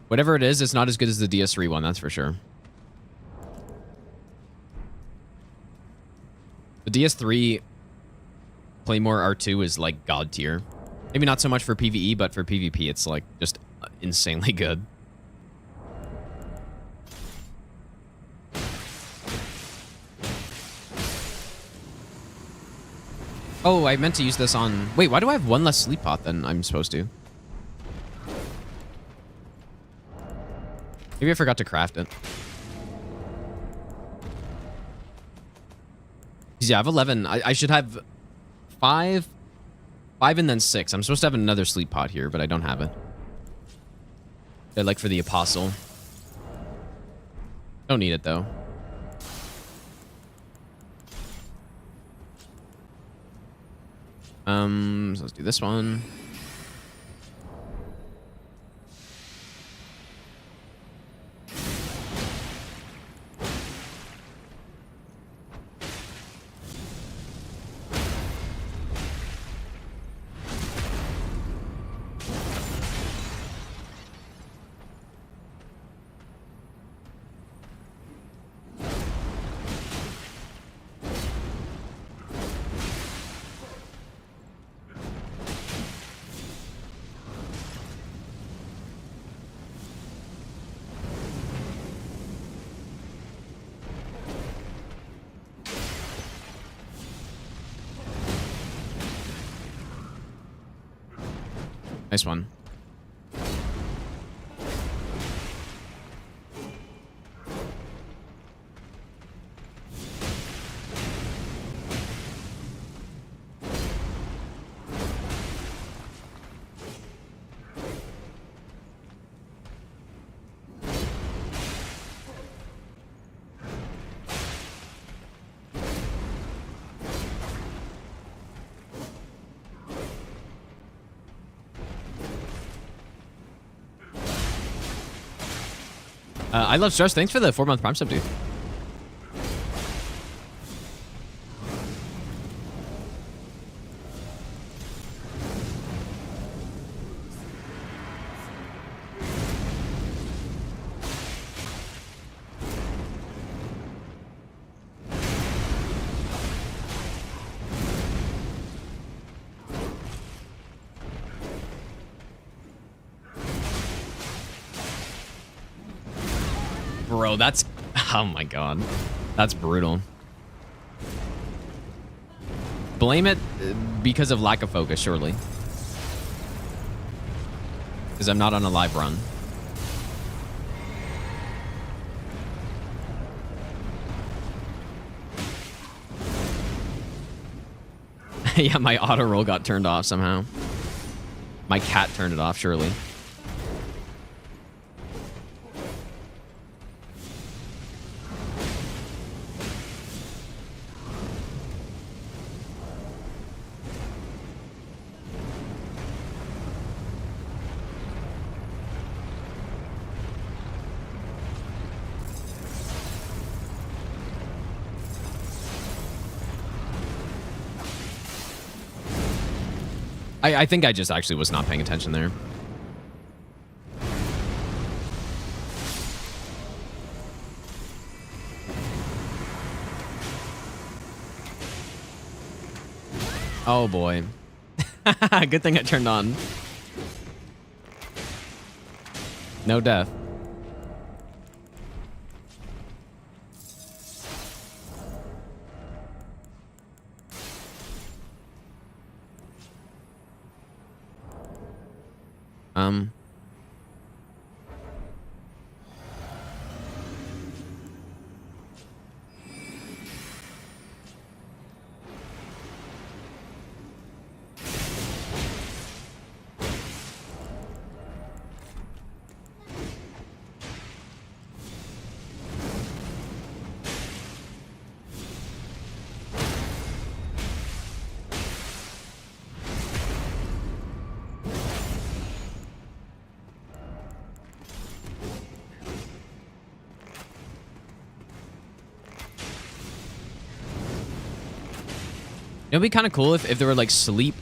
Whatever it is, it's not as good as the DS3 one, that's for sure. The DS3 Claymore R2 is like god tier. Maybe not so much for PvE, but for PvP, it's like just insanely good. Oh, I meant to use this on... Wait, why do I have one less sleep pot than I'm supposed to? Maybe I forgot to craft it. Yeah, I have 11. I should have 5 and then 6. I'm supposed to have another sleep pot here, but I don't have it. They're like for the apostle. Don't need it though. So let's do this one. Nice one. I love Stress. Thanks for the 4-month Prime sub, dude. Bro, that's... Oh my god. That's brutal. Blame it because of lack of focus, surely. Because I'm not on a live run. Yeah, my auto roll got turned off somehow. My cat turned it off, surely. I think I just actually was not paying attention there. Oh boy. Good thing I turned on. No death. It would be kind of cool if there were like sleep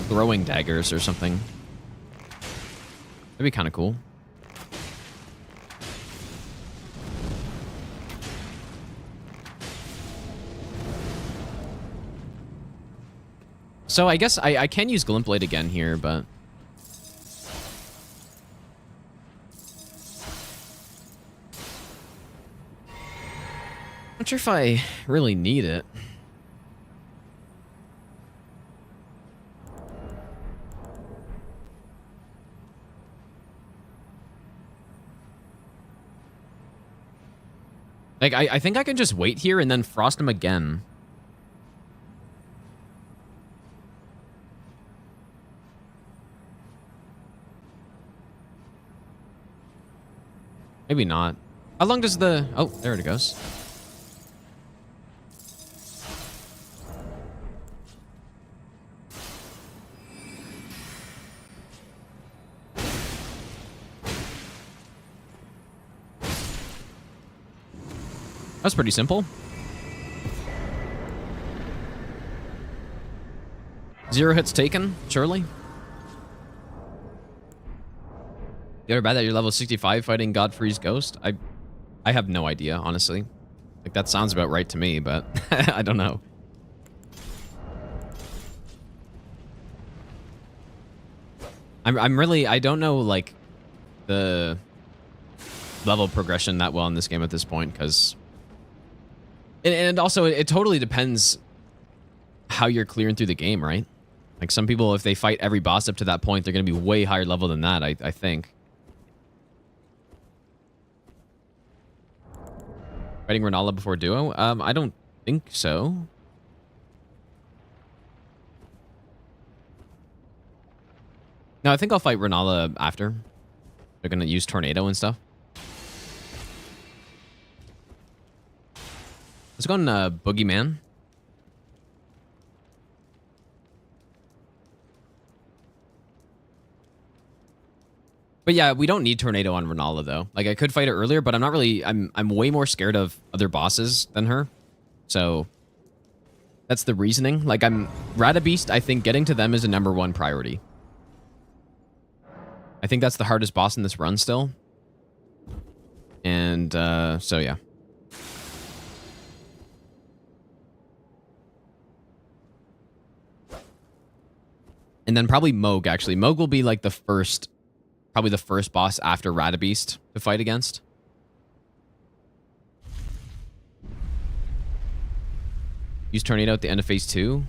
throwing daggers or something. That'd be kind of cool. So I guess I can use Glint Blade again here, but... Not sure if I really need it. Like, I think I can just wait here and then frost him again. Maybe not. How long does the... Oh, there it goes. That's pretty simple. 0 hits taken, surely. You ever bad that you're level 65 fighting Godfrey's Ghost? I have no idea, honestly. Like, that sounds about right to me, but I don't know. I'm really... I don't know, like, the level progression that well in this game at this point, because... And also, it totally depends how you're clearing through the game, right? Like, some people, if they fight every boss up to that point, they're going to be way higher level than that, I think. Fighting Renala before duo? I don't think so. No, I think I'll fight Renala after. They're going to use Tornado and stuff. Let's go on Boogeyman. But yeah, we don't need Tornado on Renala though. Like, I could fight it earlier, but I'm not really... I'm way more scared of other bosses than her. So that's the reasoning. Like, Radabeast, I think getting to them is a #1 priority. I think that's the hardest boss in this run still. And so yeah. And then probably Moog, actually. Moog will be like the first... Probably the first boss after Radabeast to fight against. Use Tornado at the end of phase 2.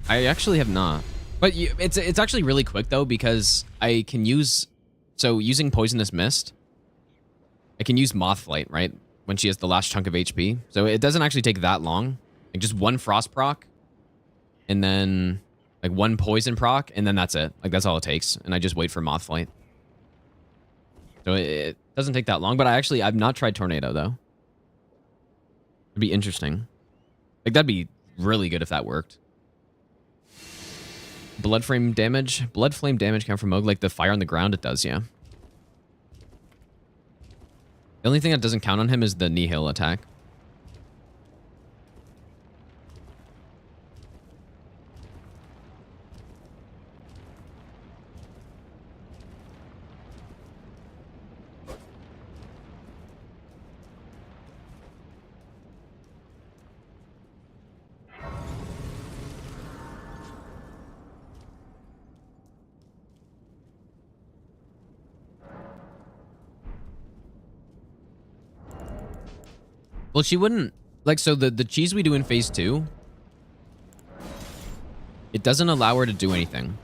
I actually have not. But it's actually really quick though, because I can use... So using Poisonous Mist, I can use Moth Flight, right? When she has the last chunk of HP. So it doesn't actually take that long. Like, just one Frost proc. And then... Like, one poison proc, and then that's it. Like, that's all it takes. And I just wait for Moth Flight. So it doesn't take that long. But I've not tried Tornado, though. It'd be interesting. Like, that'd be really good if that worked. Blood Flame damage? Blood Flame damage count from Moog? Like, the fire on the ground, it does, yeah. The only thing that doesn't count on him is the Nihil attack. Well, she wouldn't... Like, so the cheese we do in phase 2, it doesn't allow her to do anything.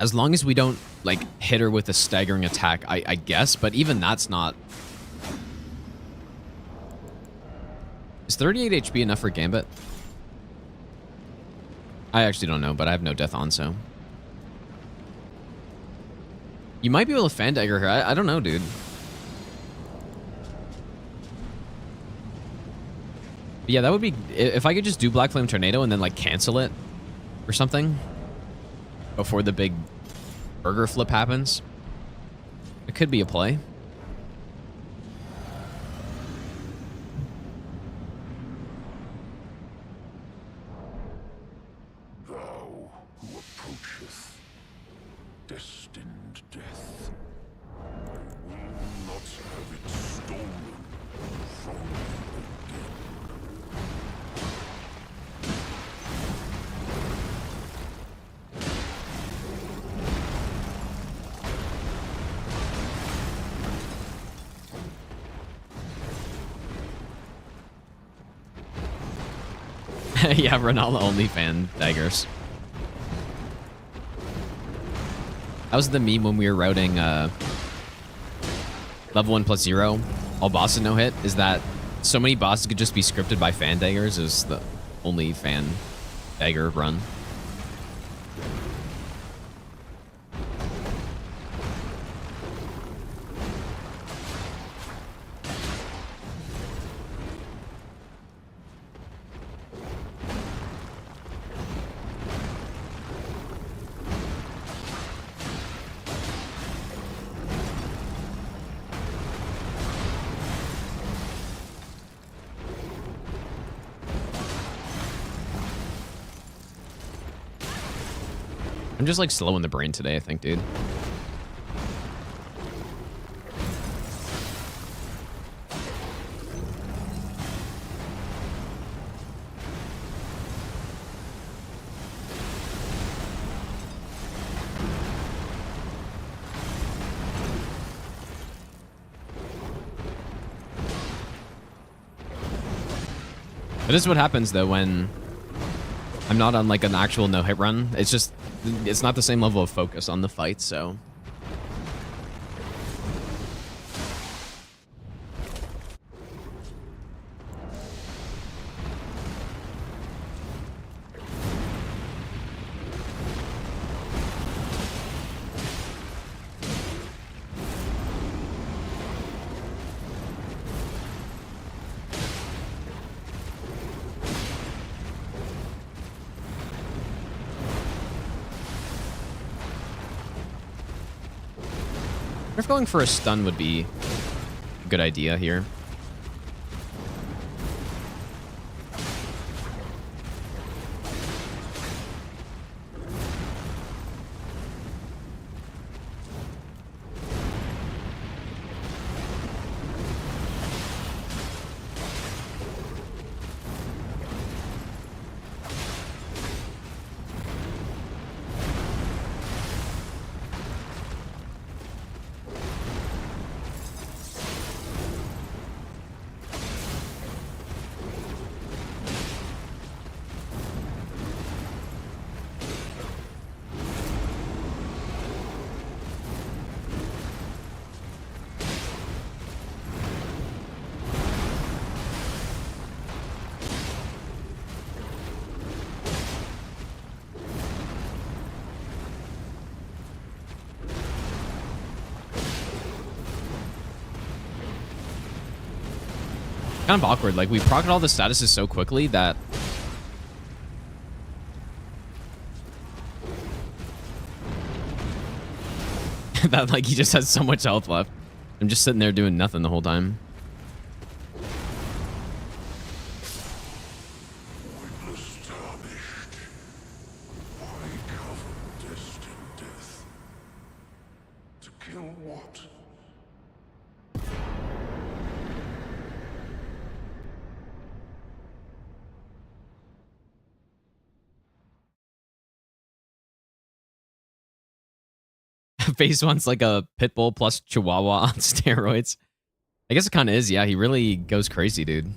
As long as we don't, like, hit her with a staggering attack, I guess. But even that's not... Is 38 HP enough for Gambit? I actually don't know, but I have no death on, so... You might be able to fan dagger her. I don't know, dude. But yeah, that would be... If I could just do Black Flame Tornado and then, like, cancel it or something before the big burger flip happens, it could be a play. Thou who approacheth destined death, I will not have it stolen from thee again. Yeah, Ronaldo only fan daggers. That was the meme when we were routing level 1 plus 0, all bosses no hit, is that so many bosses could just be scripted by fan daggers is the only fan dagger run. I'm just like slow in the brain today, I think, dude. But this is what happens though when I'm not on like an actual no-hit run. It's just, it's not the same level of focus on the fight, so. If going for a stun would be a good idea here. Kind of awkward. Like, we procced all the statuses so quickly that that like he just has so much health left. I'm just sitting there doing nothing the whole time. Witness tarnished. Why cover destined death? To kill what? Phase one's like a pit bull plus chihuahua on steroids. I guess it kind of is. Yeah, he really goes crazy, dude.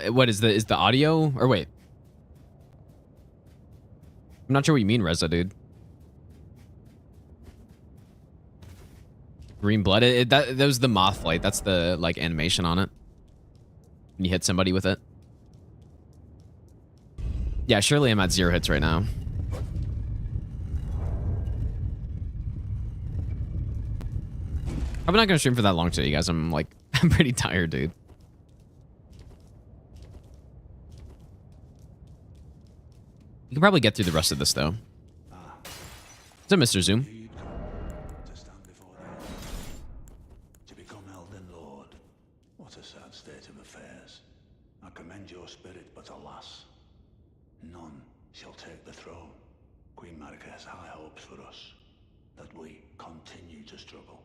What is the audio? Or wait. I'm not sure what you mean, Reza, dude. Green blood. That was the moth light. That's the like animation on it. When you hit somebody with it. Yeah, surely I'm at 0 hits right now. I'm not gonna stream for that long today, you guys. I'm like, I'm pretty tired, dude. You can probably get through the rest of this, though. Is it Mr. Zoom? To stand before the Lord, to become sad state of affairs. I commend your spirit, but alas, none shall take the throne. Queen Marika has high hopes for us, that we continue to struggle.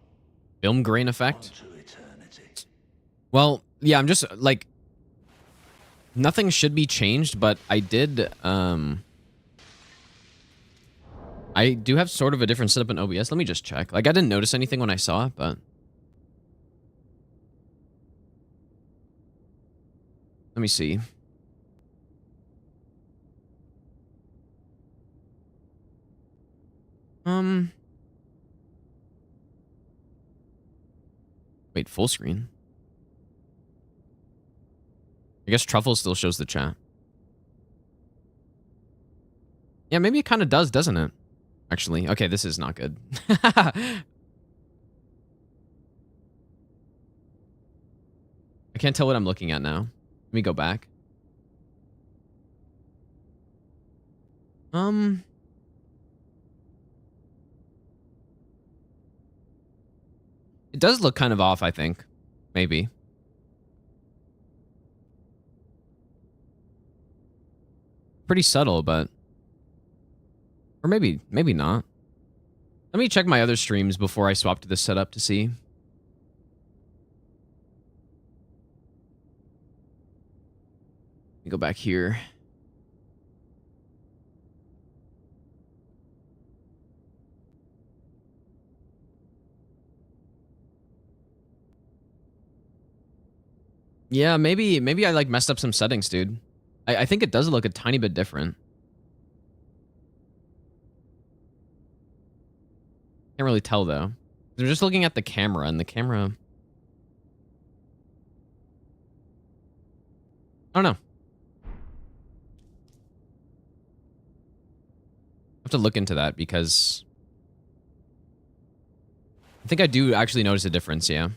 Film grain effect? On to eternity. Well, yeah, I'm just, like... Nothing should be changed, but I did, I do have sort of a different setup in OBS. Let me just check. Like, I didn't notice anything when I saw it, but... Let me see. Wait, full screen? I guess Truffle still shows the chat. Yeah, maybe it kind of does, doesn't it? Actually. Okay, this is not good. I can't tell what I'm looking at now. Let me go back. It does look kind of off, I think. Maybe. Pretty subtle, but... Or maybe not. Let me check my other streams before I swap to this setup to see. Let me go back here. Yeah, maybe I like messed up some settings, dude. I think it does look a tiny bit different. Can't really tell though. They're just looking at the camera, and the camera... I don't know. I have to look into that because... I think I do actually notice a difference, yeah.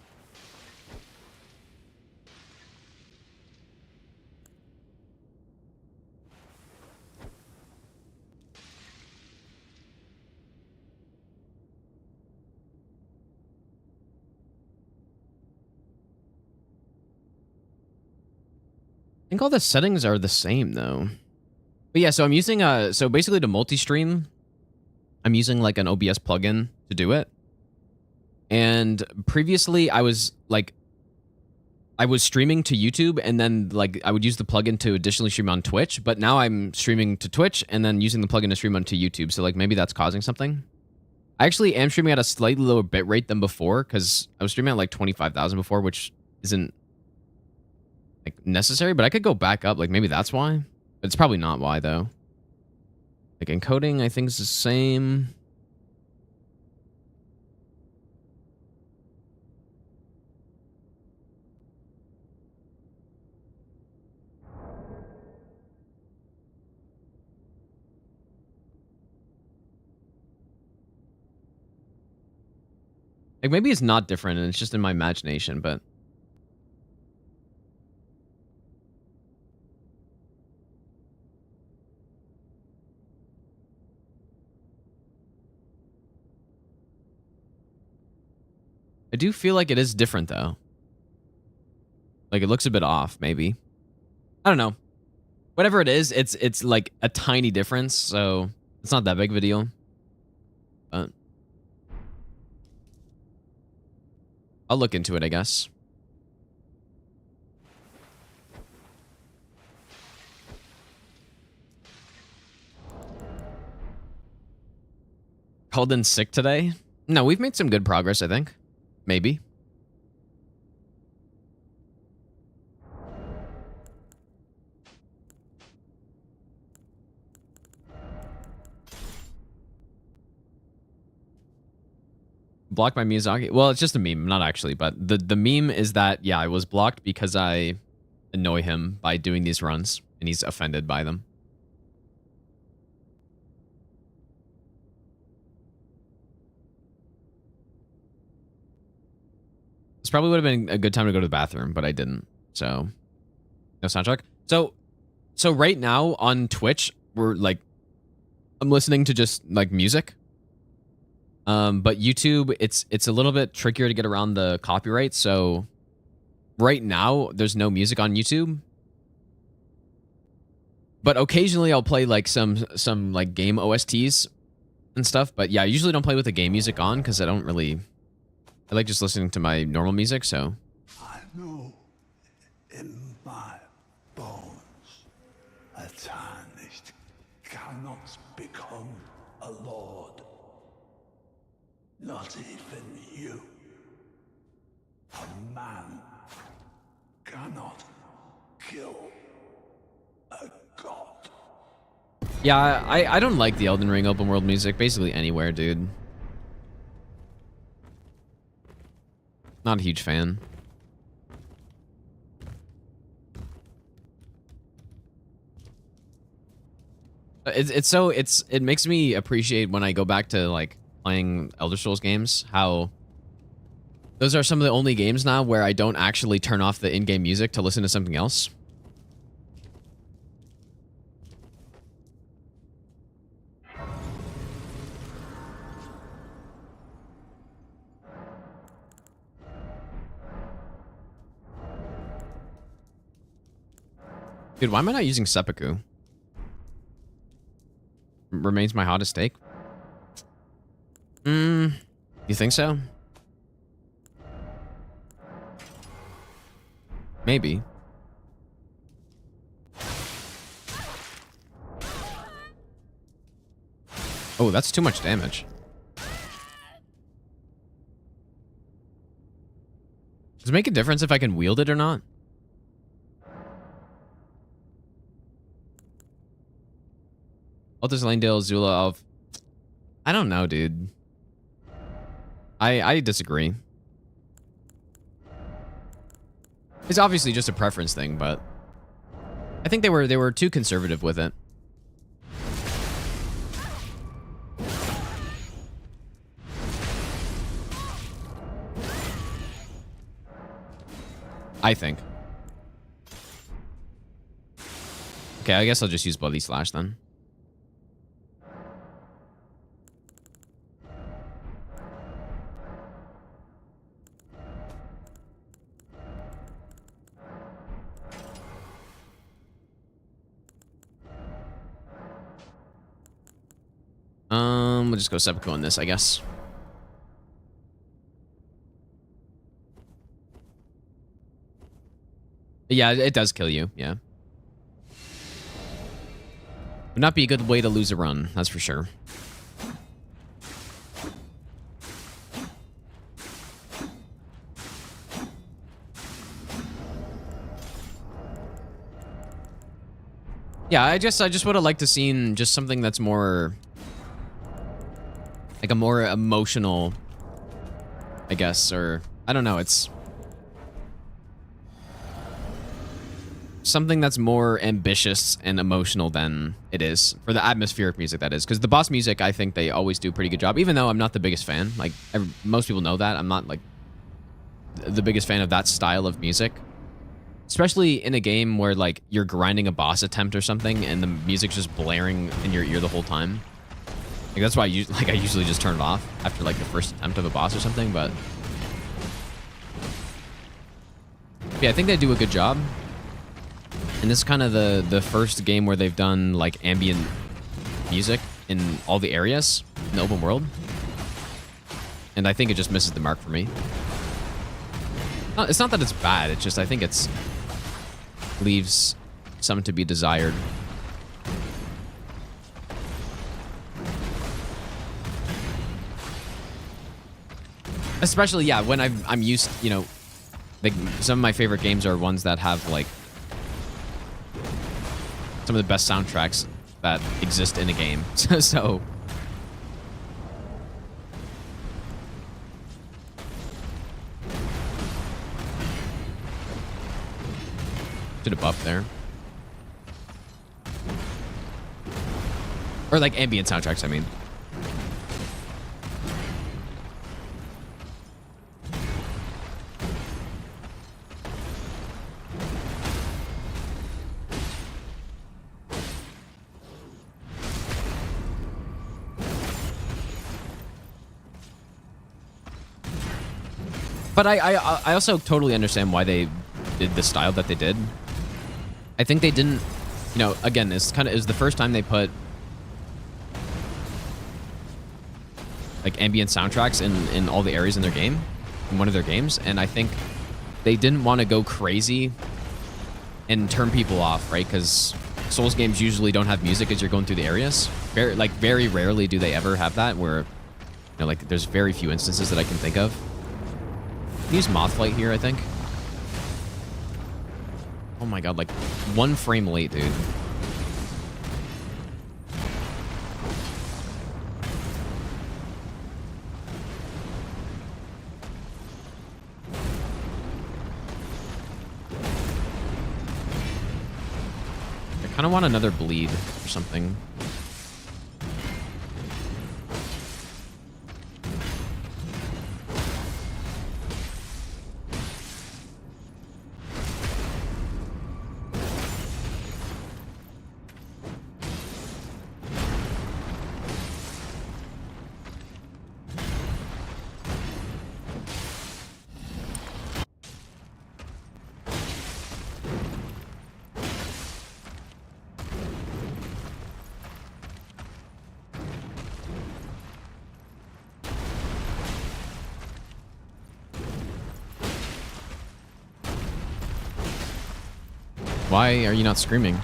I think all the settings are the same though. But yeah, so I'm using so basically to multi-stream, I'm using like an OBS plugin to do it. And previously I was streaming to YouTube, and then like I would use the plugin to additionally stream on Twitch, but now I'm streaming to Twitch and then using the plugin to stream onto YouTube. So like maybe that's causing something. I actually am streaming at a slightly lower bitrate than before because I was streaming at like 25,000 before, which isn't like necessary, but I could go back up. Like maybe that's why. But it's probably not why though. Like encoding, I think is the same. Like maybe it's not different and it's just in my imagination, but I do feel like it is different though. Like it looks a bit off, maybe. I don't know. Whatever it is, it's like a tiny difference, so it's not that big of a deal. But I'll look into it, I guess. Called in sick today? No, we've made some good progress, I think. Maybe. Blocked by Miyazaki? Well, it's just a meme, not actually, but the meme is that, yeah, I was blocked because I annoy him by doing these runs, and he's offended by them. This probably would have been a good time to go to the bathroom, but I didn't, so no soundtrack. So right now on Twitch, we're like, I'm listening to just like music. But YouTube, it's a little bit trickier to get around the copyright, so right now there's no music on YouTube. But occasionally I'll play like some like game OSTs and stuff. But yeah, I usually don't play with the game music on because I like just listening to my normal music, so. I know in my bones a tarnished cannot become a lord. Not even you. A man cannot kill a god. Yeah, I don't like the Elden Ring open world music, basically anywhere, dude. Not a huge fan. It makes me appreciate when I go back to like playing Elder Scrolls games, how those are some of the only games now where I don't actually turn off the in-game music to listen to something else. Dude, why am I not using seppuku? Remains my hottest take. You think so? Maybe. Oh, that's too much damage. Does it make a difference if I can wield it or not? Altus Langdale, Zula of... I don't know, dude. I disagree. It's obviously just a preference thing, but I think they were too conservative with it. I think. Okay, I guess I'll just use Bloody Slash then. We'll just go seppuku on this, I guess. Yeah, it does kill you, yeah. Would not be a good way to lose a run, that's for sure. Yeah, I just would have liked to seen just something that's more like a more emotional, I guess, or I don't know, it's something that's more ambitious and emotional than it is for the atmospheric music, that is, because the boss music, I think they always do a pretty good job, even though I'm not the biggest fan. Like most people know that I'm not like the biggest fan of that style of music, especially in a game where like you're grinding a boss attempt or something and the music's just blaring in your ear the whole time. Like that's why I usually just turn it off after like the first attempt of a boss or something. But yeah, I think they do a good job. And this is kind of the first game where they've done like ambient music in all the areas in the open world. And I think it just misses the mark for me. It's not that it's bad, it's just I think it's leaves some to be desired. Especially, yeah, when I'm used, you know, like some of my favorite games are ones that have like some of the best soundtracks that exist in a game. So should have buffed there. Or like ambient soundtracks, I mean. But I also totally understand why they did the style that they did. I think they didn't, you know, again, it's the first time they put like ambient soundtracks in all the areas in their game, in one of their games, and I think they didn't want to go crazy and turn people off, right? Because Souls games usually don't have music as you're going through the areas. Very rarely do they ever have that, where, you know, like there's very few instances that I can think of. Use Mothlight here, I think. Oh my god, like 1 frame late, dude. I kind of want another bleed or something. Why are you not screaming?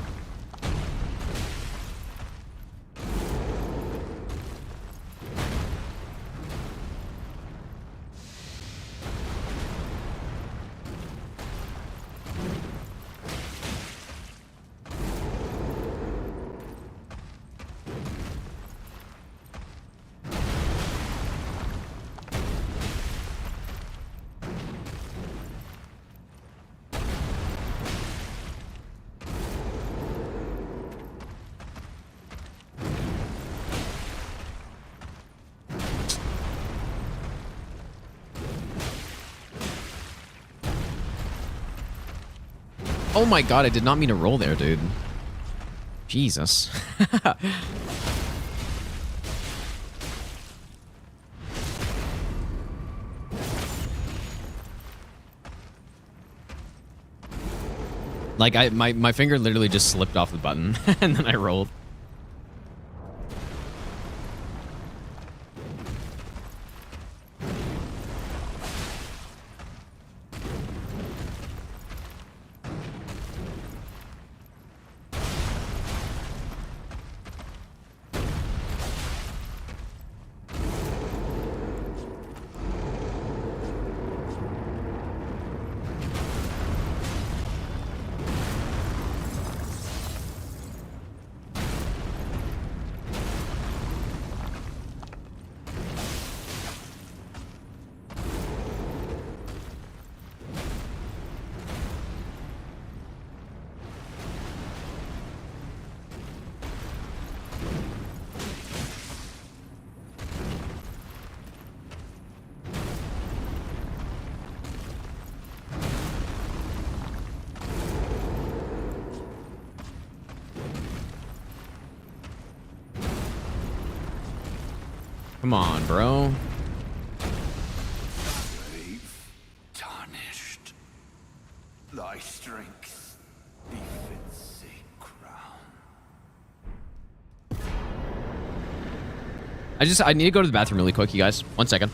Oh my god, I did not mean to roll there, dude. Jesus. Like, my finger literally just slipped off the button, and then I rolled. Come on, bro. Brave, tarnished. Thy strength befits a crown. I need to go to the bathroom really quick, you guys. 1 second.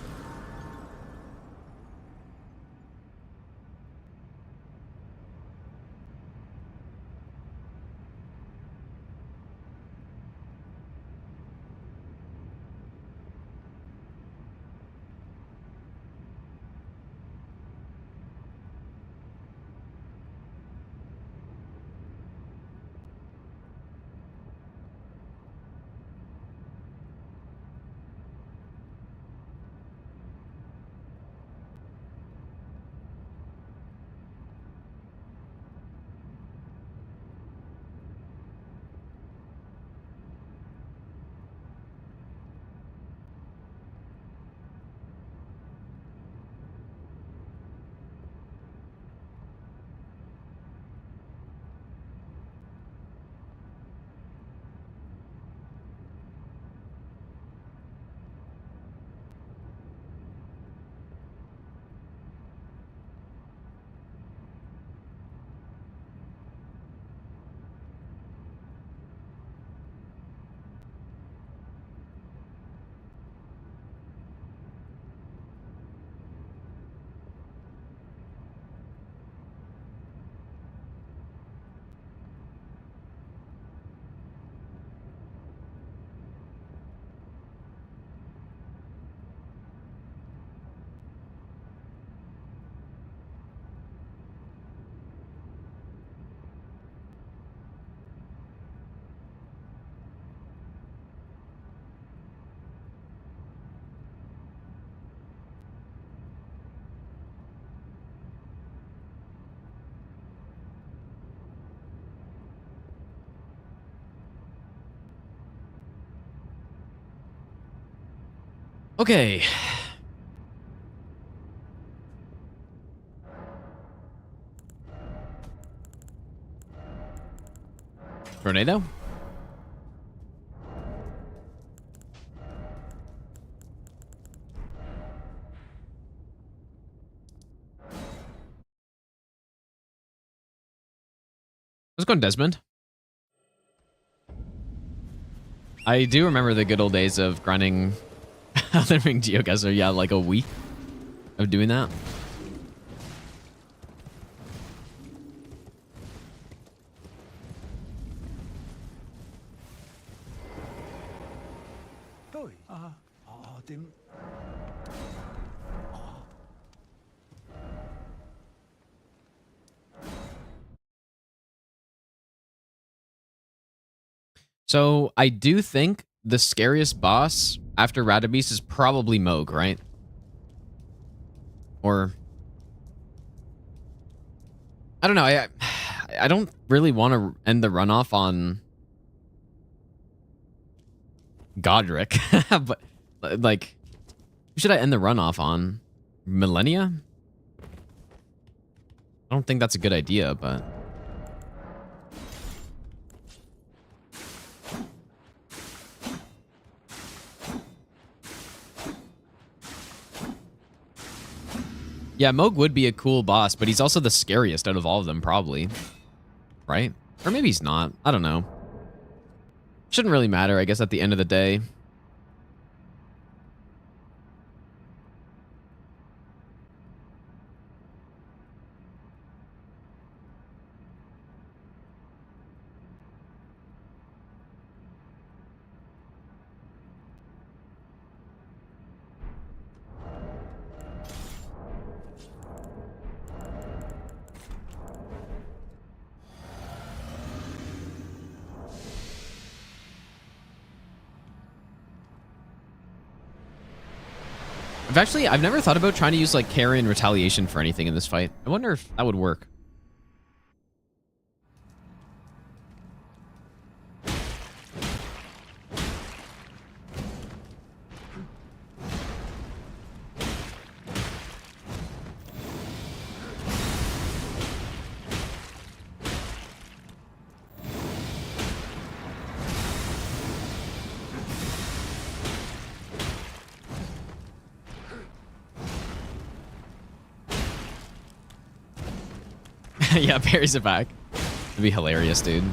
Okay. Tornado? Let's go on Desmond. I do remember the good old days of grinding Elden Ring Geoguessr. Yeah, like a week of doing that. Dim. So I do think the scariest boss after Radabis is probably Moog, right? Or I don't know. I don't really want to end the runoff on Godric, but like, who should I end the runoff on? Millennia? I don't think that's a good idea, but yeah, Moog would be a cool boss, but he's also the scariest out of all of them, probably. Right? Or maybe he's not. I don't know. Shouldn't really matter, I guess, at the end of the day. I've never thought about trying to use like carry and retaliation for anything in this fight. I wonder if that would work. Yeah, parries it back. It'd be hilarious, dude.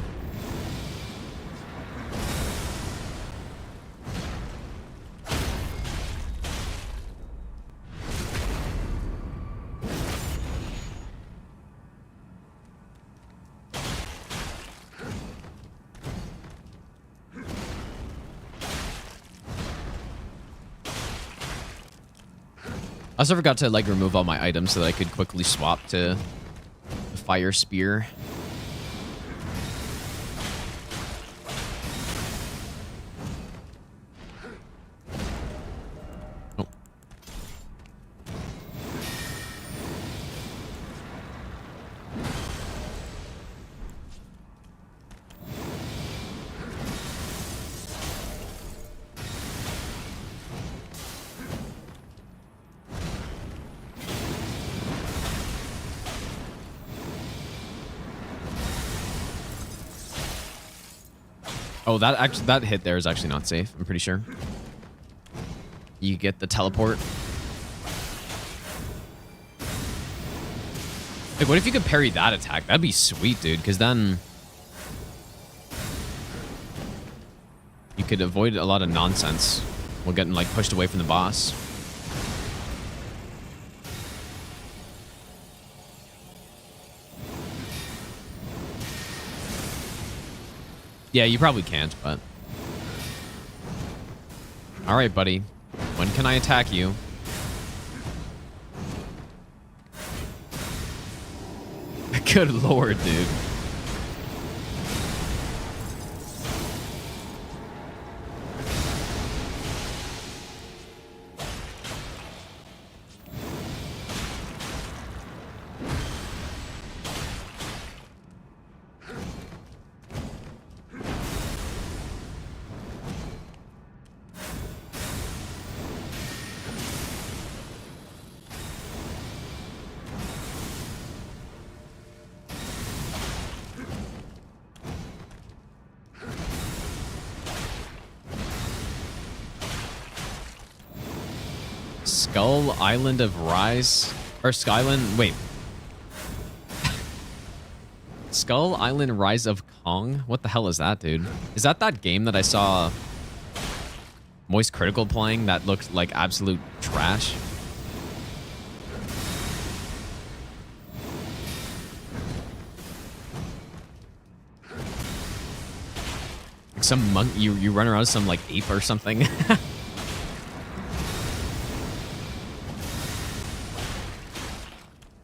I also forgot to like remove all my items so that I could quickly swap to the fire spear. Oh. Oh, that hit there is actually not safe, I'm pretty sure. You get the teleport. Like, what if you could parry that attack? That'd be sweet, dude, because then you could avoid a lot of nonsense while getting, like, pushed away from the boss. Yeah, you probably can't, but... Alright, buddy. When can I attack you? Good lord, dude. Skull Island of Rise or Skyland. Wait. Skull Island Rise of Kong? What the hell is that, dude? Is that game that I saw Moist Critical playing that looked like absolute trash? Like some monk, you run around as some like ape or something.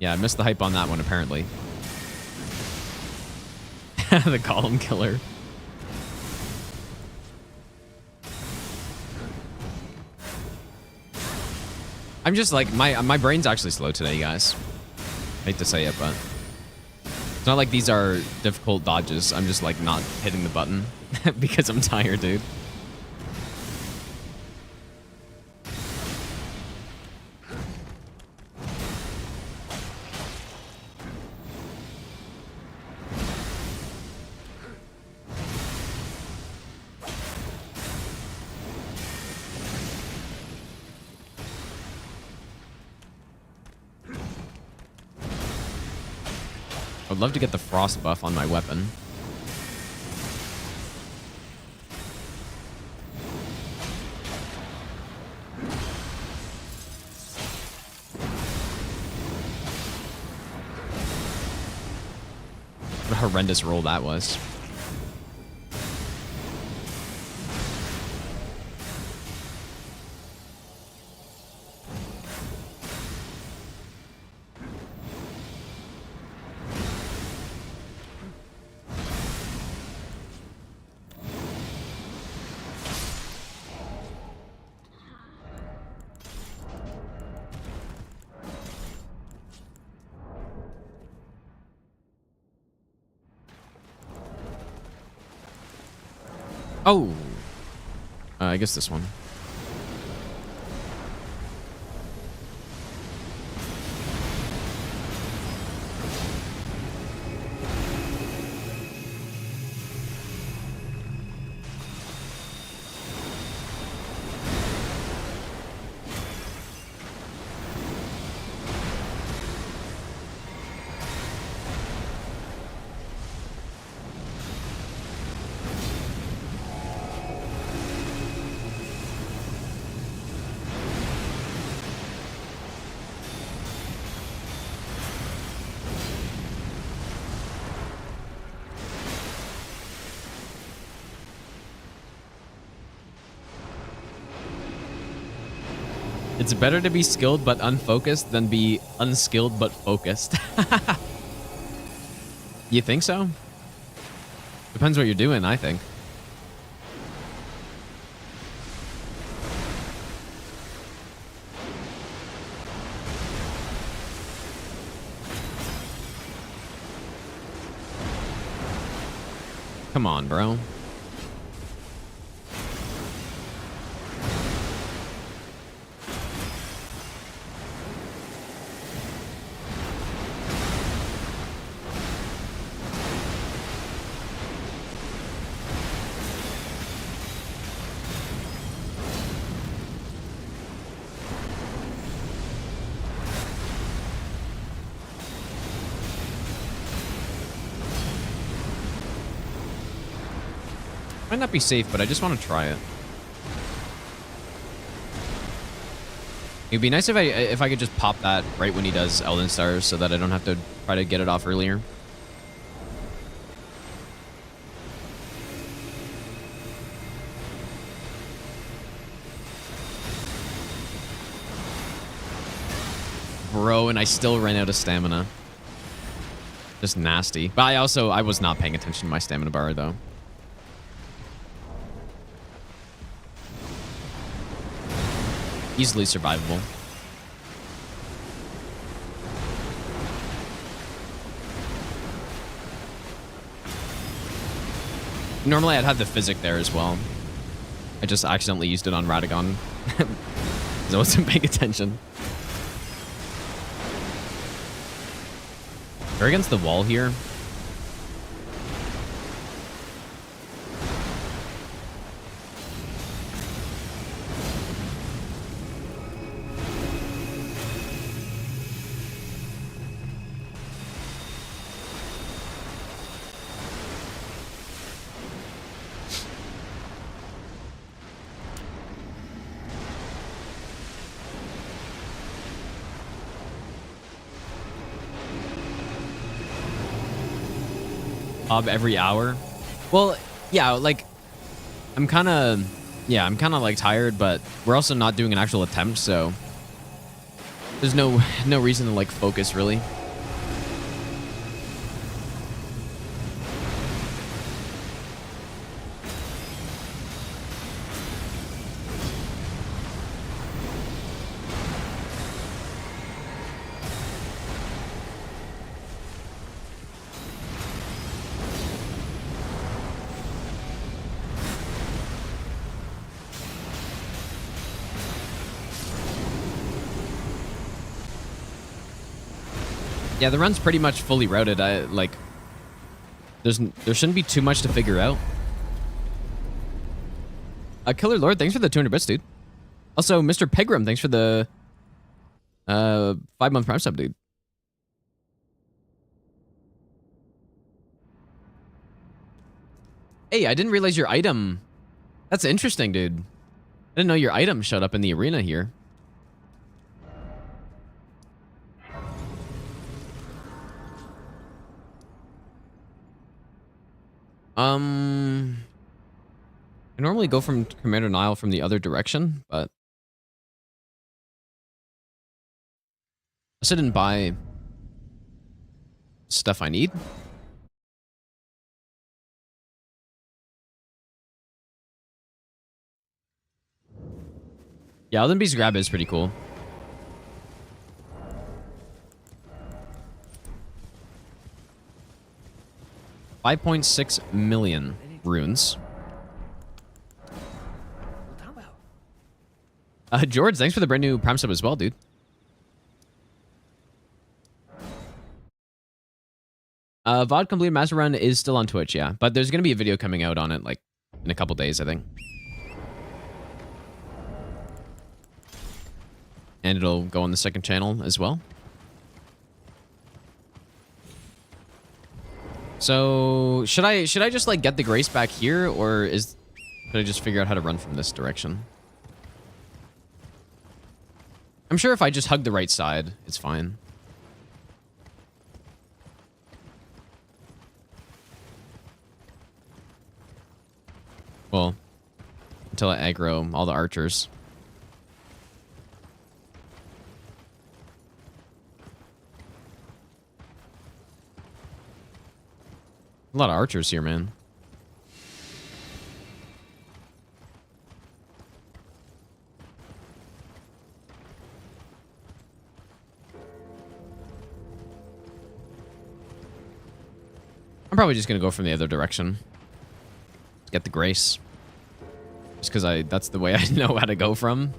Yeah, I missed the hype on that one apparently. The column killer. I'm just like, my brain's actually slow today, guys. Hate to say it, but it's not like these are difficult dodges. I'm just like not hitting the button because I'm tired, dude. I would love to get the frost buff on my weapon. What a horrendous roll that was. Oh, I guess this one. It's better to be skilled but unfocused than be unskilled but focused. You think so? Depends what you're doing, I think. Come on, bro. Might not be safe, but I just want to try it. It'd be nice if I could just pop that right when he does Elden Stars so that I don't have to try to get it off earlier. Bro, and I still ran out of stamina. Just nasty. But I was not paying attention to my stamina bar though. Easily survivable. Normally I'd have the physic there as well. I just accidentally used it on Radagon. Because I wasn't paying attention. We're against the wall here. every hour. Well, yeah, like I'm kind of like tired, but we're also not doing an actual attempt, so there's no reason to like focus really. Yeah, the run's pretty much fully routed. There shouldn't be too much to figure out. Killer Lord, thanks for the 200 bits, dude. Also, Mr. Pegram, thanks for the 5-month Prime sub, dude. Hey, I didn't realize your item. That's interesting, dude. I didn't know your item showed up in the arena here. I normally go from Commander Nile from the other direction, but I still didn't buy stuff I need. Yeah, Elden Beast grab is pretty cool. $5.6 million runes. George, thanks for the brand new Prime sub as well, dude. VOD Complete MasterRun is still on Twitch, yeah. But there's going to be a video coming out on it, like, in a couple days, I think. And it'll go on the second channel as well. So, should I just, like, get the Grace back here, or should I just figure out how to run from this direction? I'm sure if I just hug the right side, it's fine. Well, until I aggro all the archers. A lot of archers here, man. I'm probably just gonna go from the other direction. Get the Grace. Just because that's the way I know how to go from.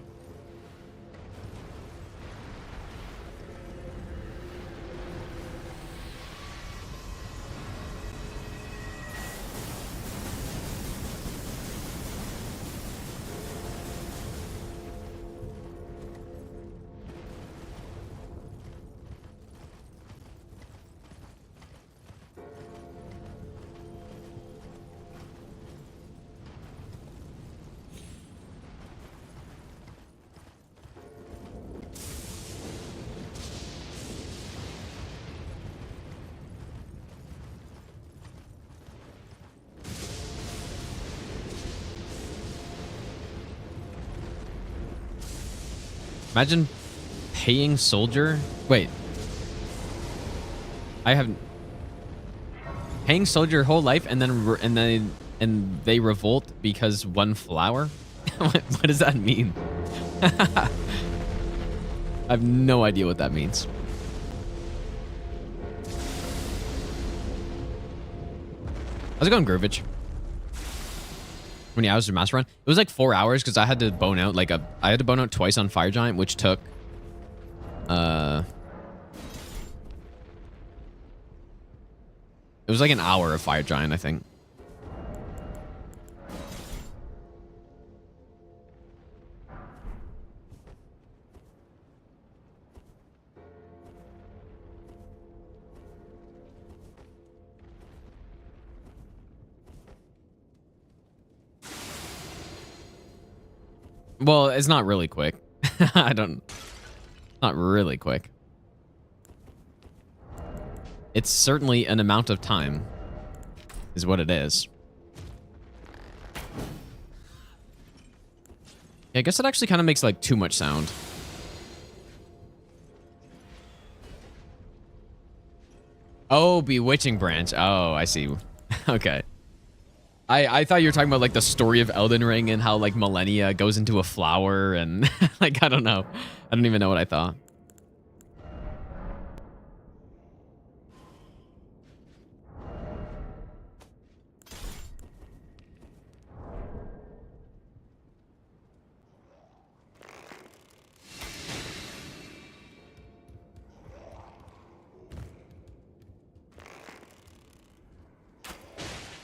Imagine paying soldier. Wait. I haven't. Paying soldier your whole life and then they revolt because one flower? What does that mean? I have no idea what that means. How's it going, Gurvich? How many hours did Master Run? It was like 4 hours because I had to bone out I had to bone out twice on Fire Giant, which took it was like an hour of Fire Giant, I think. Well, it's not really quick. Not really quick. It's certainly an amount of time. is what it is. Yeah, I guess it actually kind of makes like too much sound. Oh, Bewitching Branch. Oh, I see. Okay. I thought you were talking about like the story of Elden Ring and how like Millennia goes into a flower and like, I don't know. I don't even know what I thought.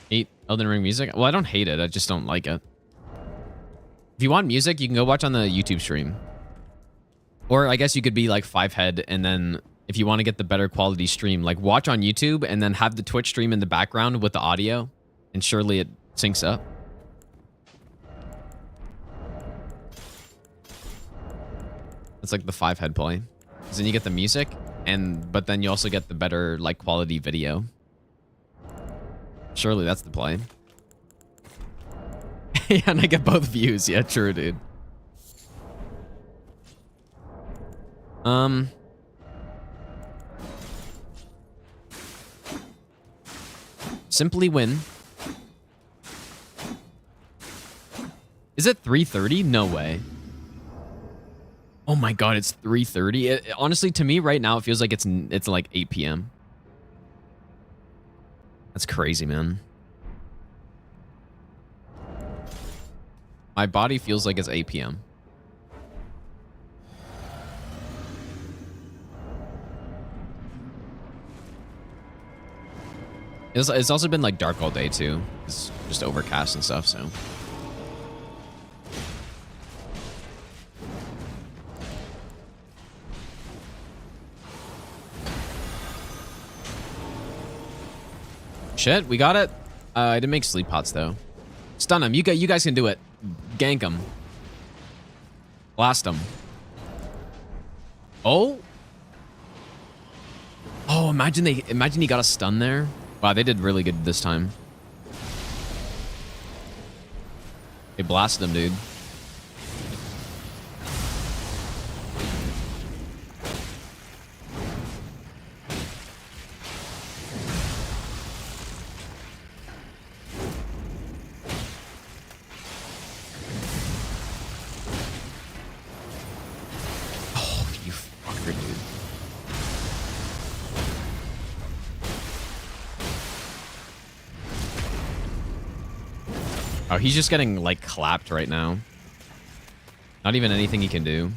Hate Elden Ring music? Well, I don't hate it. I just don't like it. If you want music, you can go watch on the YouTube stream. Or I guess you could be like 5head, and then if you want to get the better quality stream, like watch on YouTube and then have the Twitch stream in the background with the audio, and surely it syncs up. It's like the 5head play. Because then you get the music, but then you also get the better like quality video. Surely that's the play. Yeah, and I get both views. Yeah, true, dude. Simply win. Is it 3:30? No way. Oh my god, it's 3:30. Honestly, to me right now, it feels like it's like 8 p.m. That's crazy, man. My body feels like it's 8 p.m. It's also been like dark all day too. It's just overcast and stuff, so. Shit, we got it. I didn't make sleep pots though. Stun him. You guys can do it. Gank him. Blast him. Oh. Oh, imagine he got a stun there. Wow, they did really good this time. They blasted him, dude. Oh, he's just getting, like, clapped right now. Not even anything he can do.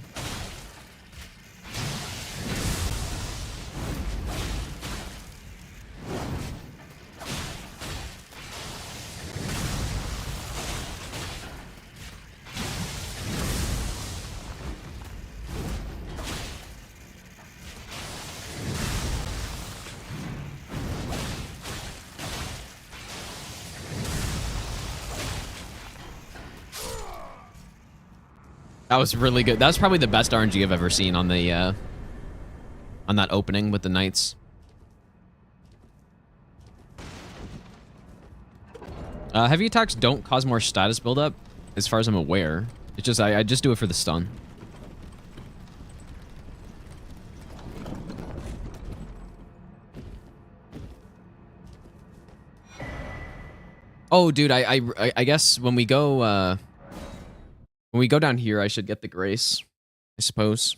That was really good. That was probably the best RNG I've ever seen on the on that opening with the knights. Heavy attacks don't cause more status buildup, as far as I'm aware. It's just I just do it for the stun. Oh, dude, I guess when we go down here, I should get the grace, I suppose.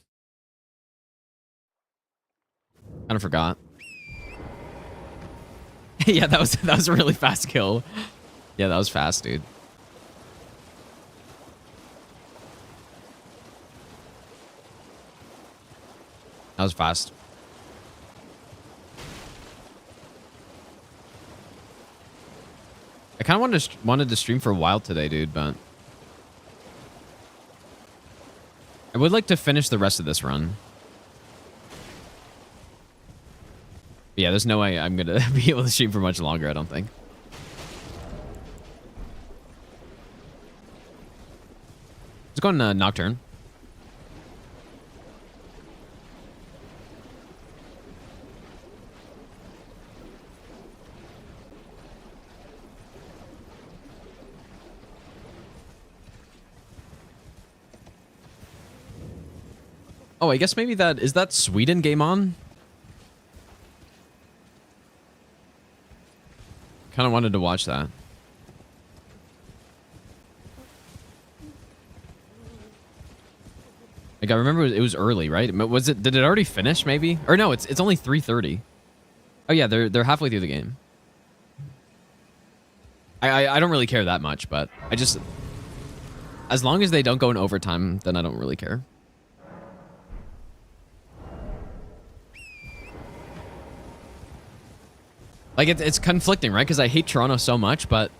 Kind of forgot. Yeah, that was a really fast kill. Yeah, that was fast, dude. That was fast. I kind of wanted to stream for a while today, dude, but I would like to finish the rest of this run. But yeah, there's no way I'm gonna be able to stream for much longer, I don't think. Let's go on Nocturne. Oh, I guess maybe is that Sweden game on? Kind of wanted to watch that. Like I remember it was early, right? Was it? Did it already finish? Maybe? Or no? It's only 3:30. Oh yeah, they're halfway through the game. I don't really care that much, but I just, as long as they don't go in overtime, then I don't really care. Like it's conflicting, right? Because I hate Toronto so much, but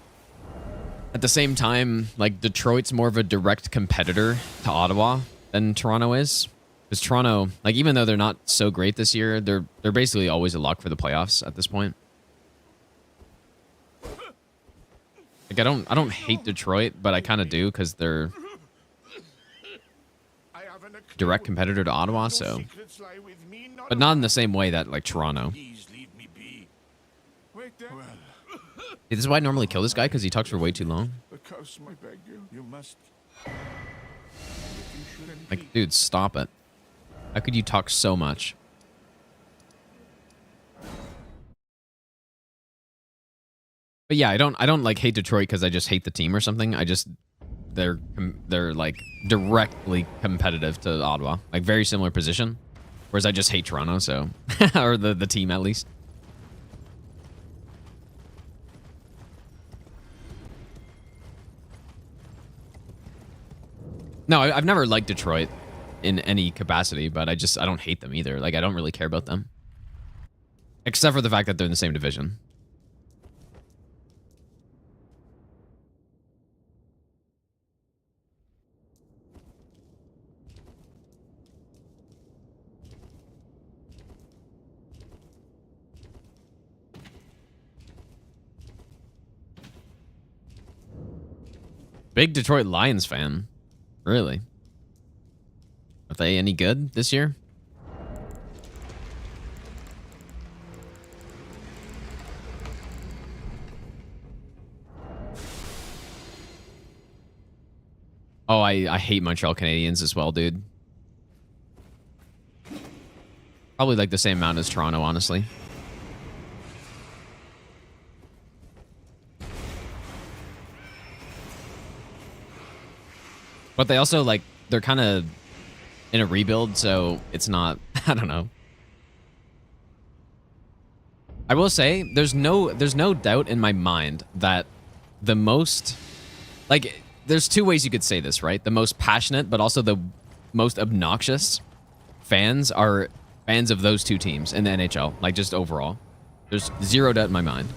at the same time, like Detroit's more of a direct competitor to Ottawa than Toronto is. Because Toronto, like even though they're not so great this year, they're basically always a lock for the playoffs at this point. Like I don't hate Detroit, but I kind of do because they're direct competitor to Ottawa, so. But not in the same way that like Toronto. This is why I normally kill this guy, because he talks for way too long. Like, dude, stop it. How could you talk so much? But yeah, I don't like hate Detroit because I just hate the team or something. I just they're like directly competitive to Ottawa, like very similar position. Whereas I just hate Toronto, so or the team at least. No, I've never liked Detroit in any capacity, but I don't hate them either. Like, I don't really care about them. Except for the fact that they're in the same division. Big Detroit Lions fan. Really? Are they any good this year? Oh, I hate Montreal Canadiens as well, dude. Probably like the same amount as Toronto, honestly. But they also, like, they're kind of in a rebuild, so it's not, I don't know. I will say, there's no doubt in my mind that the most, like, there's two ways you could say this, right? The most passionate, but also the most obnoxious fans are fans of those two teams in the NHL, like, just overall. There's zero doubt in my mind.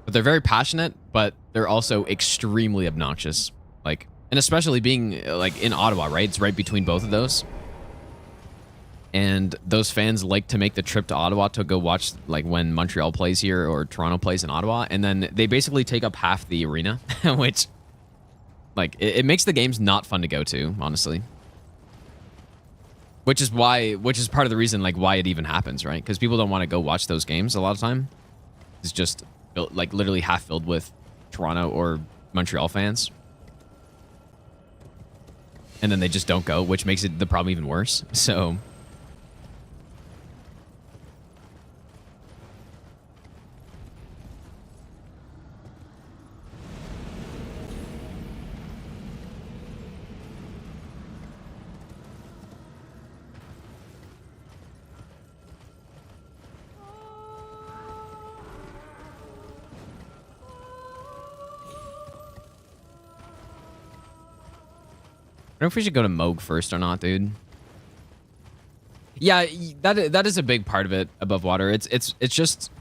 But they're very passionate, but they're also extremely obnoxious. Like, and especially being, like, in Ottawa, right? It's right between both of those. And those fans like to make the trip to Ottawa to go watch, like, when Montreal plays here or Toronto plays in Ottawa. And then they basically take up half the arena, which, like, it makes the games not fun to go to, honestly. Which is part of the reason, like, why it even happens, right? Because people don't want to go watch those games a lot of time. It's just, like, literally half filled with Toronto or Montreal fans. And then they just don't go, which makes the problem even worse. So... I don't know if we should go to Moog first or not, dude. Yeah, that is a big part of it above water. It's just,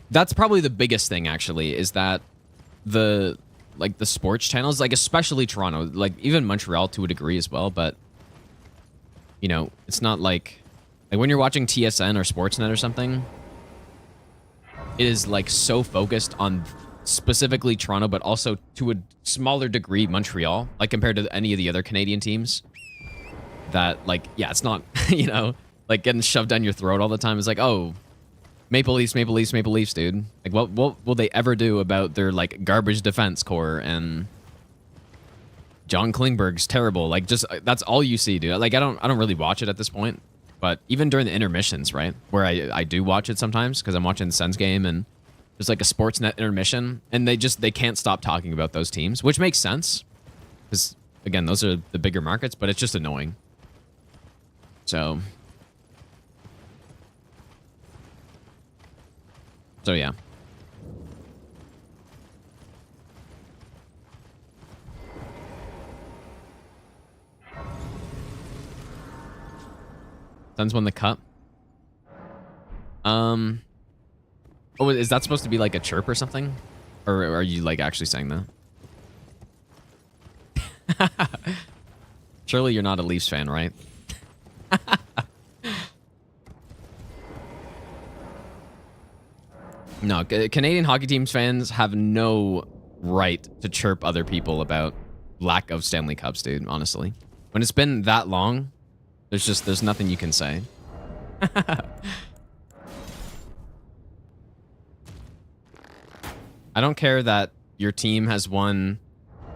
that's probably the biggest thing, actually, is that the sports channels, like, especially Toronto, like, even Montreal to a degree as well, but, you know, it's not like when you're watching TSN or Sportsnet or something, it is, like, so focused on specifically Toronto, but also to a smaller degree Montreal, like, compared to any of the other Canadian teams, that, like, yeah, it's not, you know, like, getting shoved down your throat all the time. It's like, oh, Maple Leafs, Maple Leafs, Maple Leafs, dude. Like, what will they ever do about their, like, garbage defense core and John Klingberg's terrible. Like, just that's all you see, dude. Like, I don't really watch it at this point, but even during the intermissions, right, where I do watch it sometimes because I'm watching the Sens game and there's like a Sportsnet intermission, and they can't stop talking about those teams, which makes sense because again, those are the bigger markets, but it's just annoying. So yeah. Suns won the cup. Oh, is that supposed to be like a chirp or something? Or are you like actually saying that? Surely you're not a Leafs fan, right? No, Canadian hockey teams fans have no right to chirp other people about lack of Stanley Cups, dude, honestly. When it's been that long, there's nothing you can say. I don't care that your team has won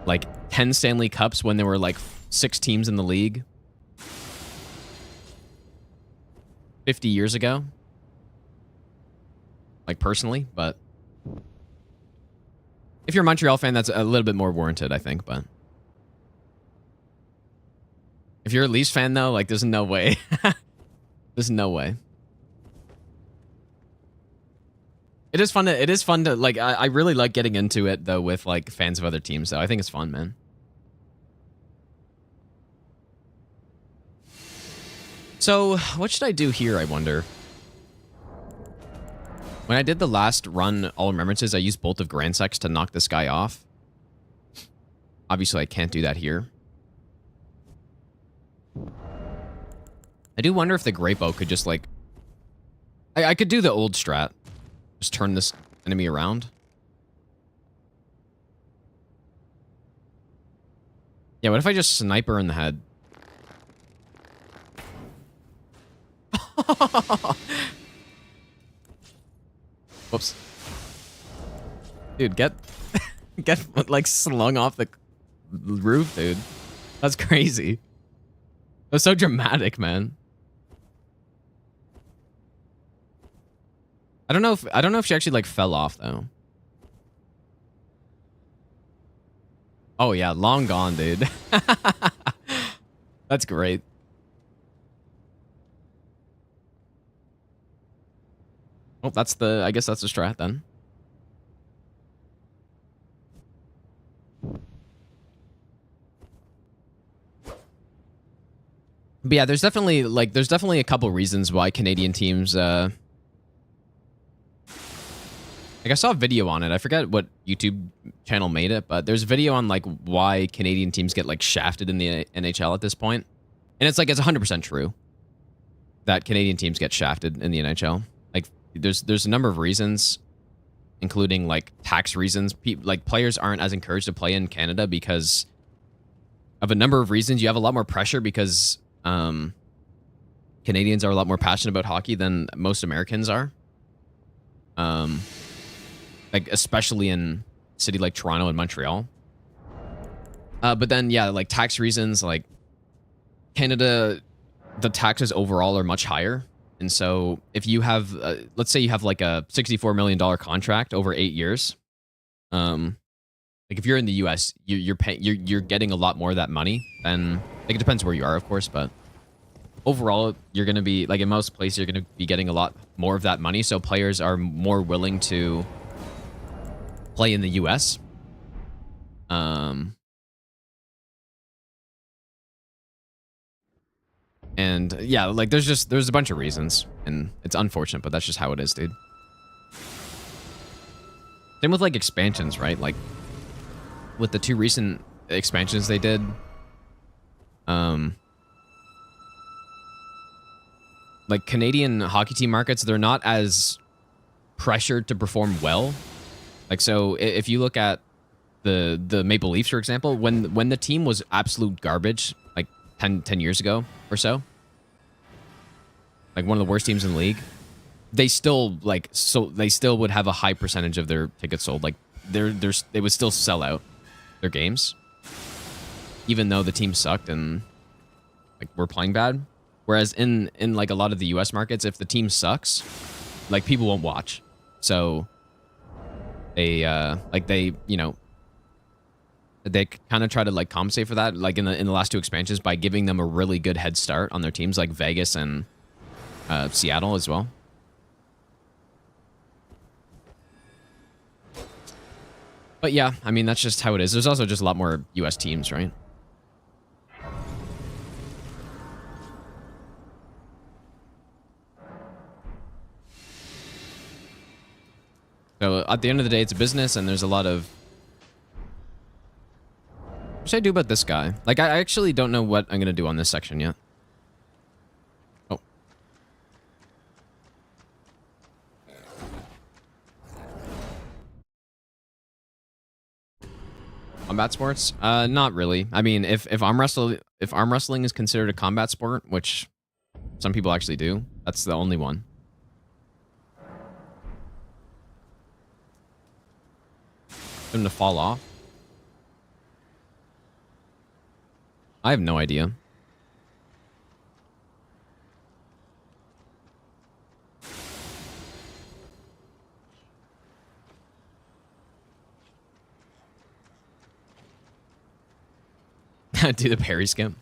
like 10 Stanley Cups when there were like 6 teams in the league 50 years ago. Like personally, but if you're a Montreal fan, that's a little bit more warranted, I think, but if you're a Leafs fan, though, like, there's no way. There's no way. It is fun to, like, I really like getting into it, though, with, like, fans of other teams, though. I think it's fun, man. So, what should I do here, I wonder? When I did the last run All Remembrances, I used Bolt of Grand Sex to knock this guy off. Obviously, I can't do that here. I do wonder if the Great Bow could just, like... I could do the old strat. Just turn this enemy around. Yeah, what if I just sniper in the head? Whoops. Dude, get like slung off the roof, dude. That's crazy. That's so dramatic, man. I don't know if she actually like fell off though. Oh yeah, long gone, dude. That's great. Oh, I guess that's the strat then. But yeah, there's definitely a couple reasons why Canadian teams like I saw a video on it. I forget what YouTube channel made it, but there's a video on like why Canadian teams get like shafted in the NHL at this point. And it's like it's 100% true that Canadian teams get shafted in the NHL. Like there's a number of reasons, including like tax reasons. Like players aren't as encouraged to play in Canada because of a number of reasons. You have a lot more pressure because Canadians are a lot more passionate about hockey than most Americans are. Like especially in a city like Toronto and Montreal. But then yeah, like tax reasons, like Canada, the taxes overall are much higher. And so if you have, let's say you have like a $64 million contract over 8 years, like if you're in the US, you're getting a lot more of that money than, like it depends where you are, of course, but overall you're going to be, like in most places, you're going to be getting a lot more of that money. So players are more willing to play in the US. And yeah, like there's a bunch of reasons, and it's unfortunate, but that's just how it is, dude. Same with like expansions, right? Like with the 2 recent expansions they did, like Canadian hockey team markets, they're not as pressured to perform well. Like so if you look at the Maple Leafs, for example, when the team was absolute garbage, like 10 years ago or so, like one of the worst teams in the league, they still would have a high percentage of their tickets sold. Like they would still sell out their games. even though the team sucked and like we're playing bad. Whereas in like a lot of the US markets, if the team sucks, like people won't watch. So they you know, they kind of try to like compensate for that, like in the last 2 expansions, by giving them a really good head start on their teams, like Vegas and Seattle as well. But yeah, I mean, that's just how it is. There's also just a lot more US teams, right? So at the end of the day, it's a business, and there's a lot of... What should I do about this guy? Like, I actually don't know what I'm going to do on this section yet. Oh. Combat sports? Not really. I mean, if arm wrestling is considered a combat sport, which some people actually do, that's the only one. Him to fall off? I have no idea. Do the parry skip.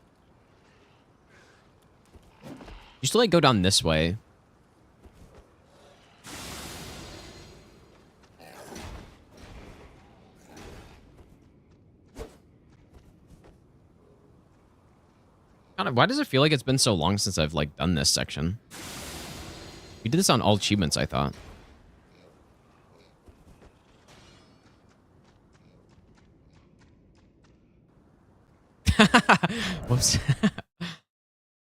You should like go down this way. God, why does it feel like it's been so long since I've like done this section? We did this on all achievements, I thought. Whoops.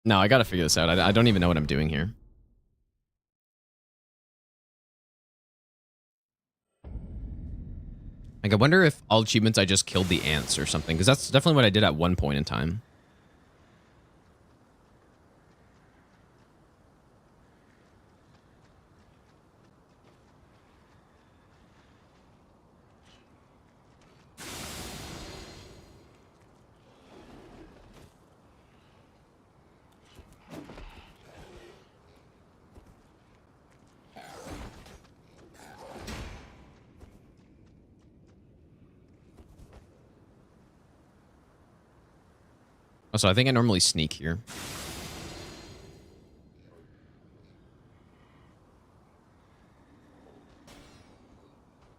No, I gotta figure this out. I don't even know what I'm doing here. Like, I wonder if all achievements I just killed the ants or something, because that's definitely what I did at one point in time. Also, I think I normally sneak here.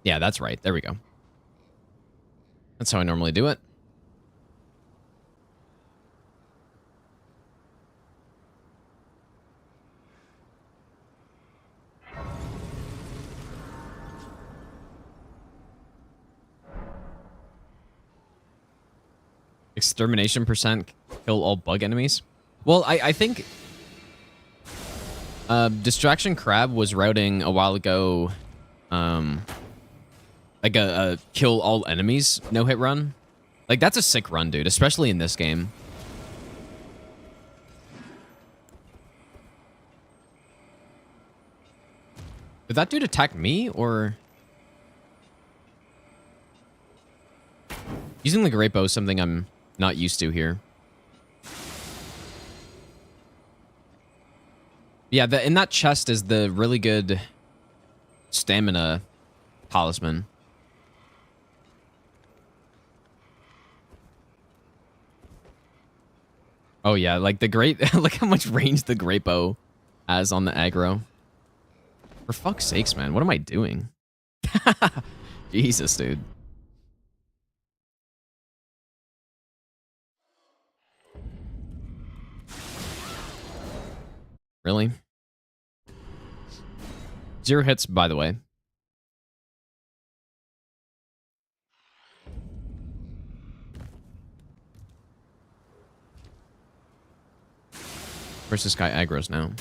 Yeah, that's right. There we go. That's how I normally do it. Extermination percent kill all bug enemies. Well, I think Distraction Crab was routing a while ago, like a kill all enemies no-hit run. Like, that's a sick run, dude, especially in this game. Did that dude attack me, or... Using the great bow is something I'm not used to here. Yeah, in that chest is the really good stamina talisman. Oh yeah, like the great... Look how much range the great bow has on the aggro. For fuck's sakes, man. What am I doing? Jesus, dude. Really? 0 hits, by the way. Where's this guy aggro's now?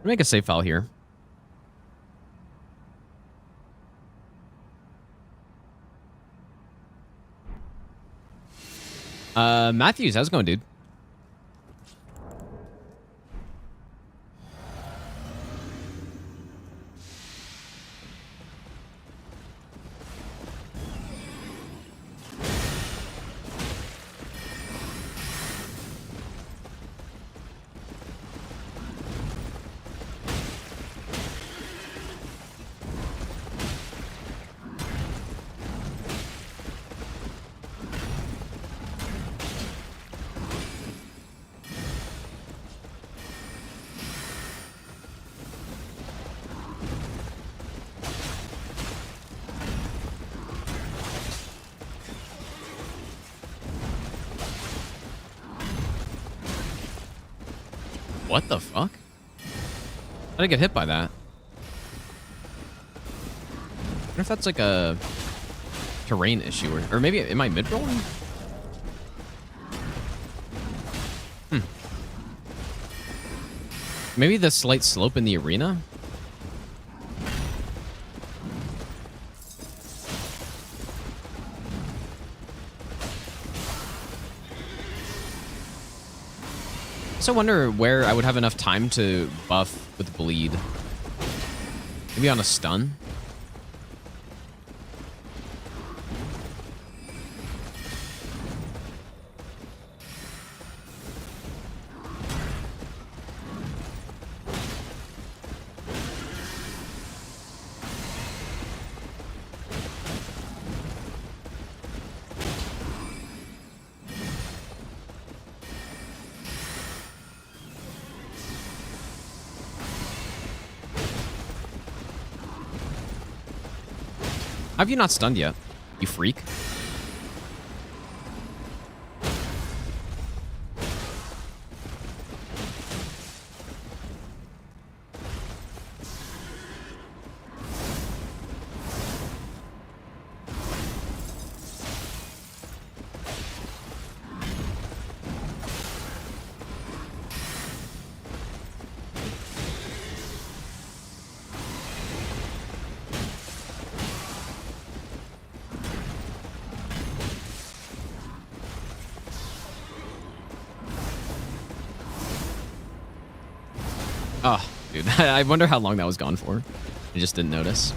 make a save file here. Matthews, how's it going, dude? What the fuck? How did I get hit by that? I wonder if that's like a terrain issue, or maybe am I mid-rolling? Maybe the slight slope in the arena? I also wonder where I would have enough time to buff with bleed. Maybe on a stun? Have you not stunned yet, you freak? Oh, dude, I wonder how long that was gone for. I just didn't notice.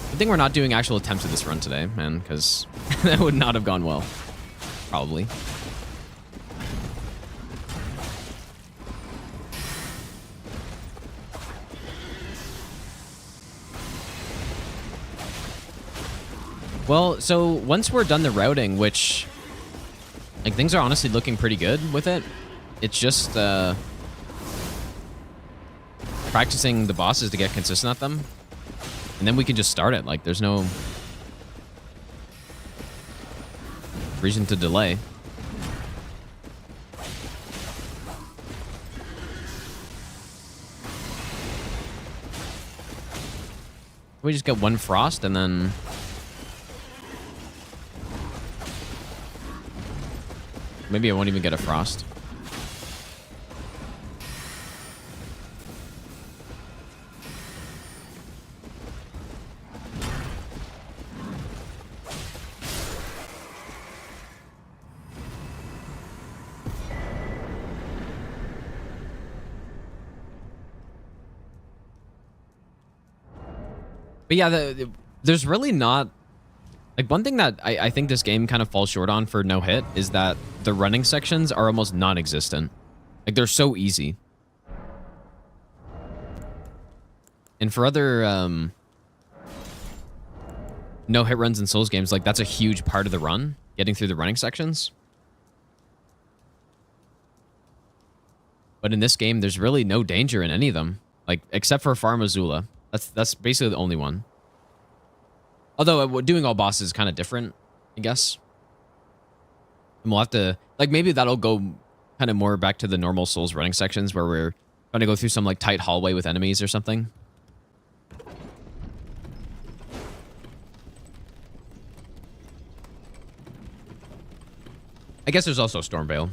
Good thing we're not doing actual attempts at this run today, man, because that would not have gone well. Probably. Well, so once we're done the routing, which, like, things are honestly looking pretty good with it. It's just practicing the bosses to get consistent at them. And then we can just start it. Like, there's no reason to delay. We just get one frost and then... Maybe I won't even get a frost. But yeah, there's really not... Like, one thing that I think this game kind of falls short on for no hit is that the running sections are almost non-existent. Like, they're so easy. And for other no-hit runs in Souls games, like, that's a huge part of the run, getting through the running sections. But in this game, there's really no danger in any of them. Like, except for Farm Azula. That's basically the only one. Although doing all bosses is kind of different, I guess. And we'll have to... Like, maybe that'll go kind of more back to the normal Souls running sections where we're Trying to go through some like tight hallway with enemies or something. I guess there's also Stormveil.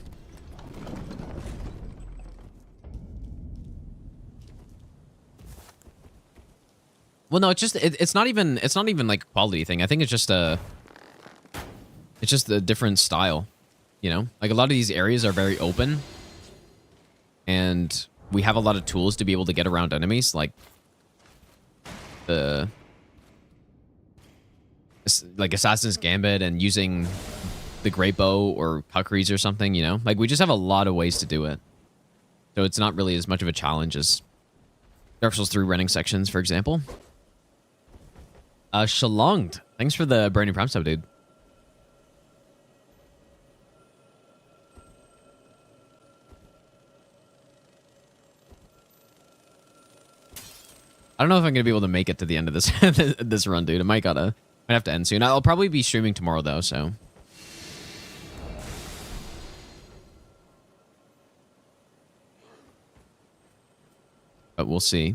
Well, no, it's just it's not even like a quality thing. I think it's just a different style, you know? Like a lot of these areas are very open and we have a lot of tools to be able to get around enemies, like the like Assassin's Gambit and using the Great Bow or Kukris or something, you know? Like we just have a lot of ways to do it. So it's not really as much of a challenge as Dark Souls 3 running sections, for example. Shalonged. Thanks for the brand new Prime sub, dude. I don't know if I'm gonna be able to make it to the end of this this run, dude. I might have to end soon. I'll probably be streaming tomorrow though, so. But we'll see.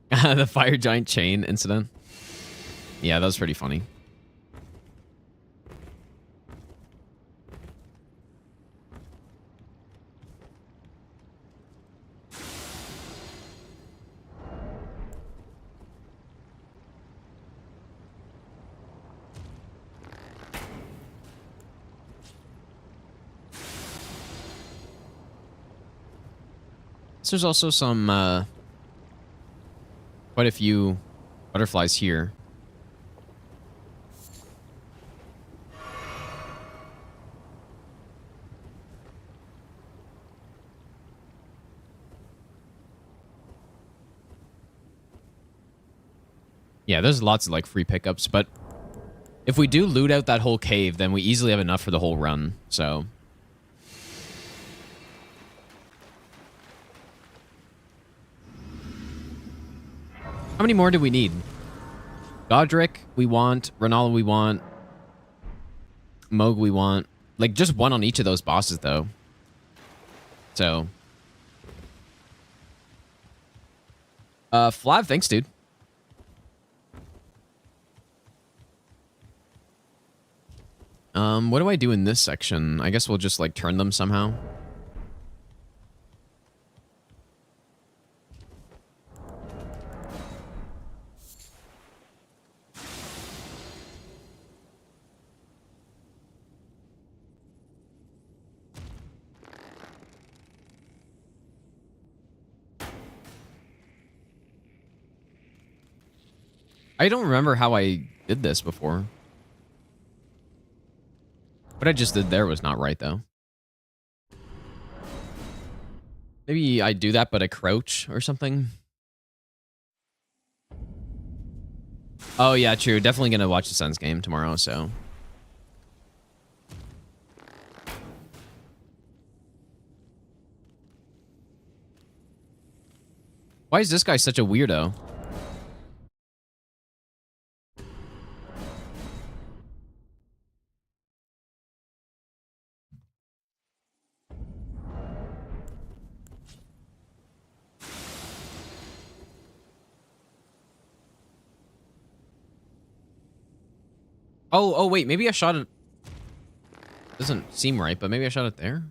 The fire giant chain incident. Yeah, that was pretty funny. So there's also some quite a few butterflies here. Yeah, there's lots of like free pickups, but if we do loot out that whole cave, then we easily have enough for the whole run, so. How many more do we need? Godric, we want. Renala, we want. Moog, we want. Like, just one on each of those bosses, though. So. Flav, thanks, dude. What do I do in this section? I guess we'll just, like, turn them somehow. I don't remember how I did this before. What I just did there was not right, though. Maybe I do that, but I crouch or something. Oh, yeah, true. Definitely going to watch the Suns game tomorrow, so. Why is this guy such a weirdo? Oh, wait, maybe I shot it. Doesn't seem right, but maybe I shot it there.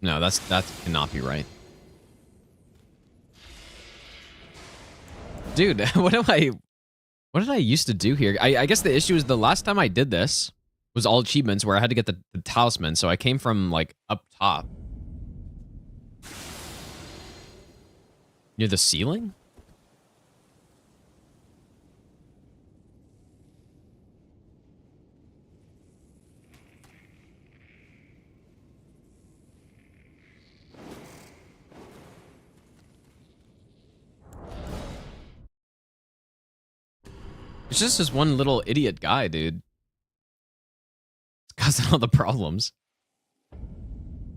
No, that cannot be right. Dude, what did I used to do here? I guess the issue is the last time I did this was all achievements where I had to get the talisman, so I came from like up top. Near the ceiling? It's just this one little idiot guy, dude. It's causing all the problems.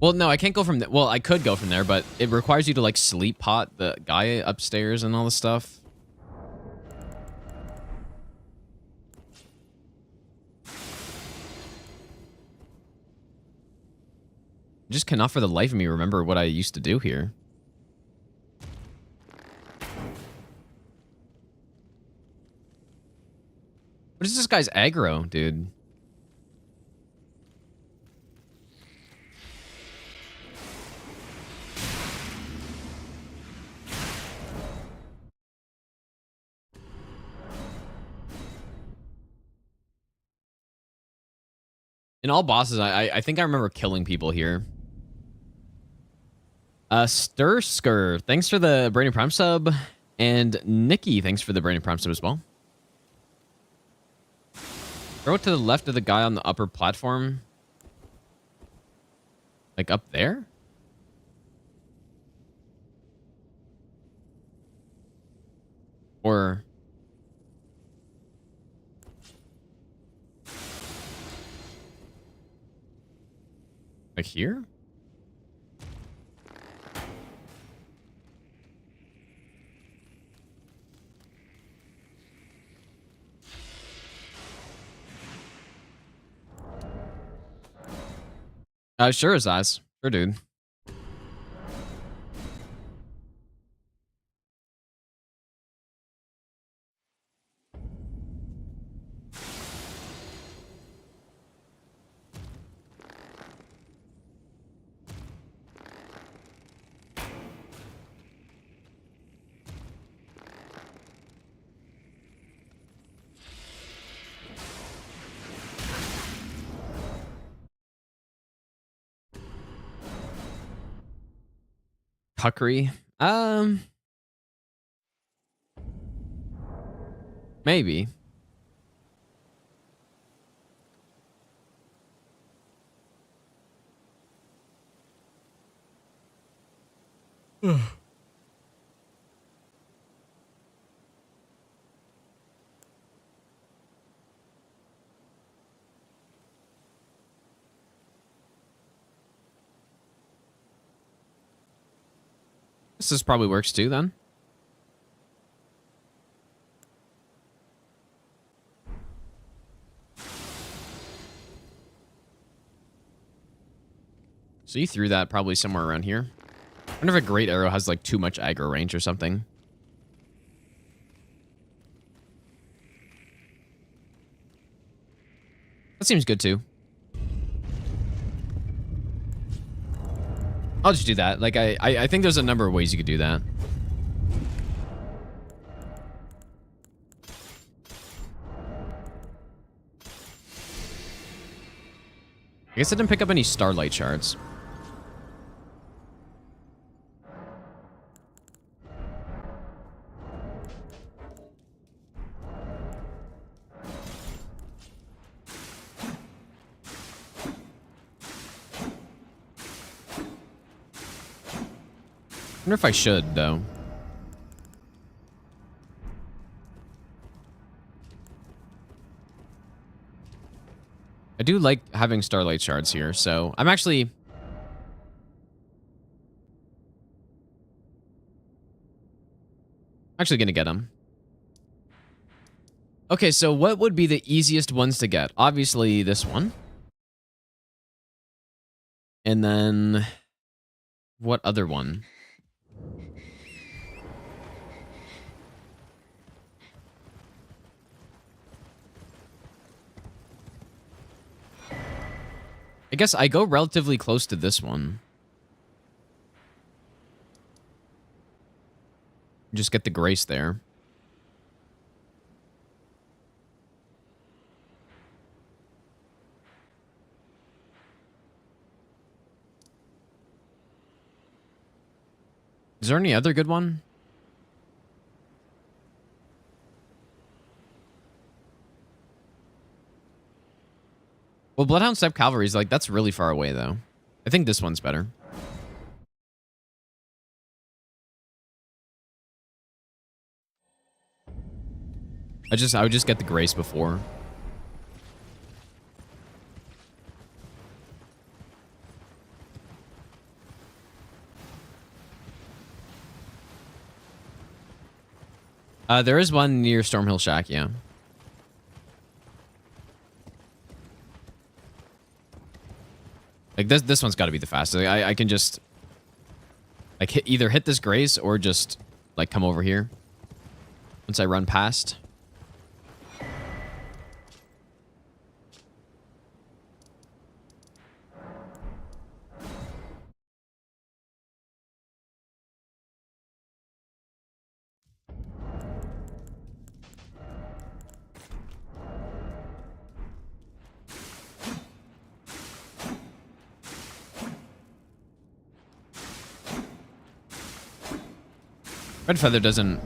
Well, no, I can't go from there. Well, I could go from there, but it requires you to, like, sleep pot the guy upstairs and all this stuff. I just cannot for the life of me remember what I used to do here. What is this guy's aggro, dude? In all bosses, I think I remember killing people here. Stursker, thanks for the Brandon Prime sub. And Nikki, thanks for the Brandon Prime sub as well. Throw it to the left of the guy on the upper platform. Like up there? Or... like here? Sure is eyes. Sure, dude. Puckery. Maybe. This probably works too, then. So you threw that probably somewhere around here. I wonder if a great arrow has like too much aggro range or something. That seems good too. I'll just do that. Like I think there's a number of ways you could do that. I guess I didn't pick up any starlight shards. I wonder if I should, though. I do like having starlight shards here, so I'm actually gonna get them. Okay, so what would be the easiest ones to get? Obviously, this one. And then what other one? I guess I go relatively close to this one. Just get the grace there. Is there any other good one? Well, Bloodhound Step Cavalry is like, that's really far away, though. I think this one's better. I would just get the grace before. There is one near Stormhill Shack, yeah. Like this one's got to be the fastest. I can just like either hit this grace or just like come over here once I run past. Red Feather doesn't...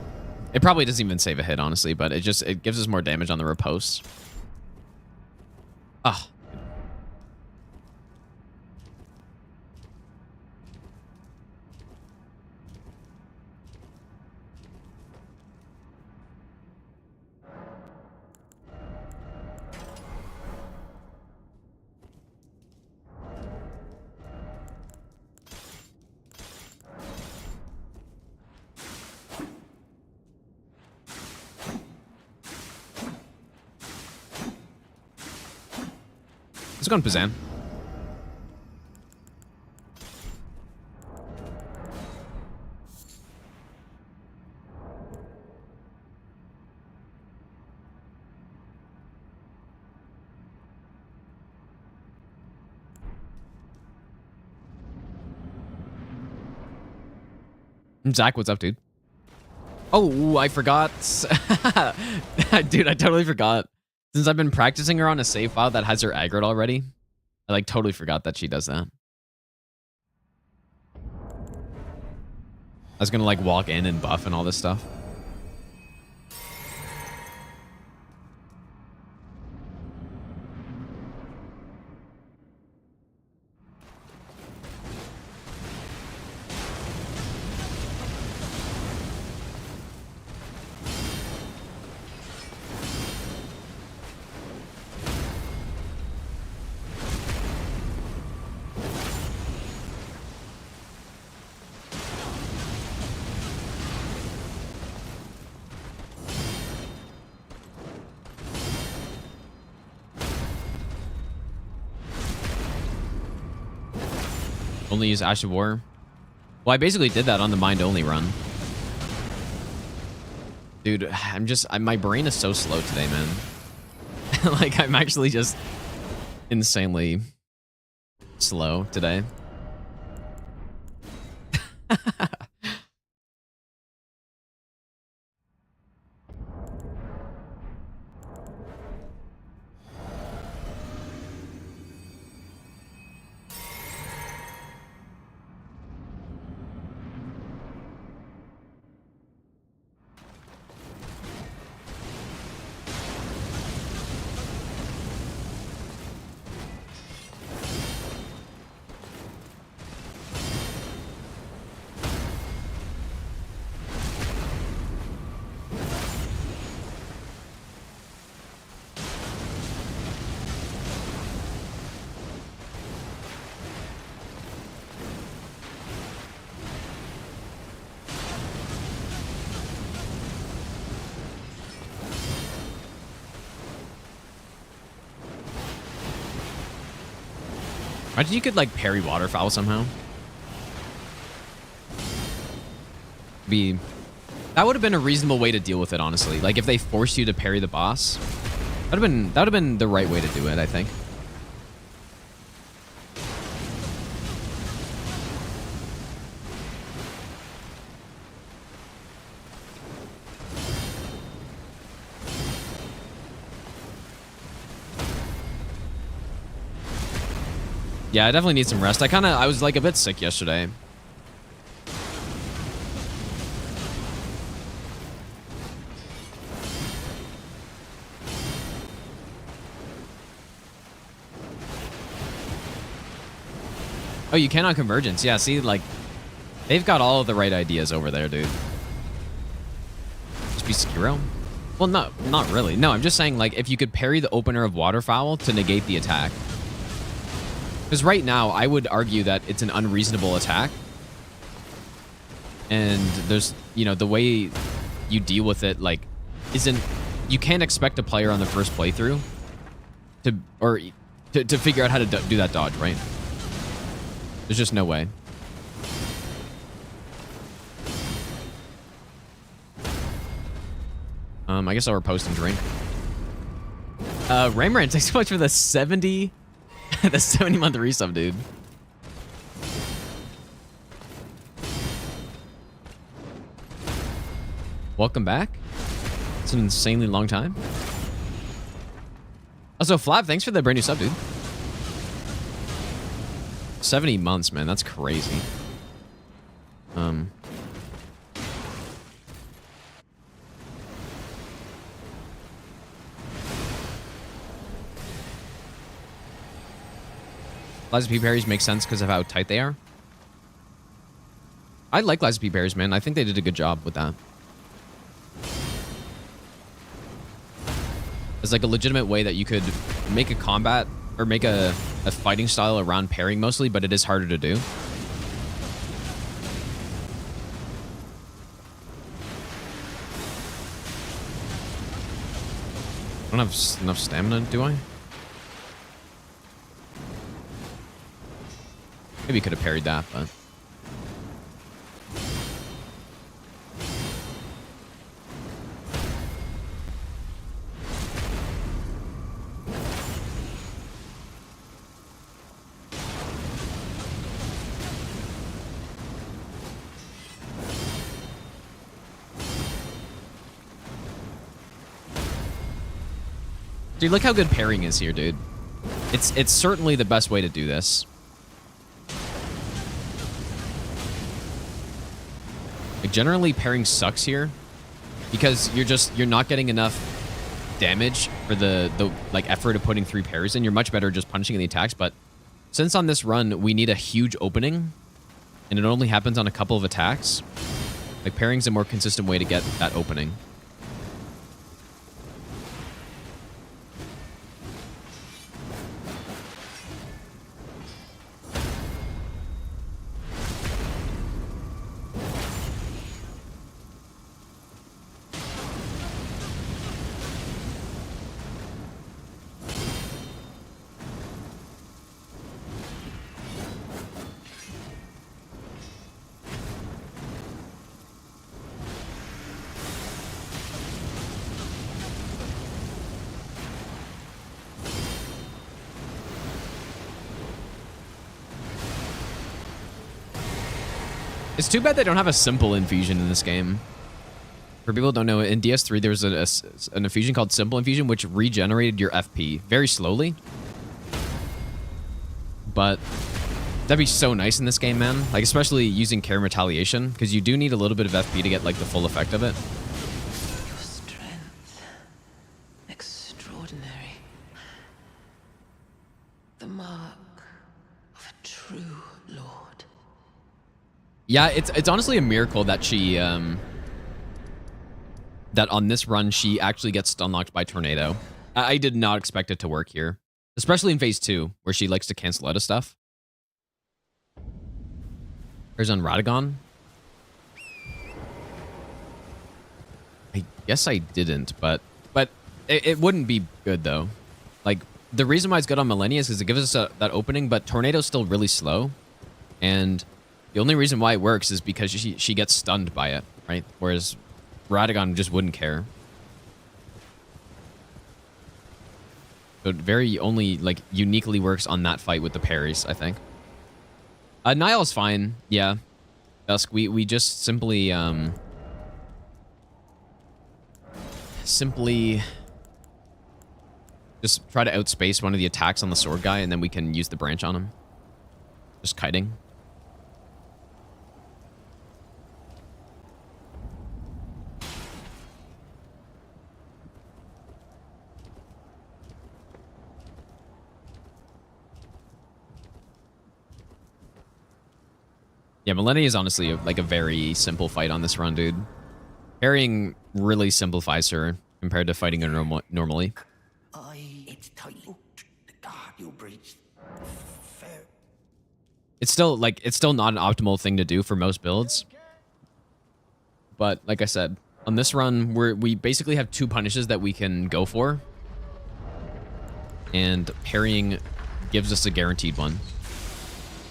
It probably doesn't even save a hit, honestly, but it gives us more damage on the riposte. Ah. Let's go on Pazan. Zach, what's up, dude? Oh, I forgot. Dude, I totally forgot. Since I've been practicing her on a save file that has her aggroed already, I like totally forgot that she does that. I was gonna like walk in and buff and all this stuff. Only use Ash of War. Well, I basically did that on the Mind Only run. Dude, my brain is so slow today, man. Like, I'm actually just insanely slow today. Imagine you could like parry waterfowl somehow. That would have been a reasonable way to deal with it, honestly. Like if they forced you to parry the boss, that would have been the right way to do it, I think. Yeah, I definitely need some rest. I was like a bit sick yesterday. Oh, you cannot convergence. Yeah, see, like, they've got all of the right ideas over there, dude. Just be Sekiro. Well, no, not really. No, I'm just saying, like, if you could parry the opener of Waterfowl to negate the attack. Because right now, I would argue that it's an unreasonable attack. And there's, you know, the way you deal with it, like, isn't... You can't expect a player on the first playthrough to figure out how to do that dodge, right? There's just no way. I guess I'll repost and drink. Ramran, thanks so much for the 70 month resub, dude. Welcome back. It's an insanely long time. Also, Flap, thanks for the brand new sub, dude. 70 months, man. That's crazy. Liza P parries make sense because of how tight they are. I like Liza P parries, man. I think they did a good job with that. It's like a legitimate way that you could make a combat or make a fighting style around parrying mostly, but it is harder to do. I don't have enough stamina, do I? Maybe you could have parried that, but... Dude, look how good parrying is here, dude. It's certainly the best way to do this. Like, generally parrying sucks here because you're not getting enough damage for the like effort of putting 3 parries in. You're much better just punching the attacks, but since on this run we need a huge opening and it only happens on a couple of attacks, like parrying's a more consistent way to get that opening. It's too bad they don't have a simple infusion in this game. For people who don't know, in DS3 there was an infusion called Simple Infusion, which regenerated your FP very slowly. But that'd be so nice in this game, man. Like, especially using Care and Retaliation, because you do need a little bit of FP to get, like, the full effect of it. Your strength. Extraordinary. The mark of a true lord. Yeah, it's honestly a miracle that she, that on this run, she actually gets unlocked by Tornado. I did not expect it to work here. Especially in Phase 2, where she likes to cancel out of stuff. There's on Radagon. I guess I didn't, but it wouldn't be good, though. Like, the reason why it's good on Millennia is because it gives us that opening, but Tornado's still really slow. And the only reason why it works is because she gets stunned by it, right? Whereas Radagon just wouldn't care. So it very only, like, uniquely works on that fight with the parries, I think. Niall's fine, yeah. Dusk, we just simply just try to outspace one of the attacks on the sword guy, and then we can use the branch on him. Just kiting. Yeah, Millennia is honestly like a very simple fight on this run, dude. Parrying really simplifies her compared to fighting it normally. It's tight. God, you breached. Fair. It's still not an optimal thing to do for most builds. But like I said, on this run, we basically have 2 punishes that we can go for. And parrying gives us a guaranteed one.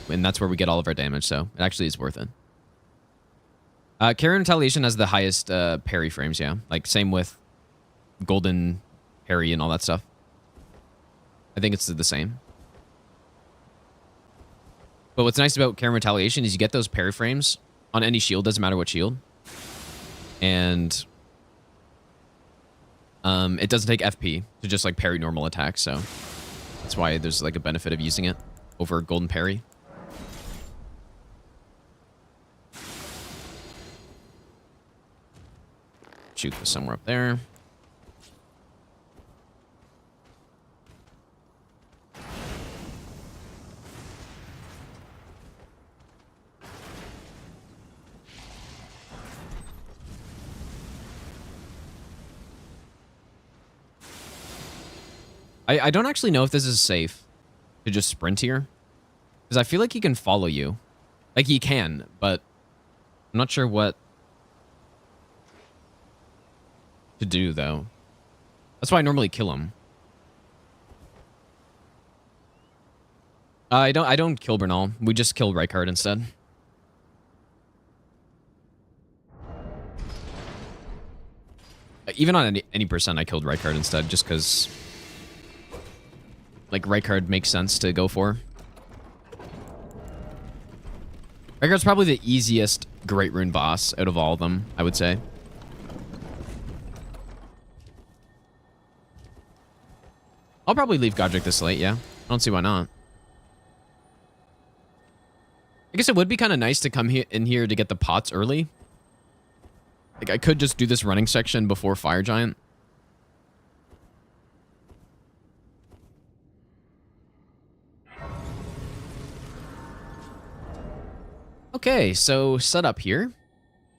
And that's where we get all of our damage, so it actually is worth it. Carry Retaliation has the highest parry frames, yeah. Like, same with Golden Parry and all that stuff. I think it's the same. But what's nice about Carry Retaliation is you get those parry frames on any shield, doesn't matter what shield. And it doesn't take FP to just like parry normal attacks, so that's why there's like a benefit of using it over Golden Parry. Shoot this somewhere up there. I don't actually know if this is safe to just sprint here, because I feel like he can follow you. Like, he can, but I'm not sure what to do, though. That's why I normally kill him. I don't kill Bernal. We just kill Rykard instead. Even on any percent, I killed Rykard instead, just because like Rykard makes sense to go for. Rykard's probably the easiest Great Rune boss out of all of them, I would say. I'll probably leave Godric this late, yeah. I don't see why not. I guess it would be kind of nice to come in here to get the pots early. Like, I could just do this running section before Fire Giant. Okay, so set up here.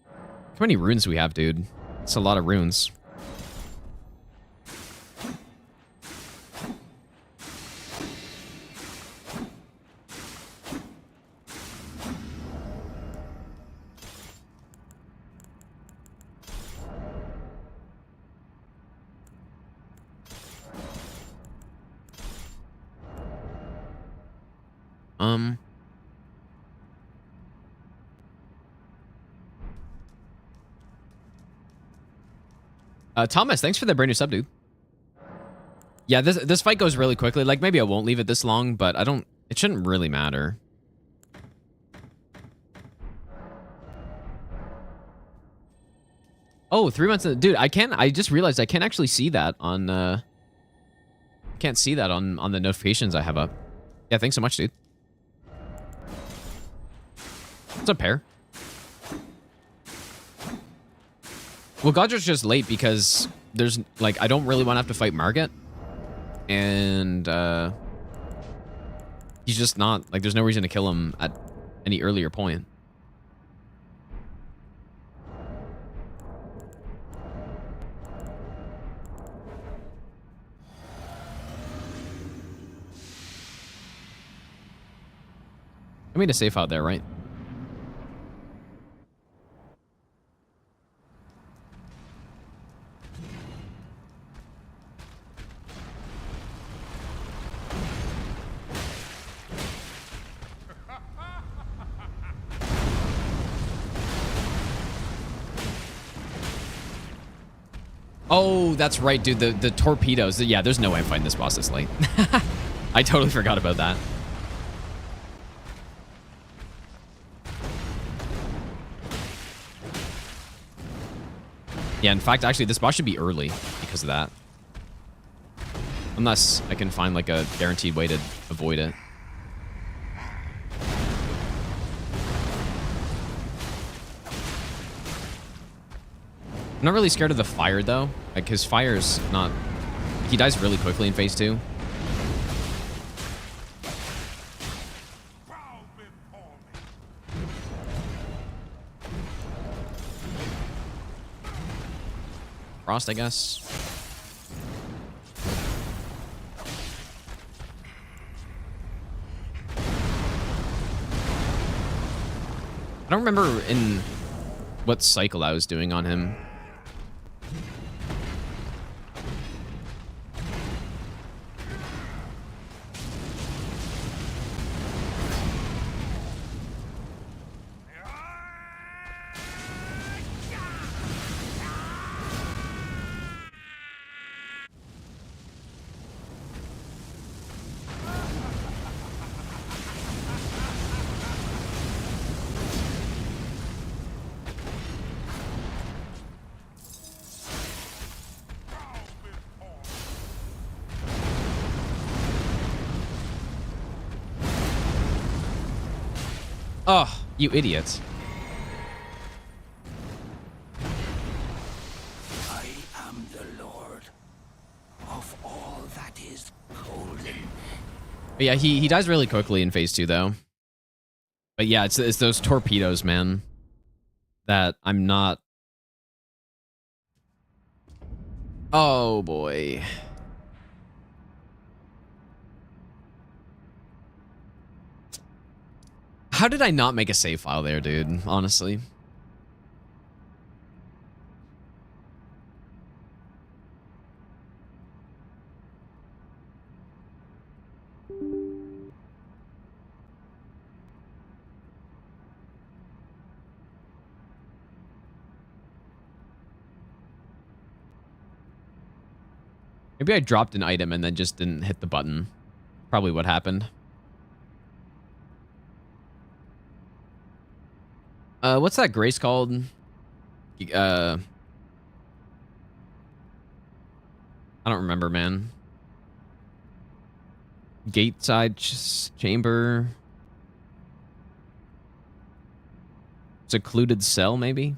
How many runes do we have, dude? It's a lot of runes. Thomas, thanks for the brand new sub, dude. Yeah, this fight goes really quickly. Like, maybe I won't leave it this long, but it shouldn't really matter. Oh, 3 months. Dude, I just realized I can't actually see that on, can't see that on the notifications I have up. Yeah, thanks so much, dude. What's up, Pear? Well, Godric's just late because there's, like, I don't really want to have to fight Margit. And, he's just not, like, there's no reason to kill him at any earlier point. I made a safe out there, right? Oh, that's right, dude. The torpedoes. Yeah, there's no way I'm fighting this boss this late. I totally forgot about that. Yeah, in fact, actually, this boss should be early because of that. Unless I can find, like, a guaranteed way to avoid it. I'm not really scared of the fire, though. Like, his fire's not... He dies really quickly in phase 2. Frost, I guess. don't remember in what cycle I was doing on him. Oh, you idiot. I am the Lord of all that is golden. But yeah, he dies really quickly in phase 2 though. But yeah, it's those torpedoes, man, that I'm not. Oh boy. How did I not make a save file there, dude? Honestly. Maybe I dropped an item and then just didn't hit the button. Probably what happened. What's that grace called? I don't remember, man. Gateside chamber. Secluded cell, maybe?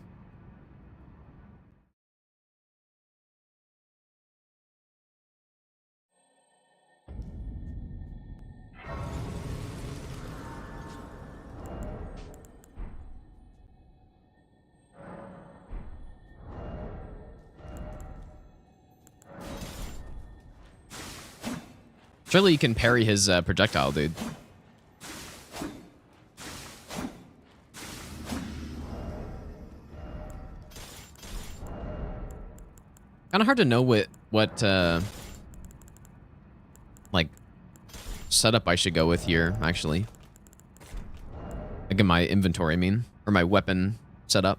Surely you can parry his projectile, dude. Kind of hard to know what like setup I should go with here, actually. Like in my inventory, I mean, or my weapon setup.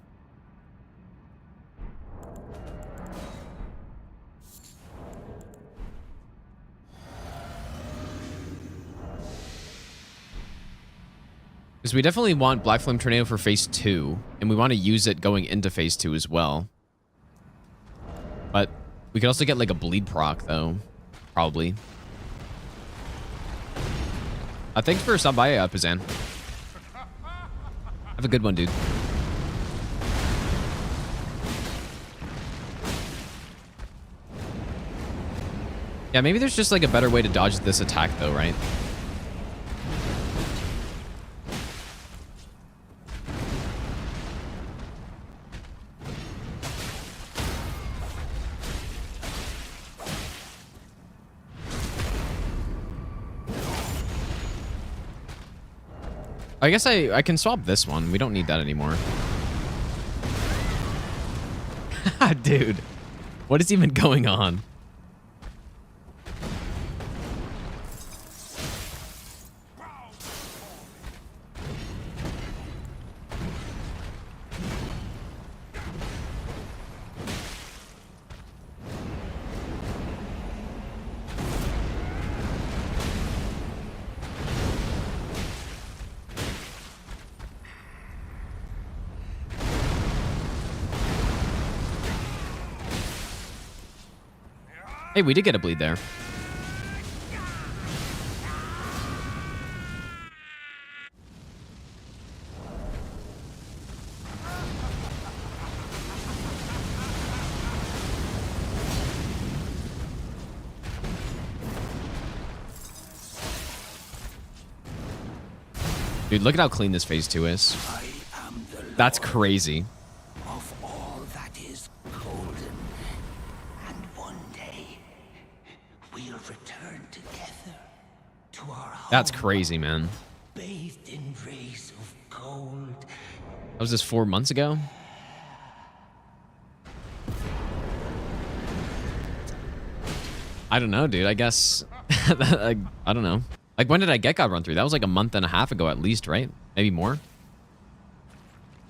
Because we definitely want Black Flame Tornado for phase 2, and we want to use it going into phase 2 as well. But we could also get like a bleed proc though, probably. Thanks for stopping by, Pazan. Have a good one, dude. Yeah, maybe there's just like a better way to dodge this attack though, right? I guess I can swap this one. We don't need that anymore. Dude, what is even going on? Hey, we did get a bleed there. Dude, look at how clean this phase 2 is. That's crazy. Of all that is golden, and one day we'll return together to our home. That's crazy, man. Bathed in rays of gold was this 4 months ago? I don't know, dude. I guess I don't know. Like, when did I get God Run Through? That was like a month and a half ago at least, right? Maybe more.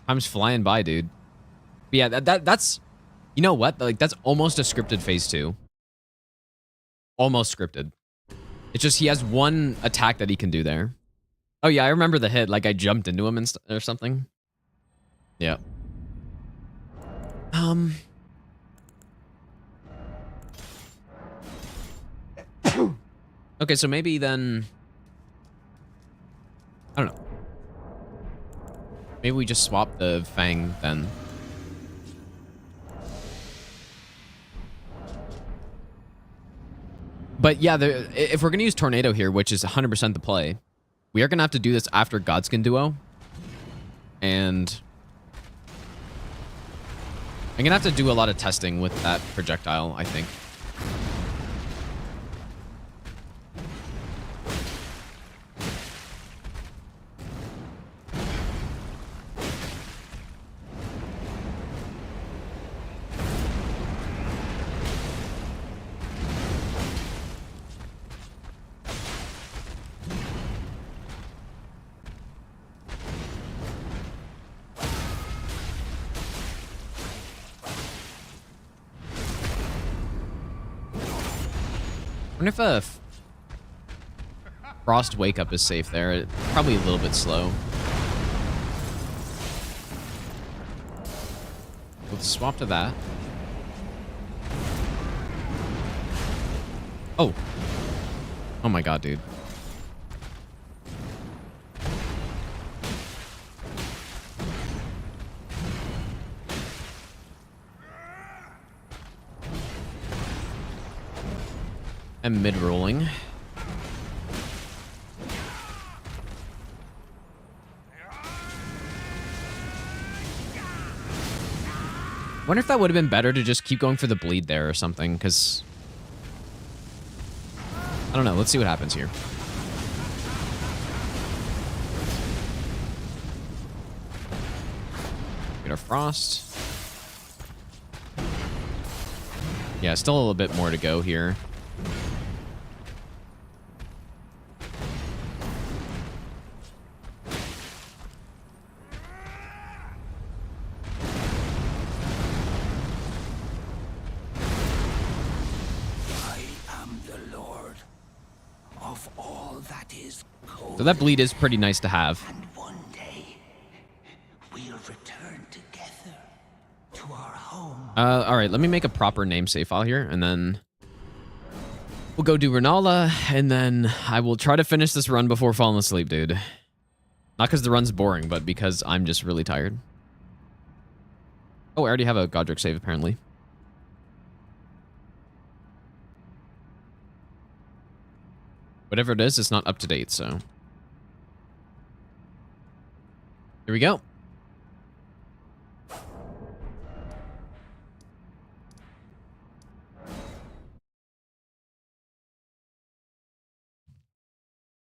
Time's flying by, dude. But yeah, that's, you know what? Like, that's almost a scripted phase 2. Almost scripted. It's just he has one attack that he can do there. Oh yeah, I remember the hit. Like, I jumped into him and or something. Yeah. Okay, so maybe then, I don't know. Maybe we just swap the Fang then. But yeah, if we're going to use Tornado here, which is 100% the play, we are going to have to do this after Godskin Duo. And I'm going to have to do a lot of testing with that projectile, I think. I wonder if a Frost Wake Up is safe there. It's probably a little bit slow. Let's swap to that. Oh. Oh my god, dude. I'm mid-rolling. Wonder if that would have been better to just keep going for the bleed there or something, because I don't know. Let's see what happens here. Get our Frost. Yeah, still a little bit more to go here. So that bleed is pretty nice to have. And one day, we'll return together to our home. All right, let me make a proper name save file here, and then we'll go do Renala, and then I will try to finish this run before falling asleep, dude. Not because the run's boring, but because I'm just really tired. Oh, I already have a Godric save, apparently. Whatever it is, it's not up to date, so... Here we go.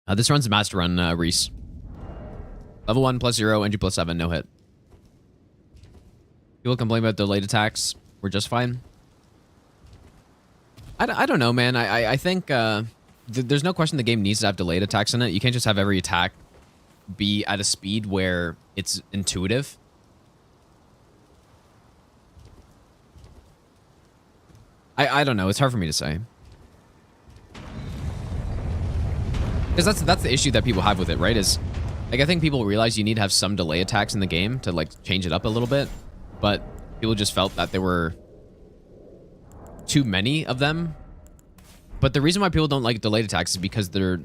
This runs MasterRun, Reese. Level 1 plus 0, NG+7, no hit. People complain about delayed attacks. We're just fine. I don't know, man. I think there's no question the game needs to have delayed attacks in it. You can't just have every attack be at a speed where it's intuitive. I don't know. It's hard for me to say. Because that's the issue that people have with it, right? Is, like, I think people realize you need to have some delay attacks in the game to, like, change it up a little bit. But people just felt that there were too many of them. But the reason why people don't like delayed attacks is because they're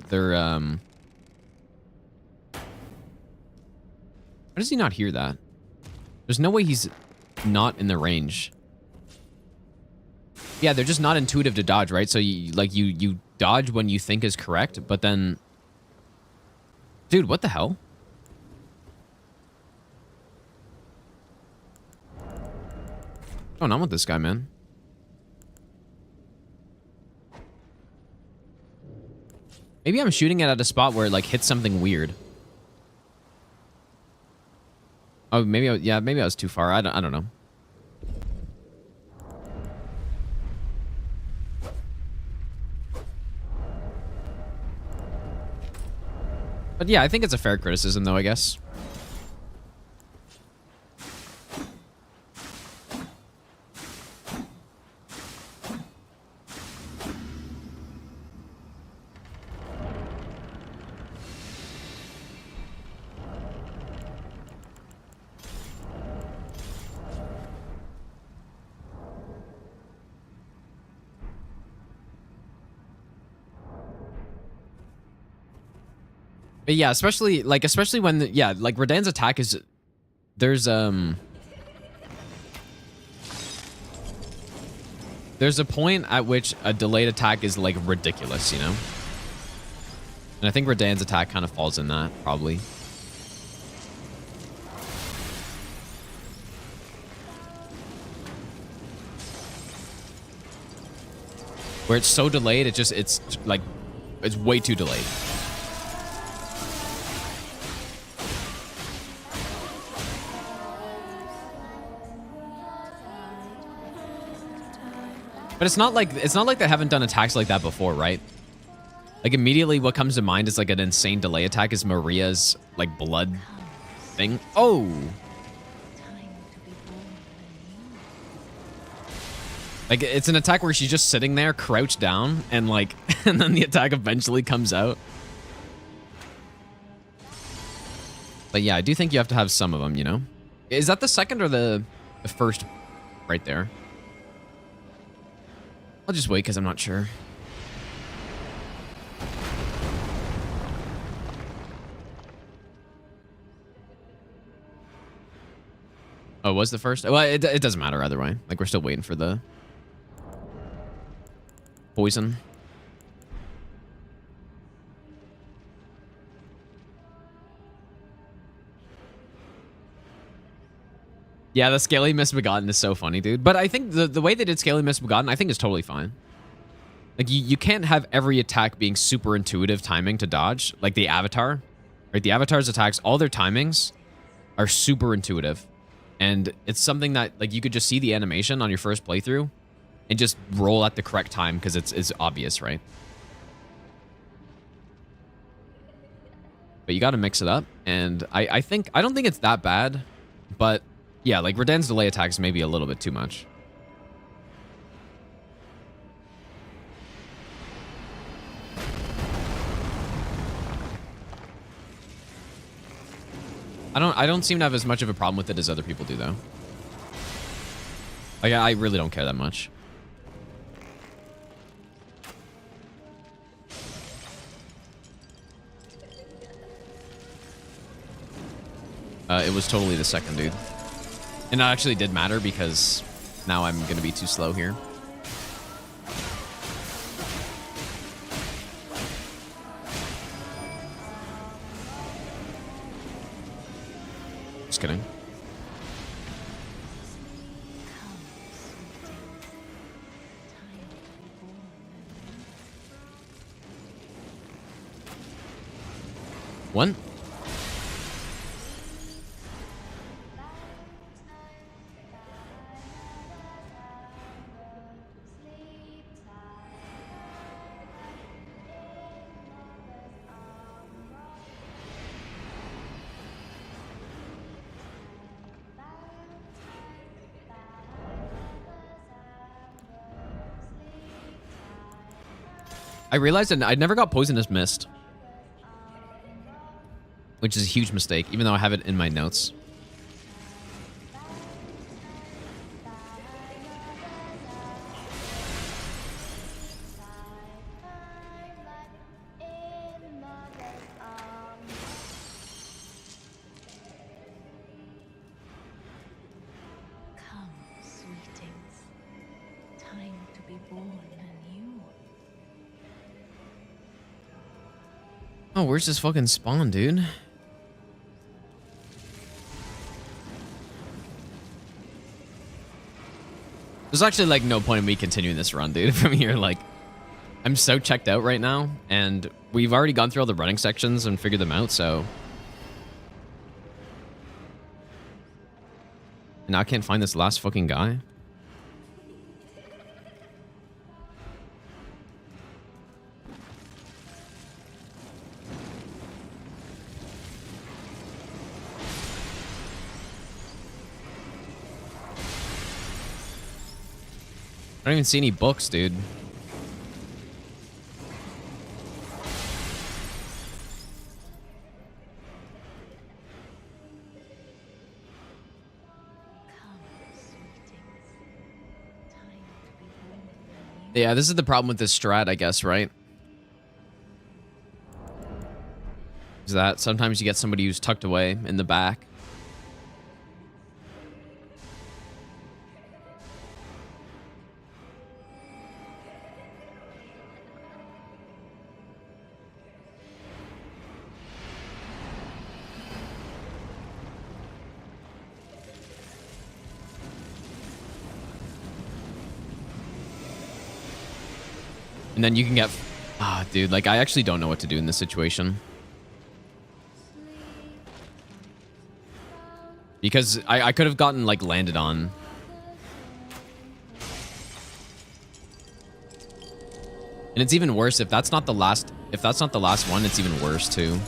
How does he not hear that? There's no way he's not in the range. Yeah, they're just not intuitive to dodge, right? So you dodge when you think is correct, but then... Dude, what the hell? What's going on with this guy, man? Maybe I'm shooting it at a spot where it, like, hits something weird. Oh, maybe yeah, maybe I was too far. I don't know. But yeah, I think it's a fair criticism, though, I guess. But yeah, especially when like Radan's attack is there's a point at which a delayed attack is like ridiculous, you know? And I think Radan's attack kind of falls in that, probably. Where it's so delayed, it's like it's way too delayed. But it's not like they haven't done attacks like that before, right? Like immediately what comes to mind is like an insane delay attack is Maria's like blood thing. Oh. Like it's an attack where she's just sitting there crouched down and like and then the attack eventually comes out. But yeah, I do think you have to have some of them, you know? Is that the second or the first right there? I'll just wait because I'm not sure. Oh, was the first? Well, it doesn't matter either way. Like, we're still waiting for the poison. Yeah, the Scaly Misbegotten is so funny, dude. But I think the way they did Scaly Misbegotten, I think is totally fine. Like, you can't have every attack being super intuitive timing to dodge. Like the Avatar. Right? The Avatar's attacks, all their timings are super intuitive. And it's something that, like, you could just see the animation on your first playthrough and just roll at the correct time because it's obvious, right? But you got to mix it up. And I don't think it's that bad, but yeah, like Radan's delay attacks may be a little bit too much. I don't seem to have as much of a problem with it as other people do, though. Like, I really don't care that much. It was totally the second, dude. And it actually did matter because now I'm going to be too slow here. Just kidding. One. I realized that I never got Poisonous Mist, which is a huge mistake, even though I have it in my notes. Come, sweetings. Time to be born anew. Oh, where's this fucking spawn, dude? There's actually, like, no point in me continuing this run, dude, from here. Like, I'm so checked out right now, and we've already gone through all the running sections and figured them out, so... And now I can't find this last fucking guy. I don't even see any books, dude. Yeah, this is the problem with this strat, I guess, right? Is that sometimes you get somebody who's tucked away in the back. And then you can get... Ah, dude, like, I actually don't know what to do in this situation. Because I could have gotten, like, landed on. And it's even worse if that's not the last... If that's not the last one, it's even worse, too.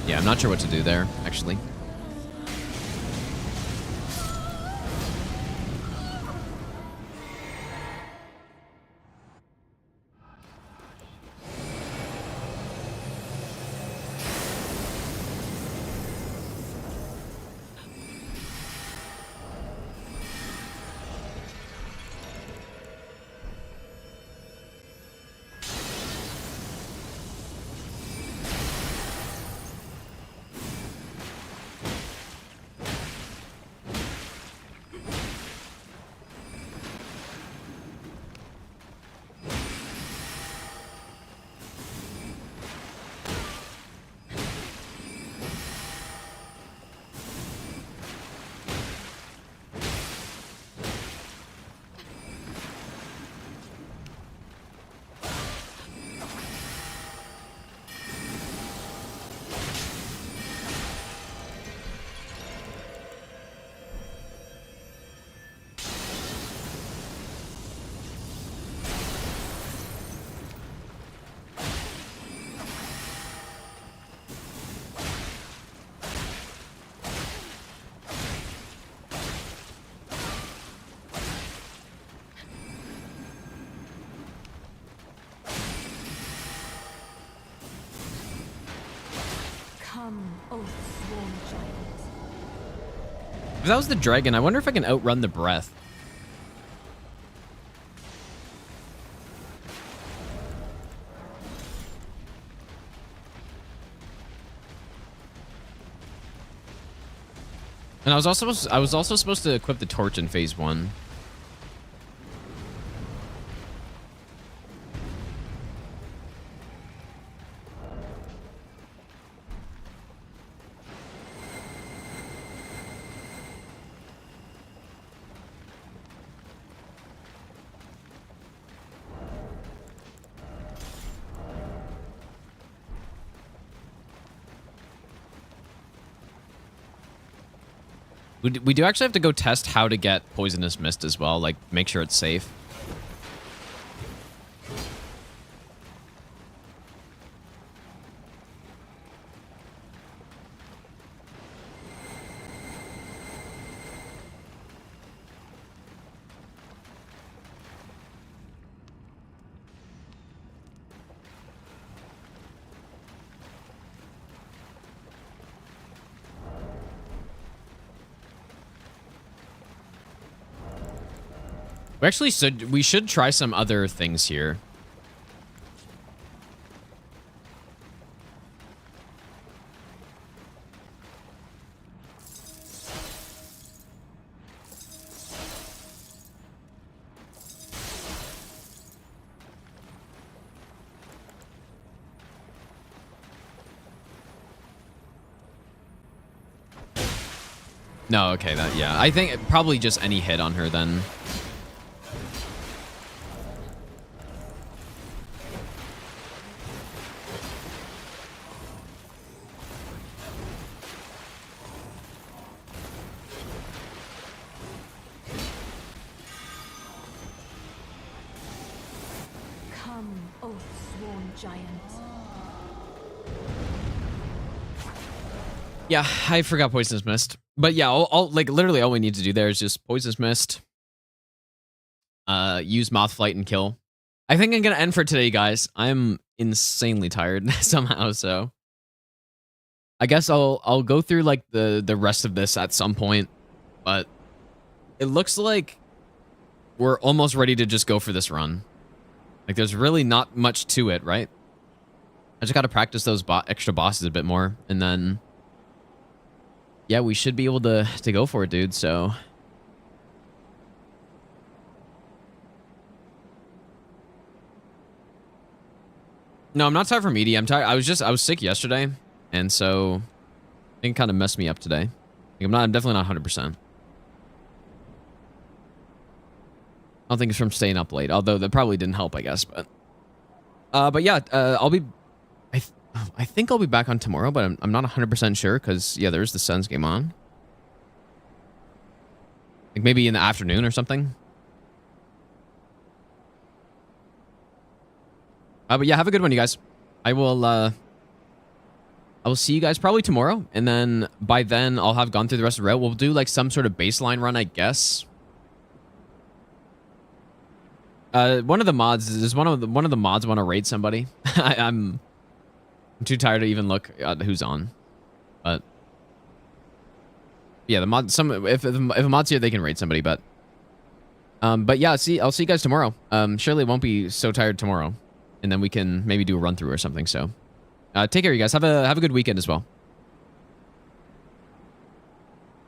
Yeah, I'm not sure what to do there, actually. If that was the dragon, I wonder if I can outrun the breath. And I was also supposed to equip the torch in phase 1. We do actually have to go test how to get Poisonous Mist as well, like make sure it's safe. We should try some other things here. No, okay, yeah. I think probably just any hit on her then. Oath-sworn giant. Yeah, I forgot Poisonous Mist. But yeah, all like literally all we need to do there is just Poisonous Mist. Use Mothflight and kill. I think I'm gonna end for today, guys. I'm insanely tired somehow, so I guess I'll go through like the rest of this at some point. But it looks like we're almost ready to just go for this run. Like there's really not much to it, right? I just gotta practice those extra bosses a bit more, and then yeah, we should be able to go for it, dude. So no, I'm not tired for meaty. I'm tired. I was sick yesterday, and so it kind of messed me up today. Like, I'm definitely not 100%. I don't think it's from staying up late, although that probably didn't help, I guess. But yeah, I'll be. I think I'll be back on tomorrow, but I'm not 100% sure because yeah, there's the Suns game on. Like maybe in the afternoon or something. But yeah, have a good one, you guys. I will see you guys probably tomorrow, and then by then I'll have gone through the rest of the route. We'll do like some sort of baseline run, I guess. One of the mods is one of the mods want to raid somebody. I'm too tired to even look at who's on, but yeah, the mod. If a mod's here, they can raid somebody. But yeah, I'll see you guys tomorrow. Surely won't be so tired tomorrow, and then we can maybe do a run through or something. So take care, you guys. Have a good weekend as well.